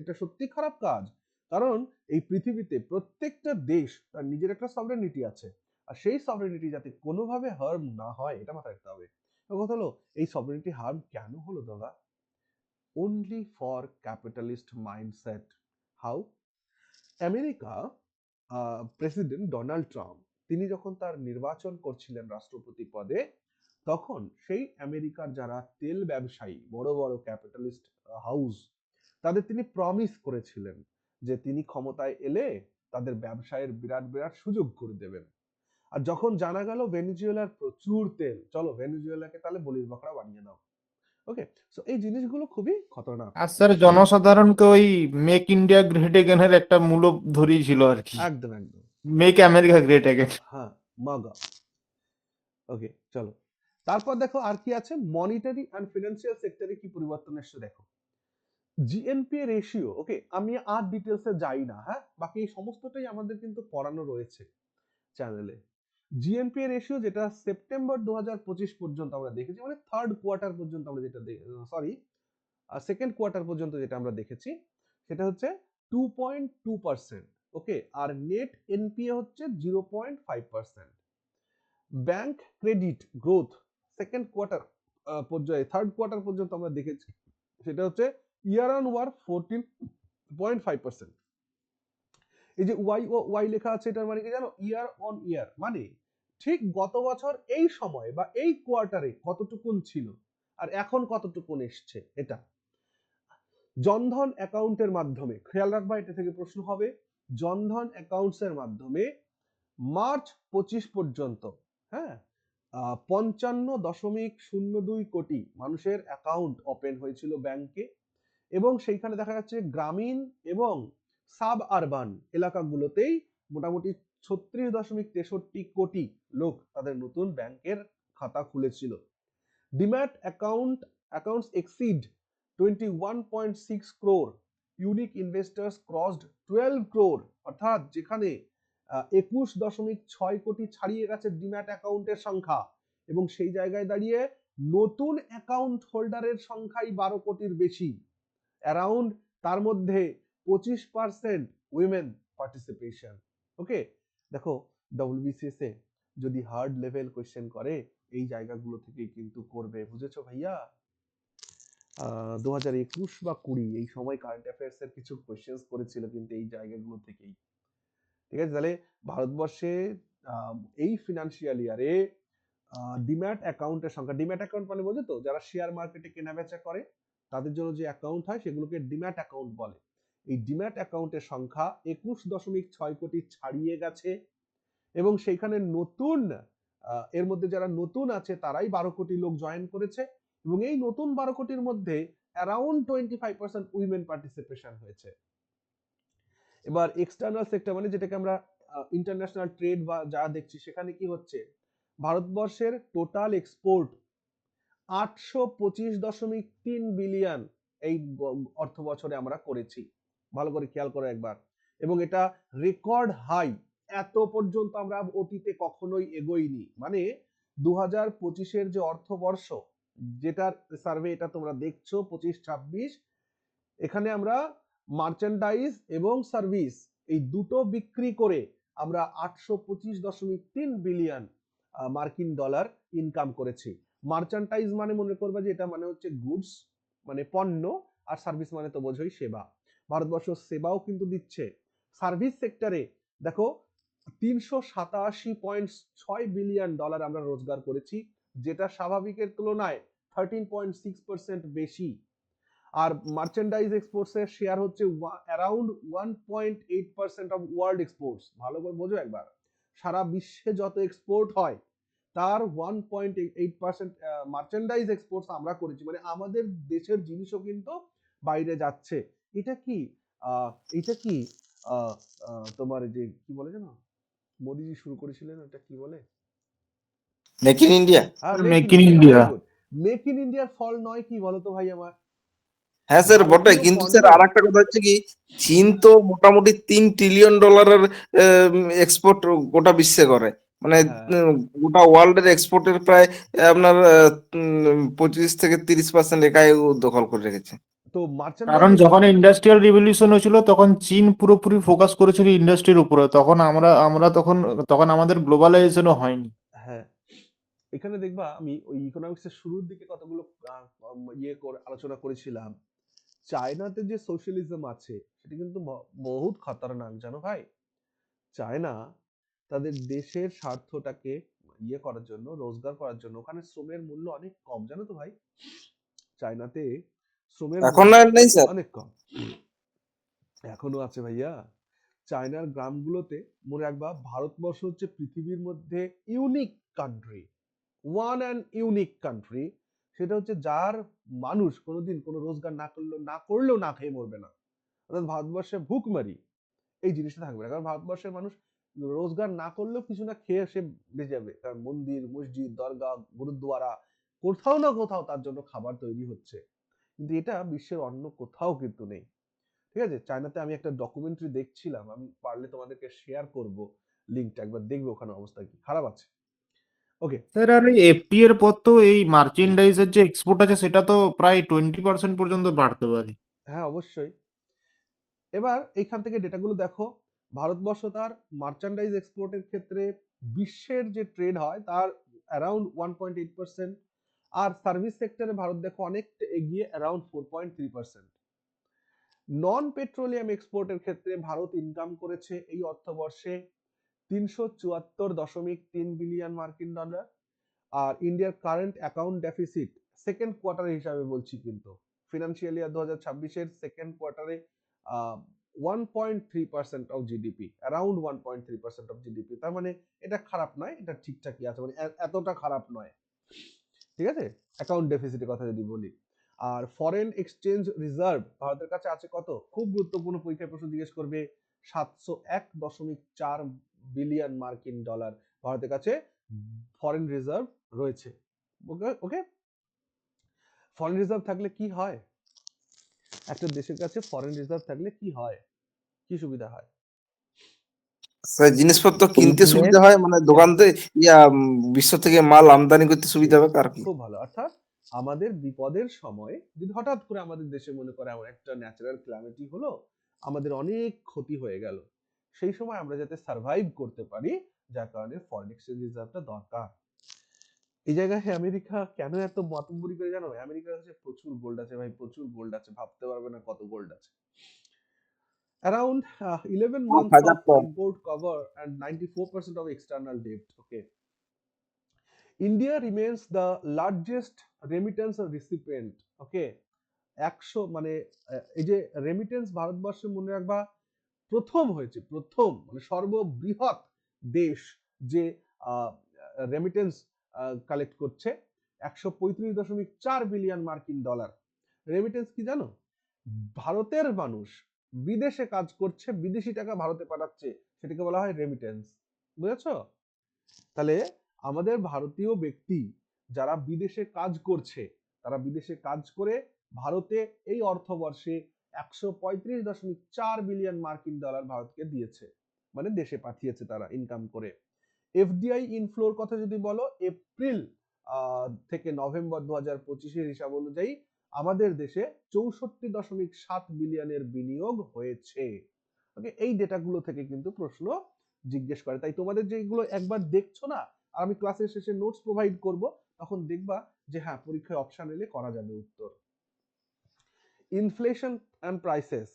এটা সত্যি খারাপ কাজ। কারণ এই পৃথিবীতে প্রত্যেকটা দেশ তার নিজের একটা সভরেনিটি আছে, আর সেই সভরেনিটি যাতে কোনোভাবে হার্ম না হয়, এটা মাথায় রাখতে হবে। কথা হলো, এই সভরেনিটি হার্ম কেন হলো দাদা? only for capitalist mindset. How? America president Donald Trump, তিনি যখন তার নির্বাচন করছিলেন রাষ্ট্রপতি পদে, তখন সেই আমেরিকার যারা তেল ব্যবসায়ী, বড় বড় ক্যাপিটালিস্ট হাউস, তাদের তিনি প্রমিস করেছিলেন যে তিনি ক্ষমতায় এলে তাদের ব্যবসায়ের বিরাট বিরাট সুযোগ করে দেবেন। আর যখন জানা গেল ভেনেজুয়েলার প্রচুর তেল, চলো ভেনেজুয়েলাকে তাহলে বলির বকরা বানিয়ে দাও। ওকে, সো এই জিনিসগুলো খুবই খতরনাক। আর স্যার জনসাধারণকে ওই মেক ইন্ডিয়া গ্রেট এগেনের একটা মূল্য ধরিয়েছিল আর কি, একদম একদম। Make America great again. হ্যাঁ, মাগা। ওকে, চলো তারপর দেখো আর কি আছে, মনিটারি অ্যান্ড ফিনান্সিয়াল সেক্টরে কি পরিবর্তন এসছে দেখো। জিএনপি রেশিও, ওকে, আমি আর ডিটেলসে যাই না, হ্যাঁ, বাকি এই সমস্তটাই আমাদের কিন্তু পড়ানো রয়েছে চ্যানেলে। জিএনপি রেশিও যেটা সেপ্টেম্বর 2025 পর্যন্ত আমরা দেখেছি, মানে থার্ড কোয়ার্টার পর্যন্ত আমরা যেটা সরি সেকেন্ড কোয়ার্টার পর্যন্ত যেটা আমরা দেখেছি, সেটা হচ্ছে 2.2%। ওকে, আর নেট এনপিএ হচ্ছে 0.5%। Bank credit growth second quarter পর্যায়ে, থার্ড কোয়ার্টার পর্যন্ত আমরা দেখেছি, সেটা হচ্ছে ইয়ার অন ওয়ার 14.5%। এই যে ওয়াই লেখা আছে, এটার মানে কি জানো? ইয়ার অন ইয়ার, মানে ঠিক গত বছর এই সময় বা এই কোয়ার্টারে কতটুকুন ছিল আর এখন কতটুকুন এসছে। এটা জনধন অ্যাকাউন্টের মাধ্যমে, খেয়াল রাখবা, এটা থেকে প্রশ্ন হবে। জনধন অ্যাকাউন্টস এর মাধ্যমে মার্চ 25 পর্যন্ত, হ্যাঁ, 55.02 কোটি মানুষের অ্যাকাউন্ট ওপেন হয়েছিল ব্যাংকে, এবং সেইখানে দেখা যাচ্ছে গ্রামীণ এবং সাব আরবান এলাকাগুলোতেই মোটামুটি 36.63 কোটি লোক তাদের নতুন ব্যাংকের খাতা খুলেছিল। Demat accounts exceed 21.6 crore, unique investors crossed 12 crore, অর্থাৎ যেখানে 21.6 কোটি ছাড়িয়ে গেছে ডিম্যাট অ্যাকাউন্টের সংখ্যা, এবং সেই জায়গায় দাঁড়িয়ে নতুন অ্যাকাউন্ট হোল্ডারের সংখ্যাই 12 কোটির বেশি, অ্যারাউন্ড, তার মধ্যে 25% উইমেন পার্টিসিপেশন। ওকে, দেখো ডব্লিউবিসিএস এ যদি হার্ড লেভেল কোয়েশ্চেন করে এই জায়গাগুলো থেকেই কিন্তু করবে, বুঝেছো ভাইয়া? 2021 বা 20 এই সময় কারেন্ট অ্যাফেয়ার্স এর কিছু কোয়েশ্চেন্স করেছিল কিন্তু এই জায়গাগুলো থেকেই। ঠিক আছে, তাহলে ভারতবর্ষে এই ফিনান্সিয়াল ইয়ারে ডিম্যাট অ্যাকাউন্টের সংখ্যা, ডিম্যাট অ্যাকাউন্ট মানে বোঝো তো, যারা শেয়ার মার্কেটে কেনা বেচা করে তাদের জন্য যে অ্যাকাউন্ট হয় সেগুলোকে ডিম্যাট অ্যাকাউন্ট বলে। এই ডিম্যাট অ্যাকাউন্টের সংখ্যা 21.6 কোটি ছাড়িয়ে গেছে এবং সেইখানে নতুন এর মধ্যে যারা নতুন আছে তারাই 12 কোটি লোক জয়েন করেছে এবং এই নতুন 12 কোটির মধ্যে অ্যারাউন্ড 25% উইমেন পার্টিসিপেশন হয়েছে। এবার এক্সটার্নাল সেক্টর মানে যেটাকে আমরা ইন্টারন্যাশনাল ট্রেড বা যা দেখছি সেখানে কি হচ্ছে, ভারতবর্ষের টোটাল এক্সপোর্ট 825.3 বিলিয়ন এই অর্থ বছরে আমরা করেছি, ভালো করে খেয়াল করো একবার, এবং এটা রেকর্ড হাই। এত পর্যন্ত আমরা অতীতে কখনোই এগোইনি, মানে 2025-এর যে অর্থবর্ষ যেটার সার্ভে এটা তোমরা দেখছো 25-26, এখানে আমরা মার্চেন্ডাইজ এবং সার্ভিস এই দুটো বিক্রি করে আমরা 825.3 বিলিয়ন মার্কিন ডলার ইনকাম করেছি। মার্চেন্ডাইজ মানে মনে করবে যে এটা মানে হচ্ছে গুডস মানে পণ্য, আর সার্ভিস মানে তো বোঝোই সেবা। ভারতবর্ষ সেবাও কিন্তু দিচ্ছে। সার্ভিস সেক্টরে দেখো 387.6 বিলিয়ন ডলার আমরা রোজগার করেছি, যেটা স্বাভাবিকের তুলনায় 13.6% বেশি। আর মার্চেন্ডাইজ এক্সপোর্টস এর শেয়ার হচ্ছে অ্যারাউন্ড 1.8% অফ ওয়ার্ল্ড এক্সপোর্টস। ভালো করে বোঝো একবার, সারা বিশ্বে যত এক্সপোর্ট হয় তার 1.8% মার্চেন্ডাইজ এক্সপোর্টস আমরা করেছি, মানে আমাদের দেশের জিনিসও কিন্তু বাইরে যাচ্ছে। এটা কি এটা কি তোমার যে কি বলে জানো, মোদিজি শুরু করেছিলেন, এটা কি বলে, make in India. Make in India. Make in ইন্ডিয়ার ফল নয় কি বলতো ভাই আমার? হ্যাঁ স্যার বটে, ভারতীয় কিন্তু পণ্য, স্যার আর একটা কথা হচ্ছে কি, চীন তো মোটামুটি $3 ট্রিলিয়ন এক্সপোর্ট গোটা বিশ্বে করে, মানে হ্যাঁ গোটা ওয়ার্ল্ডের এক্সপোর্টের প্রায় আপনার 25-30% একাই দখল করে রেখেছে। তো কারণ মার্চেন্ডাইজ যখন ইন্ডাস্ট্রিয়াল রিভলিউশন হয়েছিল তখন চীন পুরোপুরি ফোকাস করেছিল ইন্ডাস্ট্রির উপরে, তখন আমরা তখন আমাদের গ্লোবালাইজেশনও হয়নি। হ্যাঁ, এখানে দেখবা আমি ওই ইকোনমিক্সের শুরুর দিকে কতগুলো আলোচনা করেছিলাম। চায়নাতে যে সোশ্যালিজম আছে সেটা কিন্তু বহুত খতরনাক, জানো ভাই। চায়না তাদের দেশের স্বার্থটাকে করার জন্য, রোজগার করার জন্য, ওখানে শ্রমের মূল্য অনেক কম, জানো তো ভাই। চায়নাতে শ্রমের এখন মূল্য আর নেই স্যার। অনেক কম, এখনো আছে ভাইয়া। চায়নার গ্রামগুলোতে মনে রাখবা, ভারতবর্ষ হচ্ছে পৃথিবীর মধ্যে unique country, one and unique country, সেটা হচ্ছে যার মানুষ কোনোদিন কোনো রোজগার না করলেও না খেয়ে মরবে না। অর্থাৎ ভারতবর্ষে ভুকমারি এই জিনিসটা থাকবে না, কারণ ভারতবর্ষের মানুষ রোজগার না করলেও কিছু না খেয়ে সে বেঁচে যাবে, কারণ মন্দির, মসজিদ, দরগা, গুরুদ্বারা কোথাও না কোথাও তার জন্য খাবার তৈরি হচ্ছে। কিন্তু এটা বিশ্বের অন্য কোথাও কিন্তু নেই। ঠিক আছে, চায়নাতে আমি একটা ডকুমেন্টারি দেখছিলাম, আমি পারলে তোমাদেরকে শেয়ার করব লিঙ্কটা, একবার দেখবে ওখানে অবস্থা কি খারাপ আছে। ওকে স্যার, আর এই এফটি এর পর তো এই মার্চেন্ডাইজের যে এক্সপোর্ট আছে সেটা তো প্রায় 20% পর্যন্ত বাড়তে পারে। হ্যাঁ অবশ্যই। এবার এইখান থেকে ডেটাগুলো দেখো, ভারতবর্ষ তার মার্চেন্ডাইজ এক্সপোর্টের ক্ষেত্রে বিশ্বের যে ট্রেড হয় তার অ্যারাউন্ড 1.8%, আর সার্ভিস সেক্টরে ভারত দেখো অনেকটা এগিয়ে, অ্যারাউন্ড 4.3%। নন পেট্রোলিয়াম এক্সপোর্টের ক্ষেত্রে ভারত ইনকাম করেছে এই অর্থবর্ষে 374.3 বিলিয়ন মার্কিন ডলার। আর ইন্ডিয়ার current account deficit second quarter হিসাবে বলছি, কিন্তু ফিনান্সিয়াল ইয়ার 2026-এর সেকেন্ড কোয়ার্টারে 1.3% of GDP, around 1.3% of GDP. তার মানে এটা খারাপ নয়, এটা ঠিকঠাকই আছে, মানে এতটা খারাপ নয়। ঠিক আছে, অ্যাকাউন্ট ডেফিসিটের কথা যদি বলি। আর ফরেন এক্সচেঞ্জ রিজার্ভ ভারতের কাছে আছে কত, খুব গুরুত্বপূর্ণ, পরীক্ষায় প্রশ্ন জিজ্ঞেস করবে, 701.4 বিলিয়ন মার্কিন ডলার ভারতের কাছে ফরেন রিজার্ভ রয়েছে। ওকে, ফরেন রিজার্ভ থাকলে কি হয়, একটা দেশের কাছে ফরেন রিজার্ভ থাকলে কি হয়, কি সুবিধা হয়? স্যার জিনিসপত্র কিনতে সুবিধা হয়, মানে দোকান থেকে বিশ্ব থেকে মাল আমদানি করতে সুবিধা হবে আর কি। খুব ভালো, অর্থাৎ আমাদের বিপদের সময় যদি হঠাৎ করে আমাদের দেশে মনে করে এমন একটা ন্যাচারাল ক্যালামিটি হলো, আমাদের অনেক ক্ষতি হয়ে গেল, সেই সময় আমরা যাতে সার্ভাইভ করতে পারি, যার কারণে ফরেন এক্সচেঞ্জ রিজার্ভটা দরকার। এই জায়গায় আমেরিকা কেন এত মাতব্বরি করে জানো? আমেরিকার কাছে প্রচুর গোল্ড আছে ভাই, প্রচুর গোল্ড আছে, ভাবতে পারবে না কত গোল্ড আছে। Around 11 months 5,000 of com. import cover and 94% of external debt. Okay. India remains the largest remittance recipient. Okay. 100 মানে এই যে রেমিটেন্স ভারতবর্ষে মনে রাখবা প্রথম হয়েছে, প্রথম মানে সর্ববৃহৎ দেশ যে রেমিটেন্স কালেক্ট করছে 135.4 বিলিয়ন মার্কিন ডলার। রেমিটেন্স কি জানো? ভারতের মানুষ বিদেশে কাজ করছে, বিদেশি টাকা ভারতে পাঠাচ্ছে, সেটাকে বলা হয় রেমিটেন্স। বুঝেছো? তাহলে আমাদের ভারতীয় ব্যক্তি যারা বিদেশে কাজ করছে, তারা বিদেশে কাজ করে ভারতে এই অর্থবর্ষে 135.4 বিলিয়ন মার্কিন ডলার ভারতকে দিয়েছে, মানে দেশে পাঠিয়েছে তারা ইনকাম করে। এফডিআই ইনফ্লোর কথা যদি বলো, এপ্রিল থেকে নভেম্বর 2025 হিসাব অনুযায়ী আমাদের দেশে 64.7 বিলিয়নের বিনিয়োগ হয়েছে। ওকে, এই ডেটাগুলো থেকে কিন্তু প্রশ্ন জিজ্ঞেস করে। তাই তোমাদের যেগুলো একবার দেখছো না, আর আমি ক্লাসের শেষে নোটস প্রোভাইড করব, তখন দেখবা যে হ্যাঁ পরীক্ষায় অপশন এলে করা যাবে উত্তর। ইনফ্লেশন অ্যান্ড প্রাইসেস,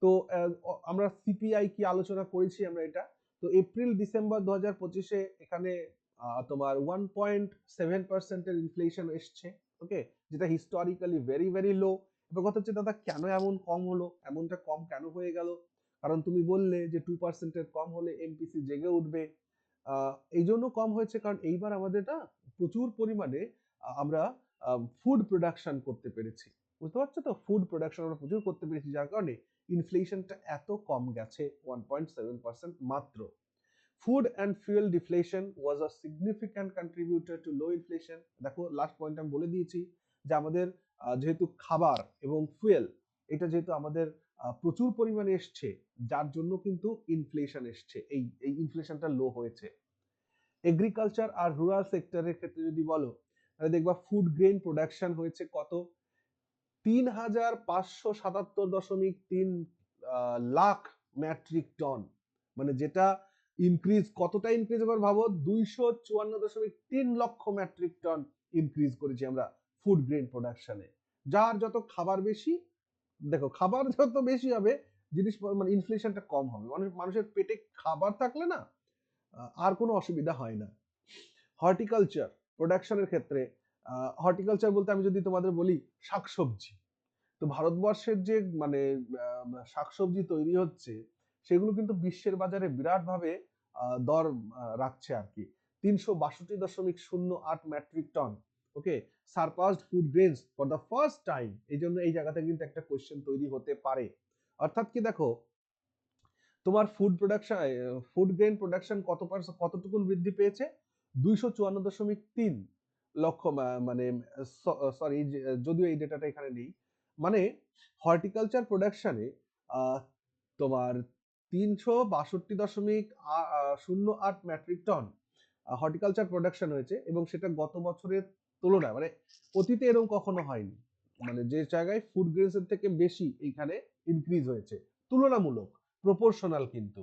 তো আমরা সিপিআই কি আলোচনা করেছি আমরা এটা। তো এপ্রিল ডিসেম্বর 2025-এ এখানে তোমার 1.7% এর ইনফ্লেশন এসছে। ওকে, যেটা হিস্টোরিক্যালি ভেরি ভেরি লো। এবার কথা হচ্ছে দাদা কেন এমন কম হলো, এমনটা কম কেন হয়ে গেল? কারণ তুমি বললে যে 2% এর কম হলে এমপিসি জেগে উঠবে। এই জন্য কম হয়েছে কারণ এইবার আমাদের না প্রচুর পরিমাণে আমরা ফুড প্রোডাকশন করতে পেরেছি। বুঝতে পারছো তো? ফুড প্রোডাকশন আমরা প্রচুর করতে পেরেছি, যার কারণে ইনফ্লেশনটা এত কম গেছে 1.7% মাত্র। Food and fuel deflation was a significant contributor to low inflation. দেখো লাস্ট পয়েন্ট আমি বলে দিয়েছি যে আমাদের যেহেতু খাবার এবং ফুয়েল এটা যেহেতু আমাদের প্রচুর পরিমাণে এসছে, যার জন্য কিন্তু ইনফ্লেশন এসছে, এই ইনফ্লেশনটা লো হয়েছে। এগ্রিকালচার আর রুরাল সেক্টরের ক্ষেত্রে যদি বলো, তাহলে দেখবা ফুড গ্রেন প্রোডাকশন হয়েছে কত? 3,577.3 লাখ মেট্রিক টন, মানে যেটা ইনক্রিজ, কতটা ইনক্রিজ এবার ভাবো, 254.3 লক্ষ মেট্রিক টন ইনক্রিজ করেছি আমরা ফুড গ্রেন প্রোডাকশনে। যার যত খাবার বেশি, দেখো খাবার যত বেশি হবে জিনিস মানে ইনফ্লেশনটা কম হবে, মানুষের পেটে খাবার থাকলে না আর কোনো অসুবিধা হয় না। হর্টিকালচার প্রোডাকশনের ক্ষেত্রে, হর্টিকালচার বলতে আমি যদি তোমাদের বলি শাকসবজি, তো ভারতবর্ষের যে মানে শাকসবজি তৈরি হচ্ছে সেগুলো কিন্তু বিশ্বের বাজারে বিরাট ভাবে দর রাখছে আর কি। 362.08 metric tonne. Okay, surpassed food grains for the first time. এই জন্য এই জায়গাতে কিন্তু একটা কোশ্চেন তৈরি হতে পারে। অর্থাৎ কি দেখো, তোমার ফুড গ্রেন প্রোডাকশন কতটুকু বৃদ্ধি পেয়েছে? 254.3 লক্ষ, মানে সরি যদিও এই ডেটাটা এখানে নেই, মানে হর্টিকালচার প্রোডাকশনে তোমার 362.08 মেট্রিক টন হর্টিকালচার প্রোডাকশন হয়েছে, এবং সেটা গত বছরের তুলনায় মানে অতীতে এরকম কখনো হয়নি, মানে যে জায়গায় ফুড গ্রেনস এর থেকে বেশি এইখানে ইনক্রিজ হয়েছে তুলনামূলক, প্রপোর্শনাল কিন্তু।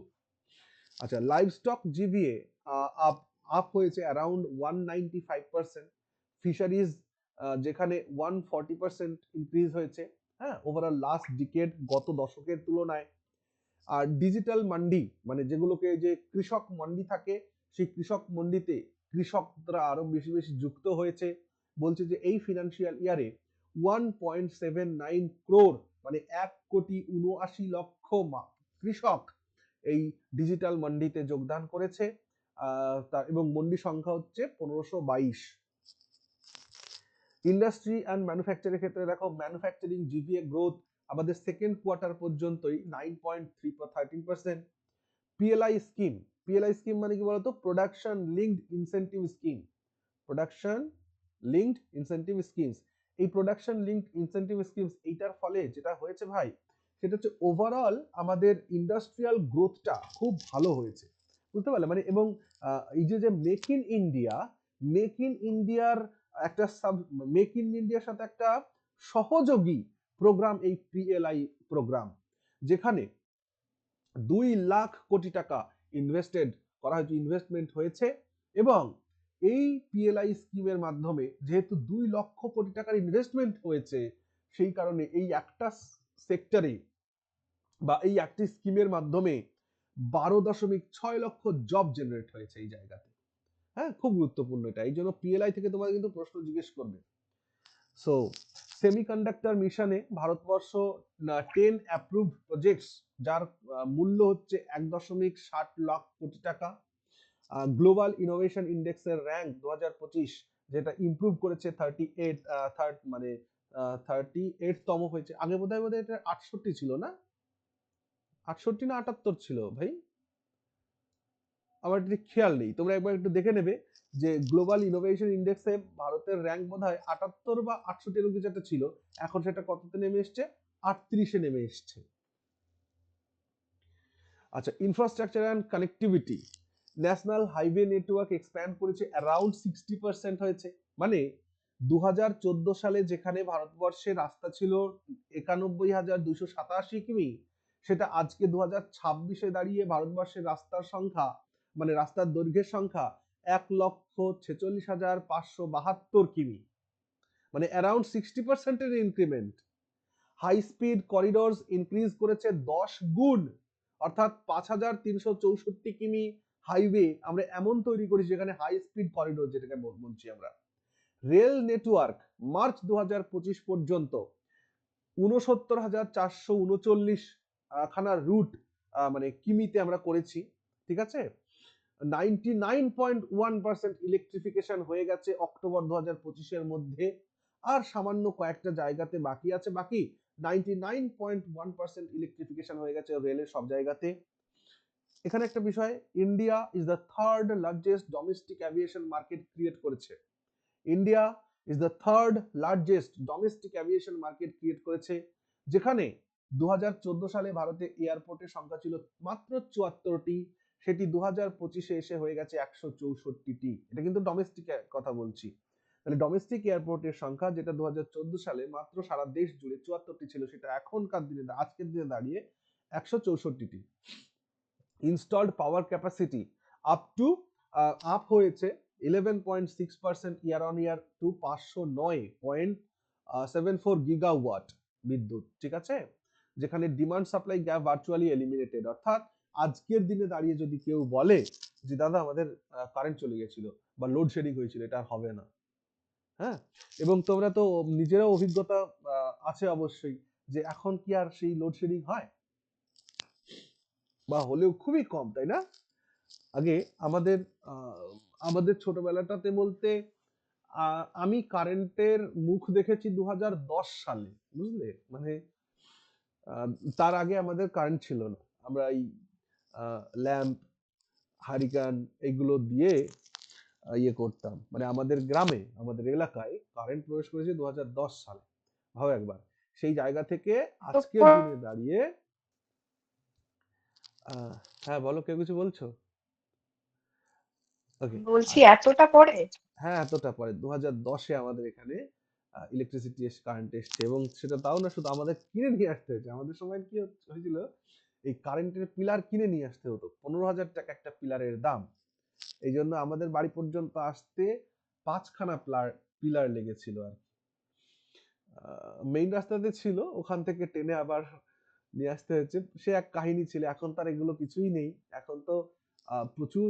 আচ্ছা, লাইভস্টক জিভিএ আপ হয়েছে অ্যারাউন্ড 195%। ফিশারিজ যেখানে 140% ইনক্রিজ হয়েছে, হ্যাঁ, ওভারঅল লাস্ট ডিকেড গত দশকের তুলনায়। আর ডিজিটাল মান্ডি মানে যেগুলোকে যে কৃষক মন্ডি থাকে, সেই কৃষক মন্ডিতে কৃষকরা আরো বেশি বেশি যুক্ত হয়েছে। বলছে যে এই ফিনান্সিয়াল ইয়ারে 1.79 ক্রোর মানে 1,79,00,000 কৃষক এই ডিজিটাল মন্ডিতে যোগদান করেছে, এবং মন্ডি সংখ্যা হচ্ছে 1522। ইন্ডাস্ট্রি অ্যান্ড ম্যানুফ্যাকচারের ক্ষেত্রে দেখো, ম্যানুফ্যাকচারিং জিভিএ গ্রোথ আমাদের সেকেন্ড কোয়ার্টার পর্যন্তই 9.13%। পিএলআই স্কিম মানে কি বলতো? Production linked incentive scheme. Production linked incentive schemes, এই প্রোডাকশন লিঙ্কড ইনসেন্টিভ স্কিমস এইটার ফলে যেটা হয়েছে ভাই, সেটা হচ্ছে ওভারঅল আমাদের ইন্ডাস্ট্রিয়াল গ্রোথটা খুব ভালো হয়েছে, বুঝতে পারলে? মানে এবং এই যে মেক ইন ইন্ডিয়ার একটা মেক ইন ইন্ডিয়ার সাথে একটা সহযোগী প্রোগ্রাম এই পিএলআই প্রোগ্রাম, যেখানে 2 লাখ কোটি টাকা ইনভেস্টমেন্ট হয়েছে, এবং এই পিএলআই স্কিমের মাধ্যমে যেহেতু 2 লক্ষ কোটি টাকার ইনভেস্টমেন্ট হয়েছে, সেই কারণে এই একটা সেক্টরে বা এই একটি স্কিমের মাধ্যমে 12.6 লক্ষ জব জেনারেট হয়েছে এই জায়গাতে। হ্যাঁ, খুব গুরুত্বপূর্ণ এটা, এই জন্য পিএলআই থেকে তোমাদের কিন্তু প্রশ্ন জিজ্ঞেস করবে। সো সেমিকন্ডাক্টর মিশনে ভারতবর্ষ 10 অ্যাপ্রুভড প্রজেক্টস, যার মূল্য হচ্ছে 1.60 লাখ কোটি টাকা। গ্লোবাল ইনোভেশন ইন্ডেক্সের র্যাঙ্ক 2025 যেটা ইমপ্রুভ করেছে 38তম হয়েছে। আগে বোধহয় এটা 68 ছিল না, 68 না 78 ছিল ভাই, আমার ঠিক খেয়াল নেই, তোমরা একবার একটু দেখে নেবে যে গ্লোবাল ইনোভেশন ইন্ডেক্সে ভারতের র্যাঙ্ক বোধহয় 78 বা 68 এরকম কিছু একটা ছিল, এখন সেটা কততে নেমে এসছে, 38-এ নেমে এসছে। আচ্ছা, infrastructure and connectivity, national highway network expand করেছে অ্যারাউন্ড 60% হয়েছে। মানে 2014 সালে যেখানে ভারতবর্ষে রাস্তা ছিল 91,287 কিমি, সেটা আজকে 2026-এ দাঁড়িয়ে ভারতবর্ষের রাস্তার সংখ্যা, মানে রাস্তার দৈর্ঘ্যের সংখ্যা 1,46,572 কিমি, মানে অ্যারাউন্ড 60%-এর increment. High speed corridors increase করেছে 10 গুণ, অর্থাৎ 5,364 কিমি হাইওয়ে আমরা এমন তৈরি করি যেখানে হাই স্পিড করিডোর যেটাকে বলছি আমরা। রেল নেটওয়ার্ক মার্চ 2025 পর্যন্ত 69,439 খানা রুট মানে কিমিতে আমরা করেছি, ঠিক আছে। 99.1% ইলেকট্রিফিকেশন হয়ে গেছে অক্টোবর 2025-এর মধ্যে, আর সামান্য কয়েকটা জায়গাতে বাকি আছে, বাকি 99.1% ইলেকট্রিফিকেশন হয়ে গেছে রেলের সব জায়গাতে। এখানে একটা বিষয়, India is the third largest domestic aviation market create করেছে। India is the third largest domestic aviation market create করেছে, যেখানে 2014 সালে ভারতে এয়ারপোর্টের সংখ্যা ছিল মাত্র 74টি, সেটি 2025-এ এসে হয়ে গেছে 164টি। এটা কিন্তু ডোমেস্টিক কথা বলছি, তাহলে ডোমেস্টিক এয়ারপোর্টের সংখ্যা যেটা 2014 সালে মাত্র সারা দেশ জুড়ে 74টি ছিল, সেটা এখনকার দিনে আজকের দিনে দাঁড়িয়ে 164টি। ইনস্টলড পাওয়ার ক্যাপাসিটি আপ হয়েছে 11.6% year on year to 509.74 gigawatt বিদ্যুৎ, ঠিক আছে, যেখানে demand supply gap virtually eliminated. অর্থাৎ আজকের দিনে দাঁড়িয়ে যদি কেউ বলে যে দাদা আমাদের কারেন্ট চলে গেছিল বা লোডশেডিং হয়েছিল, এটা আর হবে না। হ্যাঁ, এবং তোমরা তো নিজেরাও অভিজ্ঞতা আছে অবশ্যই, যে এখন কি আর সেই লোডশেডিং হয়, বা হলেও খুবই কম, তাই না? আগে আমাদের ছোটবেলাটাতে বলতে আমি কারেন্টের মুখ দেখেছি 2010 সালে, বুঝলে, মানে তার আগে আমাদের কারেন্ট ছিল না, আমরা এই ল্যাম্প হারিকেন এগুলো দিয়ে ইয়ে করতাম, মানে আমাদের গ্রামে আমাদের এলাকায় কারেন্ট প্রবেশ করেছে 2010 সালে। ভাবো একবার, সেই জায়গা থেকে আজকের দিনে দাঁড়িয়ে হ্যাঁ বলো, কেউ কিছু বলছো? ওকে, বলছি এতটা পরে? হ্যাঁ এতটা পরে 2010-এ আমাদের এখানে ইলেকট্রিসিটি কারেন্ট এসছে, এবং সেটা তাও না, শুধু আমাদের কিনে নিয়ে আসতে হয়েছে। আমাদের সময় কি হয়েছিল, এই কারেন্টের পিলার কিনে নিয়ে আসতে হতো, 15,000 টাকা একটা পিলারের দাম। এই জন্য আমাদের বাড়ি পর্যন্ত আসতে 5খানা পিলার লেগেছিল আর কি। মেইন রাস্তাতে ছিল, ওখান থেকে টেনে আবার নিয়ে আসতে হয়েছে, সে এক কাহিনী ছিল। এখন তার এগুলো কিছুই নেই, এখন তো প্রচুর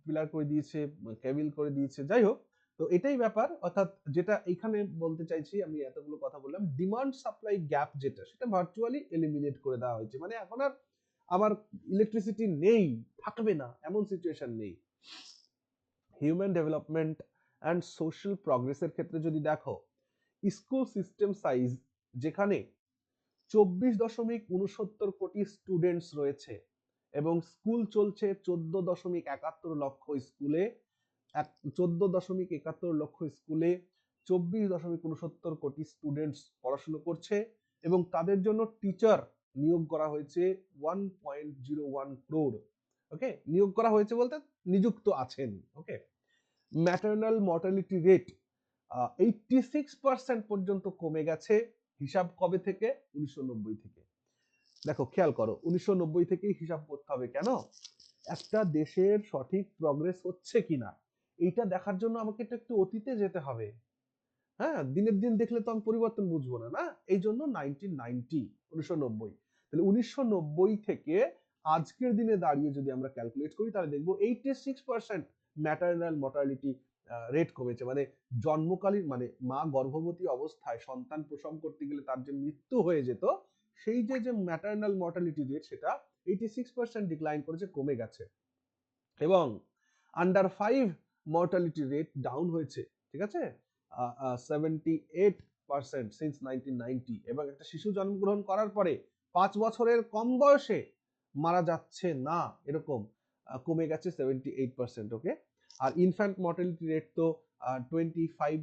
পিলার করে দিয়েছে, কেবল করে দিয়েছে, যাই হোক। তো এটাই ব্যাপার, অর্থাৎ যেটা এখানে বলতে চাইছি, আমি এতগুলো কথা বললাম, ডিমান্ড সাপ্লাই গ্যাপ যেটা, সেটা ভার্চুয়ালি এলিমিনেট করে দেওয়া হয়েছে, মানে এখন আর আমার ইলেকট্রিসিটি নেই, থাকবে না এমন সিচুয়েশন নেই। হিউম্যান ডেভেলপমেন্ট অ্যান্ড সোশ্যাল প্রগ্রেসের ক্ষেত্রে যদি দেখো, স্কুল সিস্টেম সাইজ যেখানে 24.69 কোটি স্টুডেন্টস রয়েছে, এবং স্কুল চলছে 14.71 লক্ষ স্কুলে, 14.71 লক্ষ স্কুলে 24.69 কোটি স্টুডেন্টস পড়াশোনা করছে, এবং তাদের জন্য টিচার নিয়োগ করা হয়েছে 1.01 crore। ওকে, নিয়োগ করা হয়েছে বলতে নিযুক্ত আছেন। ওকে, ম্যাটারনাল মর্টালিটি রেট 86% পর্যন্ত কমে গেছে, হিসাব কবে থেকে, 1990 থেকে। দেখো খেয়াল করো, 1990 থেকেই হিসাব করতে হবে। কেন? একটা দেশের সঠিক প্রগ্রেস হচ্ছে কিনা এইটা দেখার জন্য আমাকে একটু অতীতে যেতে হবে। হ্যাঁ, দিনের দিন দেখলে তো আমি পরিবর্তন বুঝবো না, না? এই জন্য 1990, তাহলে 1990 থেকে আজকের দিনে দাঁড়িয়ে যদি আমরা ক্যালকুলেট করি তাহলে দেখবো 86% ম্যাটারনাল মর্টালিটি রেট কমেছে। মানে জন্মকালীন মানে মা গর্ভবতী অবস্থায় সন্তান প্রসব করতে গেলে তার যে মৃত্যু হয়ে যেত, সেই যে ম্যাটারনাল মর্টালিটি রেট সেটা 86% ডিক্লাইন করেছে, কমে গেছে। এবং আন্ডার 5 মর্টালিটি রেট ডাউন হয়েছে, ঠিক আছে, 78% সিন্স 1990। এবং একটা শিশু জন্মগ্রহণ করার পরে 5 বছরের কম বয়সে মারা যাচ্ছে না, এরকম কমে গেছে 78%। ওকে, আর ইনফ্যান্ট মর্টালিটি রেট তো 25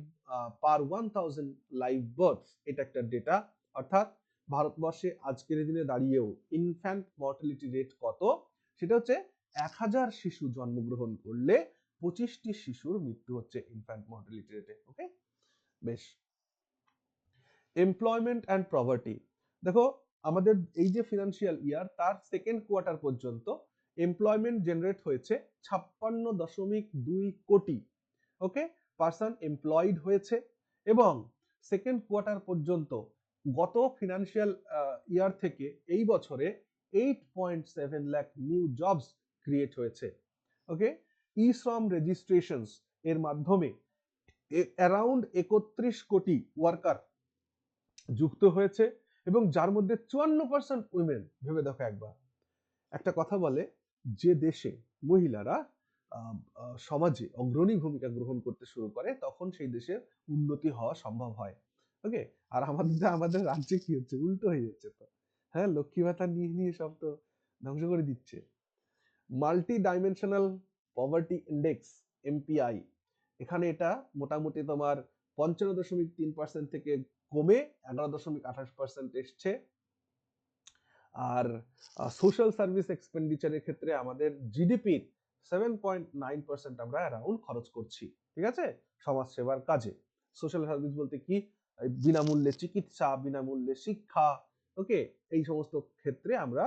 পার 1000 লাইভ বার্থ, এটা একটা ডেটা। অর্থাৎ ভারতবর্ষে আজকের দিনে দাঁড়িয়েও ইনফ্যান্ট মর্টালিটি রেট কত? সেটা হচ্ছে 1000 শিশু জন্মগ্রহণ করলে 25টি শিশুর মৃত্যু হচ্ছে ইনফ্যান্ট মর্টালিটি রেটে। ওকে, বেশ। এমপ্লয়মেন্ট অ্যান্ড পভার্টি, দেখো আমাদের এই যে ফিনান্সিয়াল ইয়ার তার সেকেন্ড কোয়ার্টার পর্যন্ত এমপ্লয়মেন্ট জেনারেট হয়েছে 56.2 কোটি। ওকে, পার্সন এমপ্লয়েড হয়েছে। এবং সেকেন্ড কোয়ার্টার পর্যন্ত গত ফিনান্সিয়াল ইয়ার থেকে এই বছরে 8.7 লাখ নিউ জবস ক্রিয়েট হয়েছে। ওকে, ই শ্রম রেজিস্ট্রেশনস এর মাধ্যমে অ্যারাউন্ড 31 কোটি ওয়ার্কার যুক্ত হয়েছে, এবং যার মধ্যে 54% উইমেন। ভেবে দেখো একবার, একটা কথা বলে যে দেশে মহিলারা সমাজে অগ্রণী ভূমিকা গ্রহণ করতে শুরু করে তখন সেই দেশের উন্নতি হওয়া সম্ভব হয়। ওকে, আর আমাদের রাজ্যে কি হচ্ছে? উল্টো হয়ে যাচ্ছে তো। হ্যাঁ, লক্ষ্মী ভাতা নিয়ে নিয়ে সব তো ধ্বংস করে দিচ্ছে। Multi dimensional poverty index MPI, এখানে এটা মোটামুটি তোমার 55.3% থেকে কমে 11.28% এসছে। আর সোশ্যাল সার্ভিস এক্সপেন্ডিচারের ক্ষেত্রে আমাদের জিডিপির 7.9% আমরা অ্যারাউন্ড খরচ করছি, ঠিক আছে, সমাজ সেবার কাজে। সোশ্যাল সার্ভিস বলতে কি? বিনামূল্যে চিকিৎসা, বিনামূল্যে শিক্ষা, ওকে, এই সমস্ত ক্ষেত্রে আমরা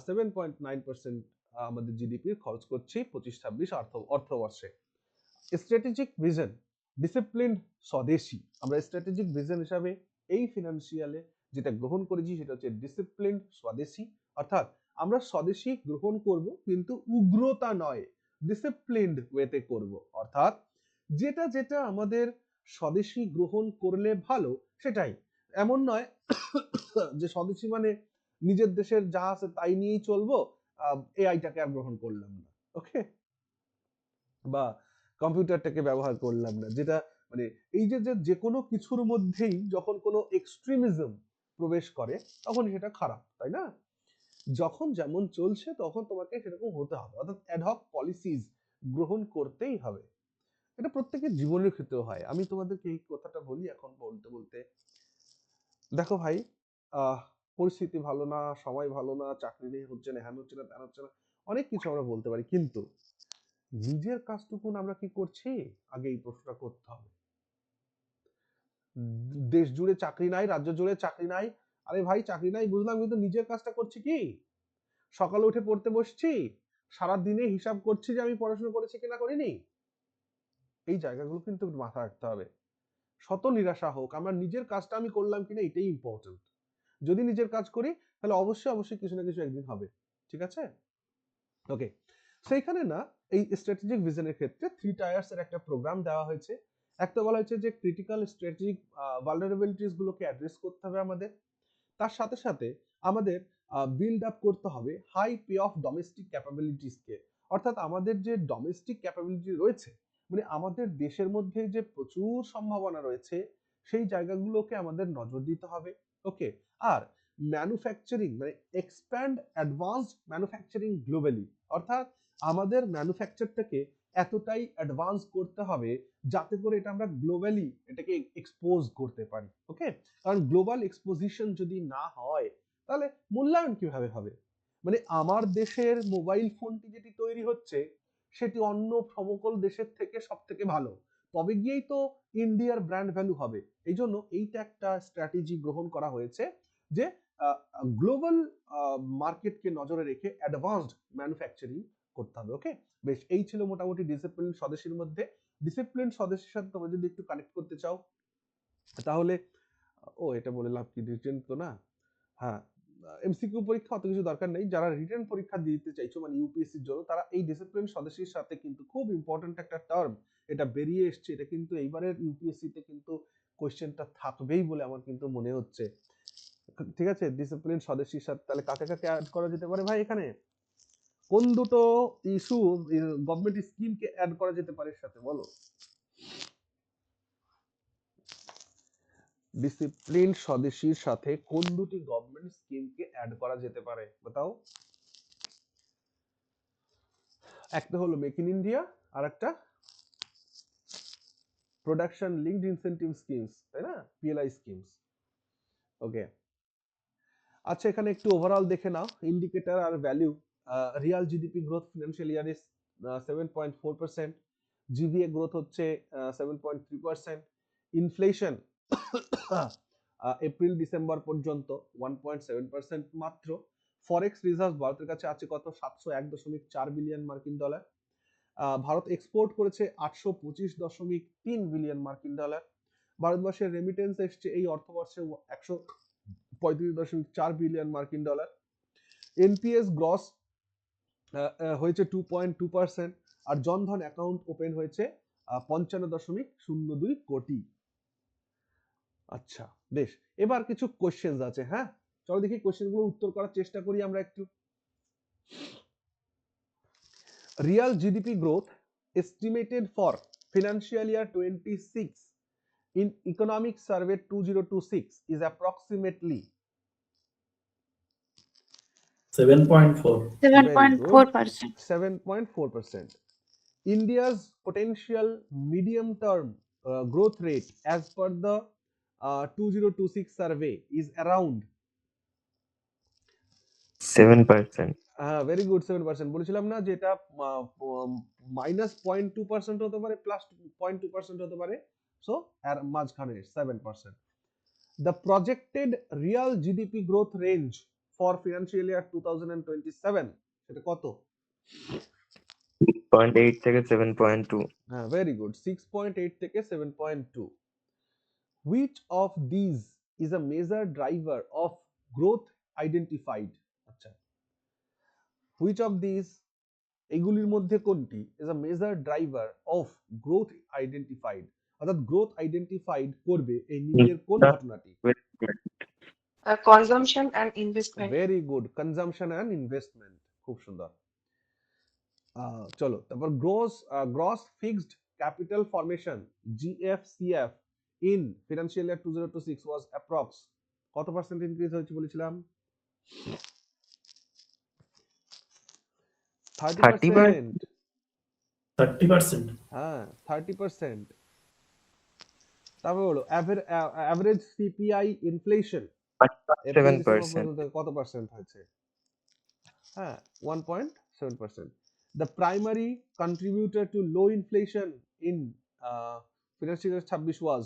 7.9% আমাদের জিডিপির খরচ করছি 25-26 অর্থবর্ষে। স্ট্র্যাটেজিক ভিশন ডিসিপ্লিন স্বদেশী, আমরা স্ট্র্যাটেজিক ভিশন হিসাবে এই ফিনান্সিয়ালে যেটা গ্রহণ করেছি সেটা হচ্ছে ডিসিপ্লিন স্বদেশী। অর্থাৎ আমরা স্বদেশী গ্রহণ করব কিন্তু উগ্রতা নয়, ডিসিপ্লিনড ওয়েতে করব। অর্থাৎ যেটা যেটা আমাদের স্বদেশী গ্রহণ করলে ভালো সেটাই, এমন নয় যে স্বদেশী মানে নিজের দেশের যা আছে তাই নিয়েই চলবো, এআইটাকে আর গ্রহণ করলাম না, ওকে, বা কম্পিউটারটাকে ব্যবহার করলাম না। যেটা মানে এই যে কোনো কিছুর মধ্যেই যখন কোনো এক্সট্রিমিজম প্রবেশ করে তখন সেটা খারাপ, তাই না? যখন যেমন চলছে তখন তোমাকে সেরকম হতে হবে, অর্থাৎ অ্যাডহক পলিসিস গ্রহণ করতেই হবে। এটা প্রত্যেকের জীবনের ক্ষেত্রেও হয়। আমি তোমাদেরকে এই কথাটা বলি এখন বলতে বলতে, দেখো ভাই, আহ পরিস্থিতি ভালো না, সময় ভালো না, চাকরি নেই, হচ্ছে না, হ্যান হচ্ছে না, ত্যান হচ্ছে না, অনেক কিছু আমরা বলতে পারি, কিন্তু নিজের কাজটুকুন আমরা কি করছি আগে এই প্রশ্নটা করতে হবে। দেশ জুড়ে চাকরি নাই, রাজ্য জুড়ে চাকরি নাই, আরে ভাই চাকরি নাই বুঝলাম, কিন্তু নিজের কাজটা করছি কি? সকালে উঠে পড়তে বসছি, সারা দিনে হিসাব করছি যে আমি পড়াশোনা করেছি কিনা করিনি। এই জায়গাগুলো কিন্তু মাথায় রাখতে হবে। শত নিরাশা হোক, আমার নিজের কাজটা আমি করলাম কিনা এটাই ইম্পর্টেন্ট। যদি নিজের কাজ করি তাহলে অবশ্যই অবশ্যই কিছু না কিছু একদিন হবে, ঠিক আছে? ওকে, সেইখানে না এই স্ট্র্যাটেজিক ভিশনের ক্ষেত্রে 3 টায়ার্স এর একটা প্রোগ্রাম দেওয়া হয়েছে। একটা বলা হয়েছে যে ক্রিটিক্যাল স্ট্র্যাটেজিক ভালনারেবিলিটিস গুলোকে অ্যাড্রেস করতে হবে আমাদের, তার সাথে সাথে আমাদের বিল্ড আপ করতে হবে হাই পে অফ ডোমেস্টিক ক্যাপাবিলিটিসকে। অর্থাৎ আমাদের যে ডোমেস্টিক ক্যাপাবিলিটি রয়েছে, মানে আমাদের দেশের মধ্যে যে প্রচুর সম্ভাবনা রয়েছে সেই জায়গাগুলোকে আমাদের নজর দিতে হবে। ওকে, আর ম্যানুফ্যাকচারিং মানে এক্সপ্যান্ড অ্যাডভান্সড ম্যানুফ্যাকচারিং গ্লোবালি, অর্থাৎ আমাদের ম্যানুফ্যাকচারটাকে এতটাই অ্যাডভান্স করতে হবে যাতে করে এটা আমরা গ্লোবালি এটাকে এক্সপোজ করতে পারি। ওকে, কারণ গ্লোবাল এক্সপোজিশন যদি না হয় তাহলে মূল্যায়ন কিভাবে হবে? মানে আমার দেশের মোবাইল ফোনটি যেটি তৈরি হচ্ছে সেটি অন্য সমকল দেশের থেকে সব থেকে ভালো, তবে গিয়েই তো ইন্ডিয়ার ব্র্যান্ড ভ্যালু হবে। এই জন্য এইটা একটা স্ট্র্যাটেজি গ্রহণ করা হয়েছে যে গ্লোবাল মার্কেটকে নজরে রেখে অ্যাডভান্সড ম্যানুফ্যাকচারিং করতে হবে। ওকে, বেশ, এই ছিল মোটামুটি ডিসিপ্লিন স্বদেশীর মধ্যে। ডিসিপ্লিন স্বদেশীর সাথে তোমরা যদি একটু কানেক্ট করতে চাও তাহলে এটা বলে লাভ কি, রিটেন তো না। হ্যাঁ, এমসিকিউ পরীক্ষা অত কিছু দরকার নেই। যারা রিটেন পরীক্ষা দিতে চাইছো মানে ইউপিএসসির জন্য, তারা এই ডিসিপ্লিন স্বদেশীর সাথে কিন্তু খুব ইম্পর্টেন্ট একটা টার্ম এটা বেরিয়ে এসছে। এটা কিন্তু এইবারের ইউপিএসসিতে কিন্তু কোশ্চেনটা থাকবেই বলে আমার কিন্তু মনে হচ্ছে। ঠিক আছে, ডিসিপ্লিন স্বদেশীর সাথে তাহলে কাকে কাকে অ্যাড করা যেতে পারে ভাই? এখানে কোন দুটো ইস্যু গভর্নমেন্ট স্কিমকে অ্যাড করা যেতে পারে এর সাথে বলো? ডিসিপ্লিন স্বদেশীর সাথে কোন দুটি গভর্নমেন্ট স্কিমকে অ্যাড করা যেতে পারে बताओ? একটা হলো মেক ইন ইন্ডিয়া আর একটা প্রোডাকশন লিঙ্কড ইনসেন্টিভ স্কিমস, তাই না, পিএলআই স্কিমস। ওকে, আচ্ছা এখানে একটু ওভারঅল দেখে নাও ইন্ডিকেটর আর value. Real GDP growth financial year is 7.4%, GVA growth হচ্ছে 7.3%, ইনফ্লেশন এপ্রিল ডিসেম্বর পর্যন্ত 1.7% মাত্র। ফরেক্স রিজার্ভ ভারতের কাছে আছে কত? 701.4 বিলিয়ন মার্কিন ডলার। ভারত এক্সপোর্ট করেছে 825.3 বিলিয়ন মার্কিন ডলার। ভারতবর্ষের রেমিটেন্স এসছে এই অর্থবর্ষে 135.4 বিলিয়ন মার্কিন ডলার। এনপিএস গ্রস হয়েছে 2.2%, আর জনধন অ্যাকাউন্ট ওপেন হয়েছে 55.02 কোটি। আচ্ছা বেশ, এবার কিছু কোশ্চেনস আছে। হ্যাঁ, চলো দেখি কোশ্চেনগুলো উত্তর করার চেষ্টা করি আমরা একটু। Real GDP growth estimated for financial year 26 in economic survey 2026 is approximately 7.4. 7.4%. 7.4%. India's potential medium term growth rate as per the 2026 survey is around 7%. Very good, 7%। বলেছিলাম না যে এটা -0.2% হতে পারে, +0.2% হতে পারে, সো এর মাঝখানে 7%। The projected real GDP growth range for financial year 2027 সেটা কত? 6.8 থেকে 7.2. হ্যাঁ, ভেরি গুড, 6.8 থেকে 7.2। Which of these is a major driver of growth identified? আচ্ছা, which of these এগুলির মধ্যে কোনটি is a major driver of growth identified, অর্থাৎ গ্রোথ আইডেন্টিফাইড করবে এই নিচের কোন ঘটনাটি? Consumption and investment. Very good, consumption and investment, খুব সুন্দর। চলো তারপর gross fixed capital formation GFCF in financial year 2026 was approx কত পার্সেন্ট ইনক্রিজ হয়েছে বলেছিলাম? 30%। 30%. হ্যাঁ, 30%। তারপর হলো average CPI inflation April December 7%. পর্যন্ত কত পার্সেন্ট হয়েছে? হ্যাঁ, 1.7%। The primary contributor to low inflation in financial year 26 was,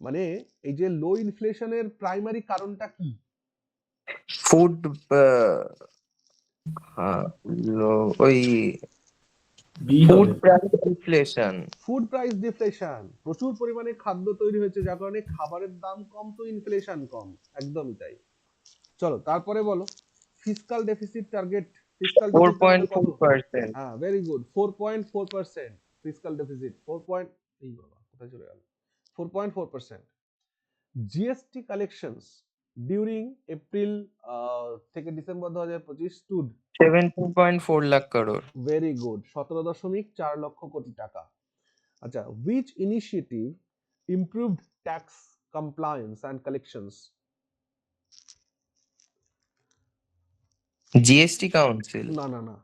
মানে এই যে লো ইনফ্লেশনের প্রাইমারি কারণটা কি? ফুড ওই B ফুড হবে. Price inflation. Food price deflation, প্রচুর পরিমাণে খাদ্য তৈরি হয়েছে যার কারণে খাবারের দাম কম, তো ইনফ্লেশন কম, একদমই তাই। চলো তারপরে বলো fiscal deficit target, fiscal deficit কত? 4.4%. হ্যাঁ, ভেরি গুড, 4.4% ফিসকাল ডেফিসিট। 4. এই বাবা কোথায় চলে গেল? 4.4%। জিএসটি কালেকশনস ডিউরিং এপ্রিল থেকে December 2025 stood 17.4 lakh crore. Very good, 17.4 lakh crore টাকা। আচ্ছা, which initiative improved tax compliance and collections? GST council. না না না,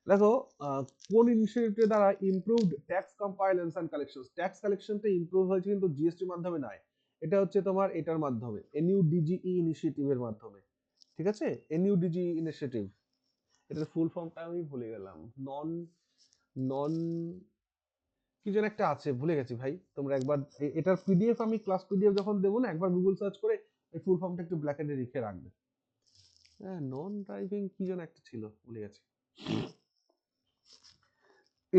দেখো কোন ইনিশিয়েটিভ দ্বারা improved tax compliance and collections. Tax কালেকশনটা ইমপ্রুভ হয়েছে কিন্তু জিএসটির মাধ্যমে নয়, এটা হচ্ছে তোমার এটার মাধ্যমে, এনইউডিজিই ইনিশিয়েটিভের মাধ্যমে। ঠিক আছে, এনইউডিজি ইনিশিয়েটিভ, এটার ফুল ফর্মটা আমি ভুলে গেলাম। নন নন কি যেন একটা আছে, ভুলে গেছি ভাই। তোমরা একবার এটার পিডিএফ আমি ক্লাস পিডিএফ যখন দেবো না, একবার গুগল সার্চ করে এই ফুল ফর্মটা একটু ব্ল্যাকেটে লিখে রাখবে। হ্যাঁ, নন ড্রাইভিং কি যেন একটা ছিল, ভুলে গেছি।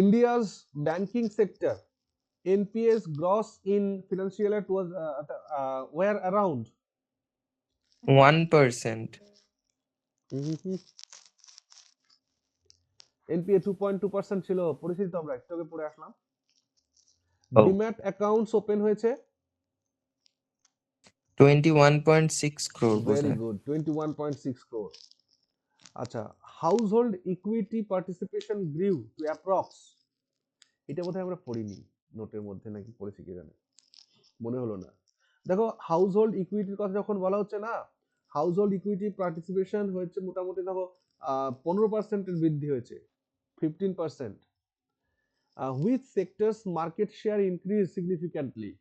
India's banking sector NPS gross in financial year was were around 1%. NPA 2.2% ছিল, পড়েছি তো আমরা, একটু আগে পড়ে আসলাম। Oh. ডিম্যাট অ্যাকাউন্টস ওপেন হয়েছে 21.6 crore ভেরি বোধহয়। Good 21.6 crore। আচ্ছা, household equity participation grew to approx, এটা বোধহয় আমরা পড়িনি নোটের মধ্যে, নাকি পড়েছি কি জানি, মনে হলো না। দেখো, হাউসহোল্ড ইকুইটির কথা যখন বলা হচ্ছে না, হাউসহোল্ড ইকুইটি পার্টিসিপেশন হয়েছে মোটামুটি দেখো 15% বৃদ্ধি হয়েছে, 15%। Which sectors market share increase significantly,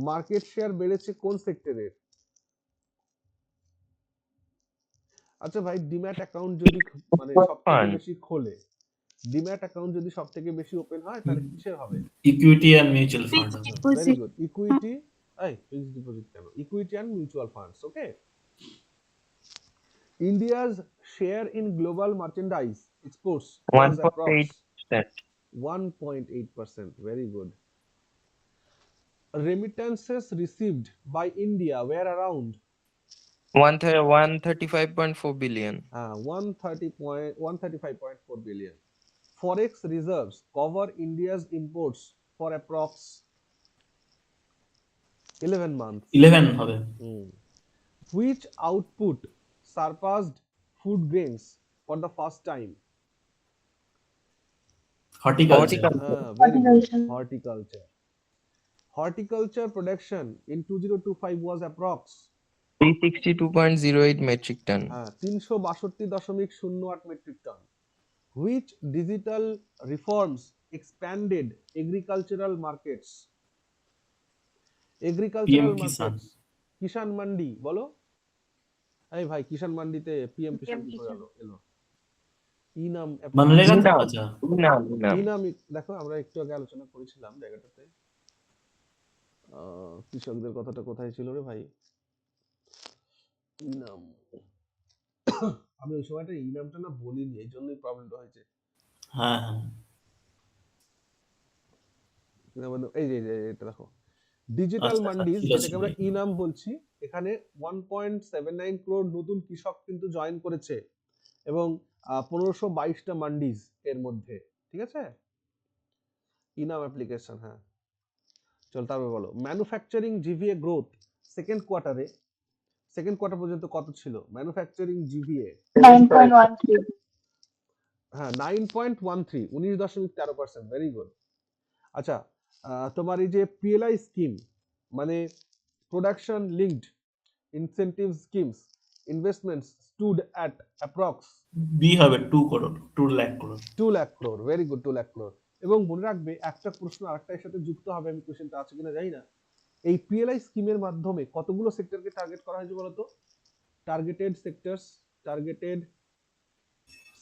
market share বেড়েছে কোন সেক্টরের? আচ্ছা ভাই, ডিম্যাট অ্যাকাউন্ট যদি মানে সবথেকে বেশি খোলে, ডিম্যাট অ্যাকাউন্ট যদি সবথেকে বেশি ওপেন হয়, তাহলে কিসের হবে? ইকুইটি অ্যান্ড মিউচুয়াল ফান্ড হবে। ভেরি গুড, ইকুইটি, এই ফিক্সড ডিপোজিট কেন, equity and mutual funds. Okay, India's share in global merchandise exports was approx 1.8%. 1.8%. Very good. Remittances received by India were around 135.4 billion. 135.4 billion. Forex reserves cover India's imports for approx 11 months. 11 হবে। Which output surpassed food grains for the first time? Horticulture. Very good. Horticulture. Horticulture production in 2025 was approx 362.08 metric ton. 362.08 metric ton. Which digital reforms expanded agricultural markets? Agricultural PM Kisan। markets. কিষান মান্ডি বলো, এই ভাই কিষান মান্ডিতে PM কিষান কি করে এলো? ই নাম মনরেগা তো না, আচ্ছা। না। ই নাম, দেখো আমরা একটু আগে আলোচনা করেছিলাম জায়গাটাতে, কৃষকদের কথাটা কোথায় ছিল রে ভাই? ই নাম, আমি ওই সময়টা ই নামটা না বলিনি, এই জন্যই প্রবলেমটা হয়েছে। হ্যাঁ হ্যাঁ। এই যে এটা দেখো, ডিজিটাল আচ্ছা, মান্ডিজ, ঠিক আছে, যেটাকে আমরা ই নাম বলছি, এখানে 1.79 crore নতুন কৃষক কিন্তু জয়েন করেছে, এবং 1522টা মান্ডিজ এর মধ্যে, ঠিক আছে, ই নাম অ্যাপ্লিকেশন। হ্যাঁ, চল তারপর বলো, manufacturing GVA growth second quarter পর্যন্ত কত ছিল ম্যানুফ্যাকচারিং জিভিএ? 9.13। হ্যাঁ, 9.13, 19.13%। Very good. আচ্ছা, তোমার এই যে পিএলআই স্কিম, মানে production linked incentive schemes investments stood at approx বি হবে 2 crore, 2 lakh crore। 2 lakh crore. Very good, 2 lakh crore. এবং মনে রাখবে, একটা প্রশ্ন আরেকটার সাথে যুক্ত হবে, আমি কোশ্চেনটা আছে কিনা জানি না, এই পিএলআই স্কিমের মাধ্যমে কতগুলো সেক্টরকে টার্গেট করা হয়েছে বলতো? টার্গেটেড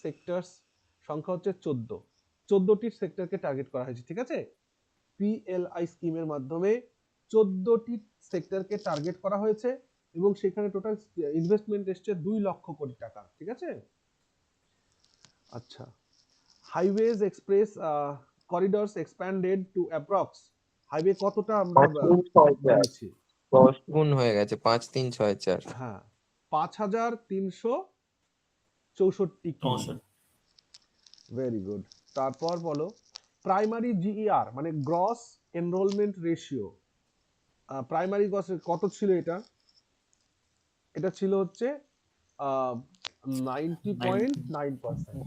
সেক্টরস সংখ্যা হচ্ছে 14টি সেক্টরকে টার্গেট করা হয়েছে, ঠিক আছে। পিএলআই স্কিমের মাধ্যমে 14টি সেক্টরকে টার্গেট করা হয়েছে, এবং সেখানে টোটাল ইনভেস্টমেন্ট এসছে 2 লক্ষ কোটি টাকা, ঠিক আছে। আচ্ছা, highways express corridors expanded to approx, highway কতটা আমরা বাড়িয়েছি? 10 গুণ হয়ে গেছে, 5364। হ্যাঁ, 5364 কিমি। Very good. তারপর বলো, প্রাইমারি জিইআর মানে গ্রস এনরোলমেন্ট রেশিও, প্রাইমারি কত ছিল? এটা ছিল হচ্ছে 90.9%।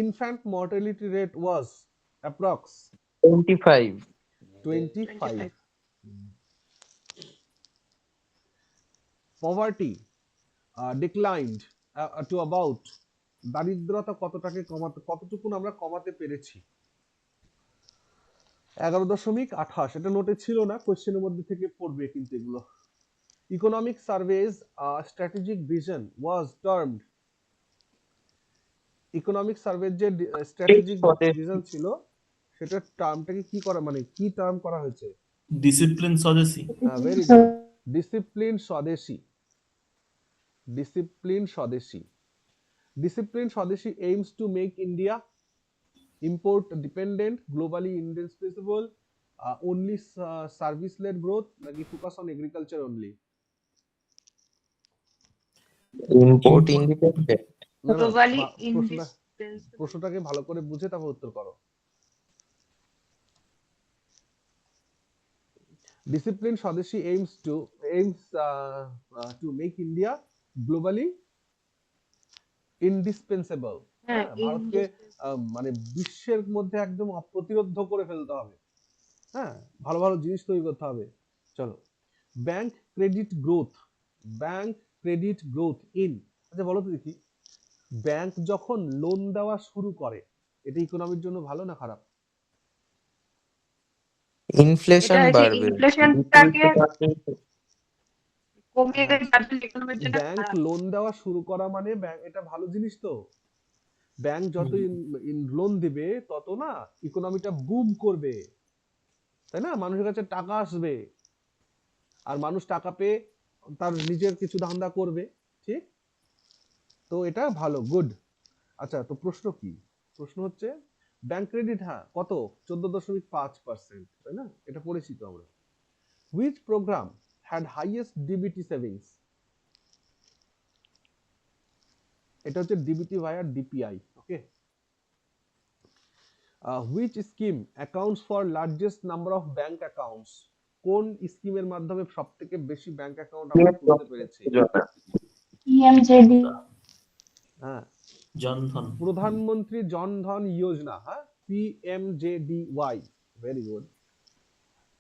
Infant mortality rate was approx 25। Poverty declined to about, দারিদ্রতা কতটুকুন আমরা কমাতে পেরেছি? 11.28। এটা নোটে ছিল না, কোশ্চেনের মধ্যে থেকে পড়বে কিন্তু এগুলো। ইকোনমিক সার্ভেজ স্ট্র্যাটেজিক ভিশন ওয়াজ টার্মড, ইকোনমিক সার্ভের যে স্ট্র্যাটেজিক ভিশন ছিল, সেটার টার্মটাকে কি করা, মানে কি টার্ম করা হয়েছে? Discipline swadeshi. Very good, discipline swadeshi, discipline swadeshi, disciplined Swadeshi aims to make India import dependent, globally indispensable, only service led growth, like focus on agriculture only. Import independent. না না, গ্লোবালি প্রশ্নটা indispensable. প্রশ্নটাকে ভালো করে বুঝে তারপর উত্তর করো। Disciplined Swadeshi aims to make India globally indispensable. হ্যাঁ, হ্যাঁ, ভারতকে মানে বিশ্বের মধ্যে একদম অপ্রতিরোধ্য করে ফেলতে হবে। হ্যাঁ, ভালো ভালো জিনিস তৈরি করতে হবে। চলো, bank credit growth, bank credit growth in, আচ্ছা বলো তো দেখি, ব্যাংক যখন লোন দেওয়া শুরু করে এটা ইকোনমির জন্য ভালো না খারাপ? ইনফ্লেশন এটা যে বাড়বে, ইনফ্লেশনটাকে কমিয়ে হ্যাঁ, দেবে, তার জন্য ইকোনমির জন্য ব্যাংক খারাপ। লোন দেওয়া শুরু করা মানে এটা ভালো জিনিস তো। ব্যাংক যত লোন দিবে তত না ইকোনমিটা বুম করবে, তাই না? মানুষের কাছে টাকা আসবে, আর মানুষ টাকা পেয়ে তার নিজের কিছু ধান্দা করবে, ঠিক? তো এটা ভালো, গুড। আচ্ছা, তো প্রশ্ন কি? প্রশ্ন হচ্ছে ব্যাংক ক্রেডিট, হ্যাঁ কত, 14.5%, তাই না? এটা পড়েছি তো আমরা। Which programme had highest DBT savings? এটা হচ্ছে DBT via DPI, okay. Which scheme accounts for largest number of bank accounts? কোন স্কিমের মাধ্যমে সবথেকে বেশি ব্যাংক অ্যাকাউন্ট আমরা খুলতে পেরেছি? পিএমজেডি। হ্যাঁ, জনধন। প্রধানমন্ত্রী জনধন যোজনা, হ্যাঁ, পিএমজেডিওয়াই, ভেরি গুড।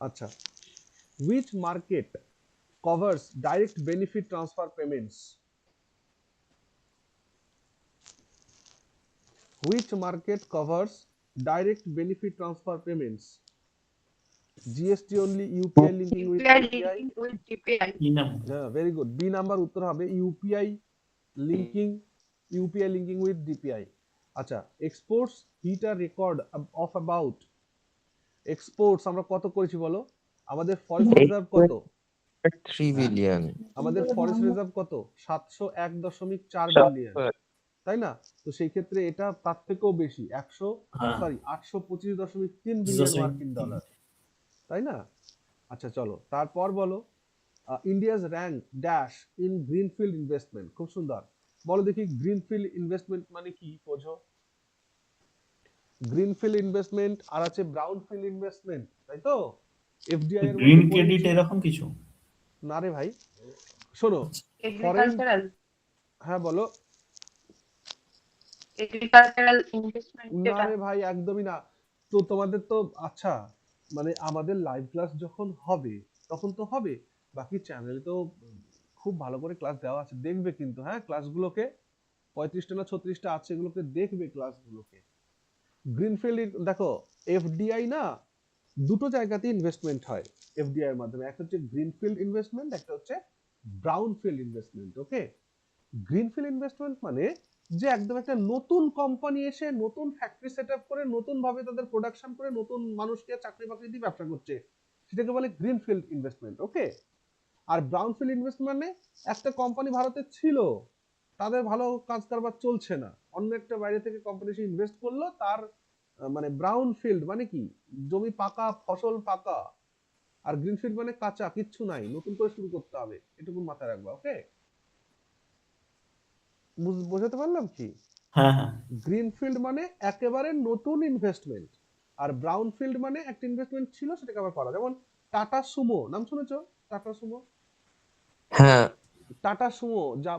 আচ্ছা, which market covers direct benefit transfer payments? Which market covers direct benefit transfer payments? GST only, UPI linking with UPI DPI? Linking with DPI. কি নাম? Yeah, very good. B number উত্তর হবে UPI linking, UPI linking with DPI. আচ্ছা, exports hit a record of about, exports আমরা কত করেছি বলো? আমাদের ফরেস্ট রিজার্ভ কত? 3 বিলিয়ন। আমাদের ফরেস্ট রিজার্ভ কত? 701.4 বিলিয়ন, তাই না? তো সেই ক্ষেত্রে এটা তার থেকেও বেশি, 825.3 বিলিয়ন মার্কিন ডলার, তাই না? আচ্ছা চলো, তারপর বলো, India's rank dash in greenfield investment. খুব সুন্দর, বলো দেখি গ্রিনফিল্ড ইনভেস্টমেন্ট মানে কি বোঝো? গ্রিনফিল্ড ইনভেস্টমেন্ট আর আছে ব্রাউনফিল্ড ইনভেস্টমেন্ট, তাই তো? এফডিআই এর গ্রিন মধ্যে ক্রেডিট পড়েছি। এরকম কিছু? না রে ভাই, শোনো, এগ্রিকালচারাল, হ্যাঁ বলো। এগ্রিকালচারাল ইনভেস্টমেন্ট না যেটা। রে ভাই, একদমই না। তো তোমাদের তো, আচ্ছা মানে আমাদের লাইভ ক্লাস যখন হবে তখন তো হবে, বাকি চ্যানেলে তো খুব ভালো করে ক্লাস দেওয়া আছে, দেখবে কিন্তু, হ্যাঁ ক্লাসগুলোকে, 35টা না 36টা আছে, এগুলোকে দেখবে ক্লাসগুলোকে। গ্রিনফিল্ড দেখো, এফডিআই না দুটো জায়গাতে ইনভেস্টমেন্ট হয় এফডিআই এর মাধ্যমে, একটা হচ্ছে গ্রিনফিল্ড ইনভেস্টমেন্ট, একটা হচ্ছে ব্রাউনফিল্ড ইনভেস্টমেন্ট, ওকে। গ্রিনফিল্ড ইনভেস্টমেন্ট মানে যে একদম একটা নতুন কোম্পানি এসে নতুন ফ্যাক্টরি সেট আপ করে নতুন ভাবে তাদের প্রোডাকশন করে নতুন মানুষকে চাকরি বাকরি দিয়ে ব্যবসা করছে, সেটাকে বলে গ্রিনফিল্ড ইনভেস্টমেন্ট, ওকে। আর ব্রাউনফিল্ড ইনভেস্টমেন্ট মানে একটা কোম্পানি ভারতে ছিল, তাদের ভালো কাজ কারবার চলছে না, অন্য একটা বাইরে থেকে কোম্পানি এসে ইনভেস্ট করলো, তার মানে ব্রাউনফিল্ড মানে কি, জমি পাকা, ফসল পাকা। আর গ্রিনফিল্ড মানে কাঁচা, কিচ্ছু নাই, নতুন করে শুরু করতে হবে, এটুকু মাথায় রাখবা, ওকে। বোঝাতে পারলাম কি? হ্যাঁ হ্যাঁ। গ্রিনফিল্ড মানে একেবারে নতুন ইনভেস্টমেন্ট, আর ব্রাউনফিল্ড মানে একটা ইনভেস্টমেন্ট ছিল সেটাকে আবার করা। যেমন টাটা সুমো, নাম শুনেছো? টাটা সুমো, হ্যাঁ টাটা সুমো যা,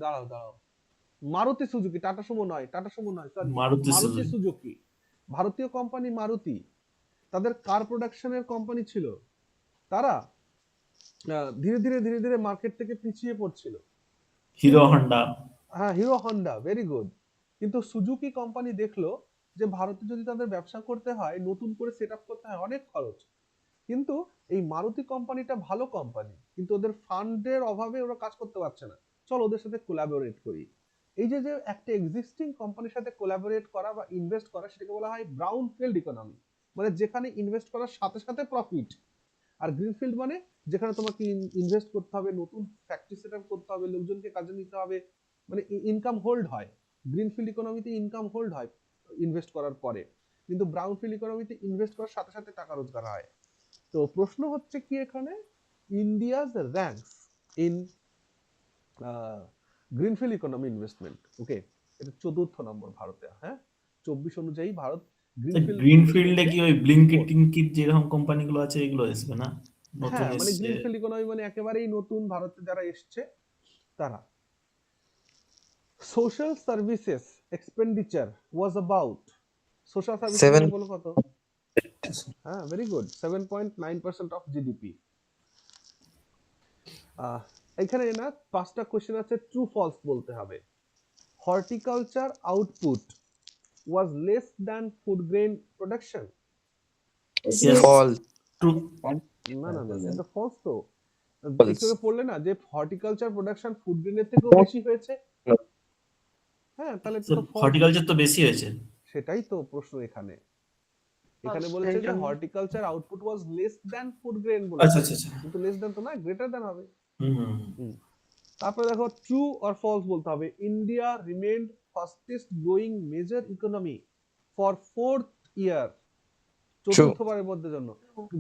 দাঁড়াও দাঁড়াও, মারুতি সুজুকি, টাটা সুমো নয়, টাটা সুমো নয়, sorry, Maruti Maruti Suzuki. Suzuki, ভারতীয় কোম্পানি মারুতি, তাদের কার প্রোডাকশনের কোম্পানি ছিল, তারা ধীরে ধীরে ধীরে ধীরে মার্কেট থেকে পিছিয়ে পড়ছিল। Hero Honda. হ্যাঁ, হিরো হন্ডা, ভেরি গুড। কিন্তু সুজুকি কোম্পানি দেখলো যে ভারতে যদি তাদের ব্যবসা করতে হয়, নতুন করে সেট আপ করতে হয়, অনেক খরচ। কিন্তু এই মারুতি কোম্পানিটা ভালো কোম্পানি, কিন্তু ওদের ফান্ডের অভাবে ওরা কাজ করতে পারছে না, চল ওদের সাথে কোলাবোরেট করি। এই যে যে একটা এক্সিস্টিং কোম্পানির সাথে কোলাবোরেট করা বা ইনভেস্ট করা, সেটাকে বলা হয় ব্রাউনফিল্ড ইকোনমি, মানে যেখানে ইনভেস্ট করার সাথে সাথে প্রফিট। আর গ্রিনফিল্ড মানে যেখানে তোমাকে ইনভেস্ট করতে হবে, নতুন ফ্যাক্টরি সেট আপ করতে হবে, লোকজনকে কাজে নিতে হবে, মানে ইনকাম হোল্ড হয়। গ্রিনফিল্ড ইকোনমিতে ইনকাম হোল্ড হয় ইনভেস্ট করার পরে, কিন্তু ব্রাউনফিল্ড ইকোনমিতে ইনভেস্ট করার সাথে সাথে টাকা রোজগার হয়। তো প্রশ্ন হচ্ছে কি এখানে, India's ranks in greenfield economy investment. Okay, এটা 14th নম্বর ভারতে। হ্যাঁ, 24 অনুযায়ী ভারত গ্রিনফিল্ড গ্রিনফিল্ডে কি ওই ব্লিঙ্কিট 4th। টিঙ্কিট যেরকম কোম্পানিগুলো আছে এগুলো আসবে না, নতুন হ্যাঁ, মানে এসছে? গ্রিনফিল্ড ইকোনমি মানে একেবারেই নতুন, ভারতে যারা এসছে তারা। Social services expenditure was about, social services 7 বলো কত? হ্যাঁ, ভেরি গুড, 7.9% অফ জিডিপি। এখানে না 5টা কোশ্চেন আছে, ট্রু ফলস বলতে হবে। Horticulture output was less than food grain production. Yes, ফল true. না না না, এটা ফলস তো। False. একটু আগে পড়লে না যে হর্টিকালচার প্রোডাকশন ফুড গ্রেনের থেকেও বেশি হয়েছে। হ্যাঁ, তাহলে এটা তো false। হর্টিকালচার তো বেশি হয়েছে। সেটাই তো প্রশ্ন এখানে। এখানে বলেছে যে horticulture output was less than food grain আচ্ছা বলেছে, আচ্ছা আচ্ছা। কিন্তু লেস দ্যান তো না, গ্রেটার দ্যান হবে। হুম। তারপরে দেখো ট্রু অর ফলস বলতে হবে। India remained fastest growing major economy for 4th year, চতুর্থবারের মধ্যে জন্য।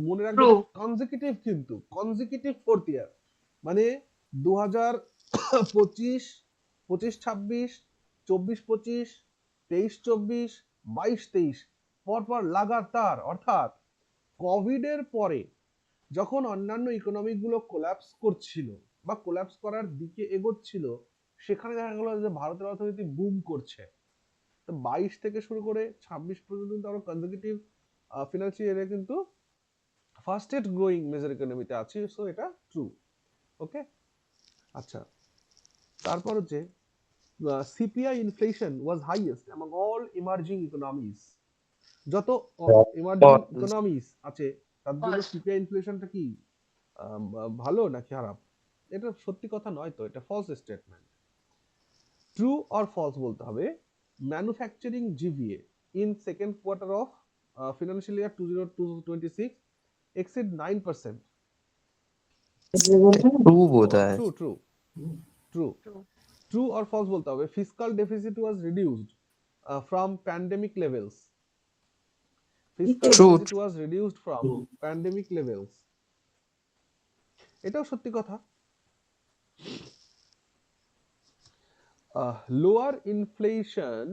মনে রাখবে True. কনজিকিউটিভ, কিন্তু কনজিকিউটিভ 4th ইয়ার, মানে 2025, 25-26, 24-25, 23-24, 22-23 পরপর লাগাতার, অর্থাৎ কোভিড এর পরে যখন অন্যান্য ইকোনমি গুলো কোল্যাপস করছিল বা কোল্যাপস করার দিকে এগোচ্ছিল, সেখানে দেখা গেল যে ভারতের অর্থনীতি বুম করছে। তো 22 থেকে শুরু করে 26 পর্যন্ত আরো কনজিকিউটিভ ফিনান্সিয়াল ইয়ারে কিন্তু ফাস্টেস্ট গ্রোয়িং মেজর ইকোনমিতে আছে। সো এটা ট্রু। ওকে, আচ্ছা, তারপর হচ্ছে CPI inflation was highest among all emerging economies. যত ইমার্জিং False. ইকোনমিজ আছে তার জন্য সিপিআই ইনফ্লেশনটা কি ভালো নাকি খারাপ? এটা সত্যি কথা নয় তো, এটা false statement. True or false বলতে হবে। Manufacturing GVA in second quarter of financial year 2022-26 exceed 9%. True বোধ হয়। True, true, true. True or false বলতে হবে। Fiscal deficit was reduced from pandemic levels. Fiscal True. deficit was reduced from True. pandemic levels. এটাও সত্যি কথা। Lower inflation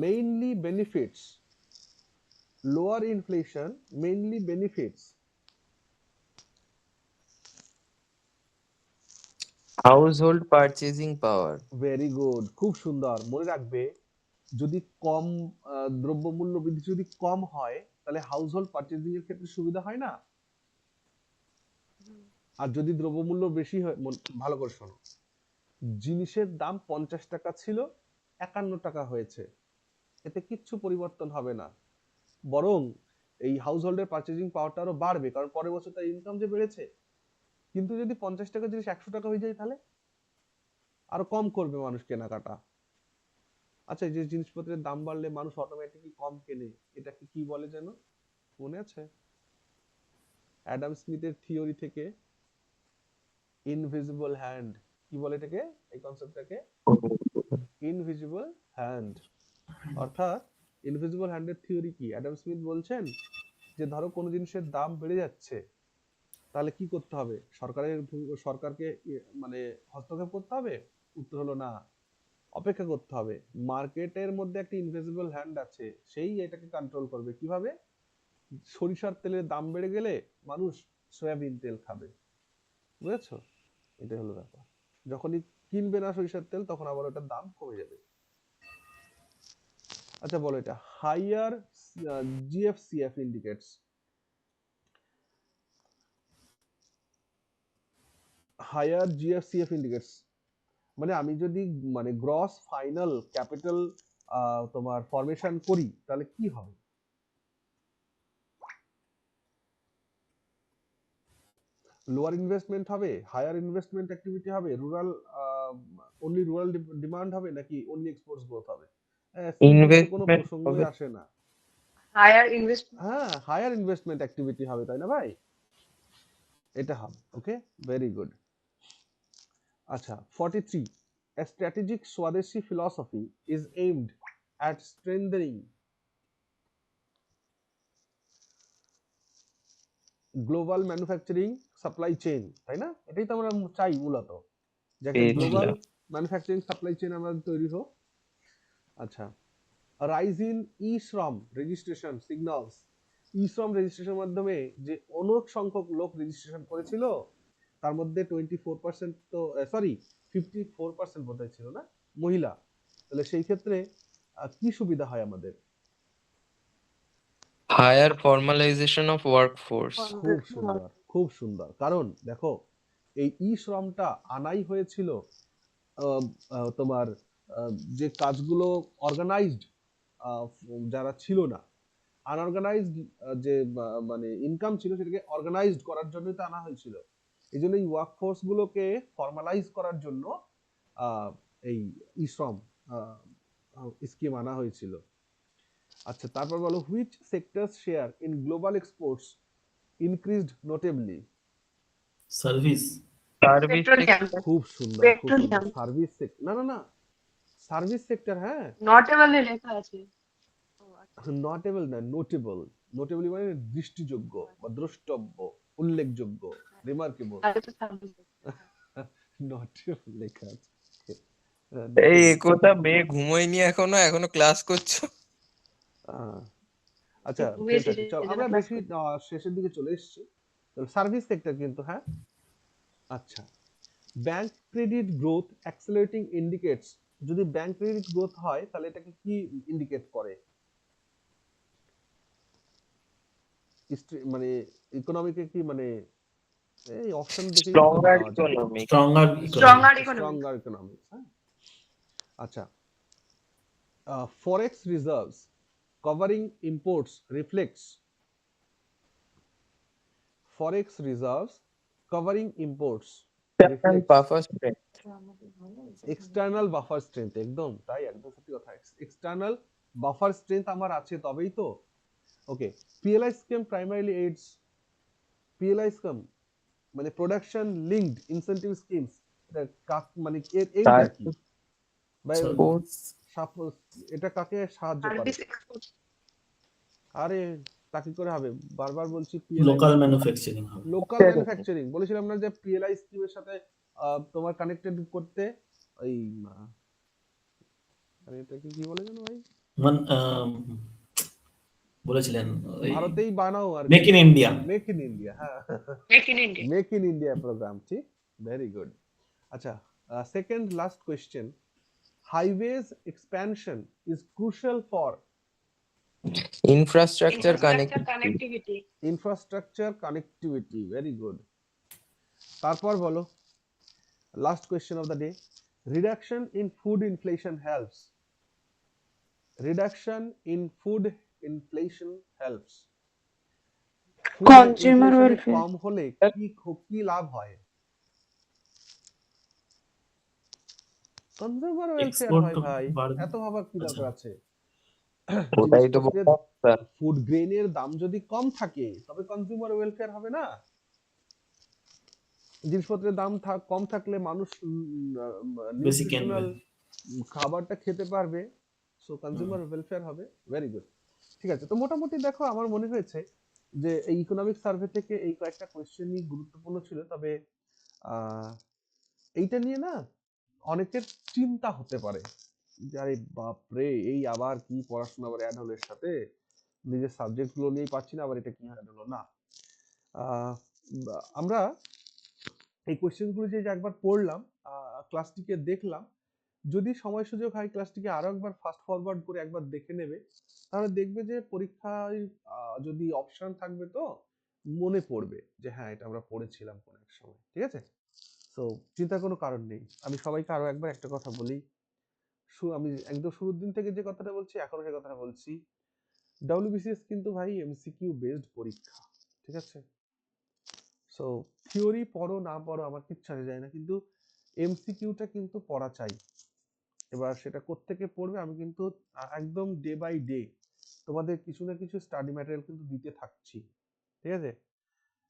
mainly benefits. Lower inflation mainly benefits household purchasing power. Very good, খুব সুন্দর। মনে রাখবে, যদি কম দ্রব্যমূল্য বৃদ্ধি যদি কম হয় তাহলে হাউসহোল্ড পারচেজিং এর ক্ষেত্রে সুবিধা হয় না। আর যদি দ্রব্যমূল্য বেশি হয়, ভালো করে শোনো, জিনিসের দাম 50 টাকা ছিল 51 টাকা হয়েছে, এতে কিচ্ছু পরিবর্তন হবে না, বরং এই হাউসহোল্ডের পারচেজিং পাওয়ারটা আরো বাড়বে, কারণ পরের বছর তার ইনকাম যে বেড়েছে। কিন্তু যদি 50 টাকা জিনিস 100 টাকা হয়ে যায় তাহলে আরো কম করবে মানুষ কেনাকাটা। আচ্ছা, এই যে জিনিসপত্রের দাম বাড়লে মানুষ অটোমেটিকলি কম কেনে, এটাকে কি বলে যেন মনে আছে? অ্যাডাম স্মিথের থিওরি থেকে ইনভিজিবল হ্যান্ড, কি বলে এটাকে, এই কনসেপ্টটাকে? Invisible hand. অর্থাৎ ইনভিজিবল হ্যান্ডের থিওরি কি? অ্যাডাম স্মিথ বলছেন যে ধরো কোনো জিনিসের দাম বেড়ে যাচ্ছে, তাহলে কি করতে হবে? সরকারকে মানে হস্তক্ষেপ করতে হবে? উত্তর হলো না, অপেক্ষা করতে হবে। মার্কেটের মধ্যে একটা ইনভিজিবল হ্যান্ড আছে, সেই এটাকে কন্ট্রোল করবে। কিভাবে? সরিষার তেলের দাম বেড়ে গেলে মানুষ সয়াবিন তেল খাবে, বুঝেছো? এটাই হলো ব্যাপার। যখনই কিনবে না সরিষার তেল, তখন আবার ওটার দাম কমে যাবে। আচ্ছা বলো, এটা হাইয়ার জিএফসিএফ ইন্ডিকেটস, হাইয়ার জিএফসিএফ ইন্ডিকেটস মানে আমি যদি মানে গ্রস ফাইনাল ক্যাপিটাল তোমার ফরমেশন করি তাহলে কি হবে? লোয়ার ইনভেস্টমেন্ট হবে, হায়ার ইনভেস্টমেন্ট অ্যাক্টিভিটি হবে, রুরাল অনলি রুরাল ডিমান্ড হবে, নাকি অনলি এক্সপোর্টস গ্রোথ হবে? কোনো ইনভেস্টমেন্ট প্রসঙ্গই আসে না। Higher investment. হ্যাঁ, হায়ার ইনভেস্টমেন্ট অ্যাক্টিভিটি হবে, তাই না ভাই? এটা হবে। Okay, very good. আচ্ছা, 43, a strategic Swadeshi philosophy is aimed at strengthening global manufacturing supply chain, তাই না? এটাই তো আমরা চাই মূলত, যে একটা গ্লোবাল পেয়েছিলাম। ম্যানুফ্যাকচারিং সাপ্লাই চেইন আমাদের তৈরি হোক। আচ্ছা, রাইজ ইন ই শ্রম রেজিস্ট্রেশন সিগন্যালস, ই শ্রম রেজিস্ট্রেশনের মাধ্যমে যে অনেক সংখ্যক লোক রেজিস্ট্রেশন করেছিল, তার মধ্যে 24% তো সরি 54% বোধহয় ছিল না মহিলা। তাহলে সেই ক্ষেত্রে কি সুবিধা হয় আমাদের? Higher formalisation of workforce. খুব সুন্দর, খুব সুন্দর। কারণ দেখো, এই ই শ্রমটা আনাই হয়েছিল তোমার যে কাজগুলো অর্গানাইজড যারা ছিল না, আনঅর্গানাইজড যে মানে ইনকাম ছিল সেটাকে অর্গানাইজড করার জন্যই তো আনা হয়েছিল। এই জন্য এই ওয়ার্কফোর্স গুলোকে ফর্মালাইজ করার জন্য এই ই শ্রম স্কিম আনা হয়েছিল। আচ্ছা, তারপর বলো, which sectors share in global exports increased নোটেবলি? Service. Service petroleum, খুব সুন্দর, খুব সুন্দর। পেট্রোলিয়াম সার্ভিস সেক্টর, না না না, সার্ভিস সেক্টর, হ্যাঁ। নটেবলে লেখা আছে। নটেবল না, নোটেবল। নোটেবল মানে দৃষ্টিযোগ্য বা দ্রষ্টব্য, উল্লেখযোগ্য, রিমার্কেবল। তাহলে তো সার্ভিস। নটেবল লেখা আছে। এই notable, একথা মেয়ে ঘুমোয়নি এখনো, এখনো ক্লাস করছো? আহ, আচ্ছা, ঘুমিয়েছি fantastic। চল সেজন্য আমরা ক্লাস বেশি করছি। শেষের দিকে চলে এসেছি। সার্ভিস সেক্টর কিন্তু, হ্যাঁ। আচ্ছা, bank credit growth accelerating indicates, যদি ব্যাংক ক্রেডিট গ্রোথ হয় তাহলে এটাকে কি ইন্ডিকেট করে? মানে ইকোনমিকে কি মানে, এই অপশন দেখেই উত্তর স্ট্রঙ্গার দেওয়া যায়। Economy. Stronger economy. Stronger economy. Stronger economics, হ্যাঁ। আচ্ছা, forex reserves covering imports reflects, forex reserves covering imports reflects buffer strength. External buffer strength. একদম তাই, একদম সত্যি কথা। এক্সটার্নাল বাফার স্ট্রেংথ আমার আছে তবেই তো। Okay, PLI scheme primarily aids, PLI scheme মানে প্রোডাকশন লিঙ্কড ইনসেন্টিভ স্কিমস, এটা মানে এর এইটা কি? বা এটা কাকে সাহায্য করে? Service export. আরে তা কি করে হবে? বারবার বলছি লোকাল ম্যানুফ্যাকচারিং হবে। Local manufacturing. বলেছিলাম না যে পিএলআই স্কিমের সাথে তোমার কানেক্টেড করতে ওই আরে এটা কি বলে জানো ভাই? বলেছিলেন ওই ভারতেই বানাও আর make in India. Make in India, হ্যাঁ। Make in India. Make in India programme, ঠিক, ভেরি গুড। আচ্ছা, second last question, highways expansion is crucial for infrastructure infrastructure connectivity. Connectivity. Infrastructure connectivity, very good. তারপর বলো, last question of the day, reduction in food inflation helps, reduction in food inflation helps, consumer welfare. কম হলে কি লাভ হয়? Consumer welfare export হয় ভাই, বাড়বে। এত ভাবার কি আচ্ছা। দরকার আছে? ওটাই তো জিনিসপত্রের বললাম। ফুড গ্রেনের দাম যদি কম থাকে তবে কনজিউমার ওয়েলফেয়ার হবে না। জিনিসপত্রের দাম কম থাকলে মানুষ বেশি কিনবে। নিউট্রিশনাল খাবারটা খেতে পারবে, সো কনজিউমার ওয়েলফেয়ার হবে। ভেরি গুড, ঠিক আছে। তো মোটামুটি দেখো, আমার মনে হয়েছে যে এই ইকোনমিক সার্ভে থেকে এই কয়েকটা কোয়েশ্চেনই গুরুত্বপূর্ণ ছিল। তবে এইটা নিয়ে না অনেকের চিন্তা হতে পারে যে আরে বাপরে, এই আবার কি পড়াশোনা আবার অ্যাড হলো এর সাথে, নিজের সাবজেক্ট গুলো নিয়েই পাচ্ছি না, আবার এটা কি অ্যাড হলো না। আমরা এই কোয়েশ্চেন গুলো যে একবার পড়লাম, ক্লাসটিকে দেখলাম, যদি সময় সুযোগ হয় ক্লাসটিকে আরো একবার ফাস্ট ফরওয়ার্ড করে একবার দেখে নেবে, তাহলে দেখবে যে পরীক্ষায় যদি অপশন থাকবে তো মনে পড়বে যে হ্যাঁ এটা আমরা পড়েছিলাম কোন এক সময়, ঠিক আছে। সো চিন্তার কোনো কারণ নেই। আমি সবাইকে আরো একবার একটা কথা বলি, আমি একদম শুরুর দিন থেকে যে কথাটা বলছি এখনো সেই কথাটা বলছি, ডব্লিউবিসিএস কিন্তু ভাই এমসিকিউ বেসড পরীক্ষা, ঠিক আছে। সো থিওরি পড়ো না পড়ো আমার কিচ্ছু যায় না, কিন্তু এমসিকিউটা কিন্তু পড়া চাই। এবার সেটা কোত্থেকে পড়বে, আমি কিন্তু একদম ডে বাই ডে তোমাদের কিছু না কিছু স্টাডি ম্যাটেরিয়াল কিন্তু দিতে থাকছি, ঠিক আছে।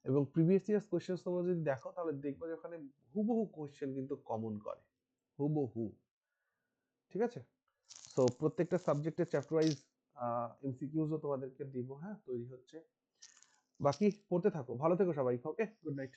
এবং প্রিভিয়াস ইয়ার্স কোশ্চেন তোমরা যদি দেখো তাহলে দেখবে যে ওখানে হুবহু কোশ্চেন কিন্তু কমন করে, হুবহু। ঠিক আছে, সো প্রত্যেকটা সাবজেক্টের চ্যাপ্টার ওয়াইজ এমসিকিউজও তোমাদেরকে দিব, হ্যাঁ তৈরি হচ্ছে। বাকি পড়তে থাকো, ভালো থেকো সবাই, ওকে, গুড নাইট।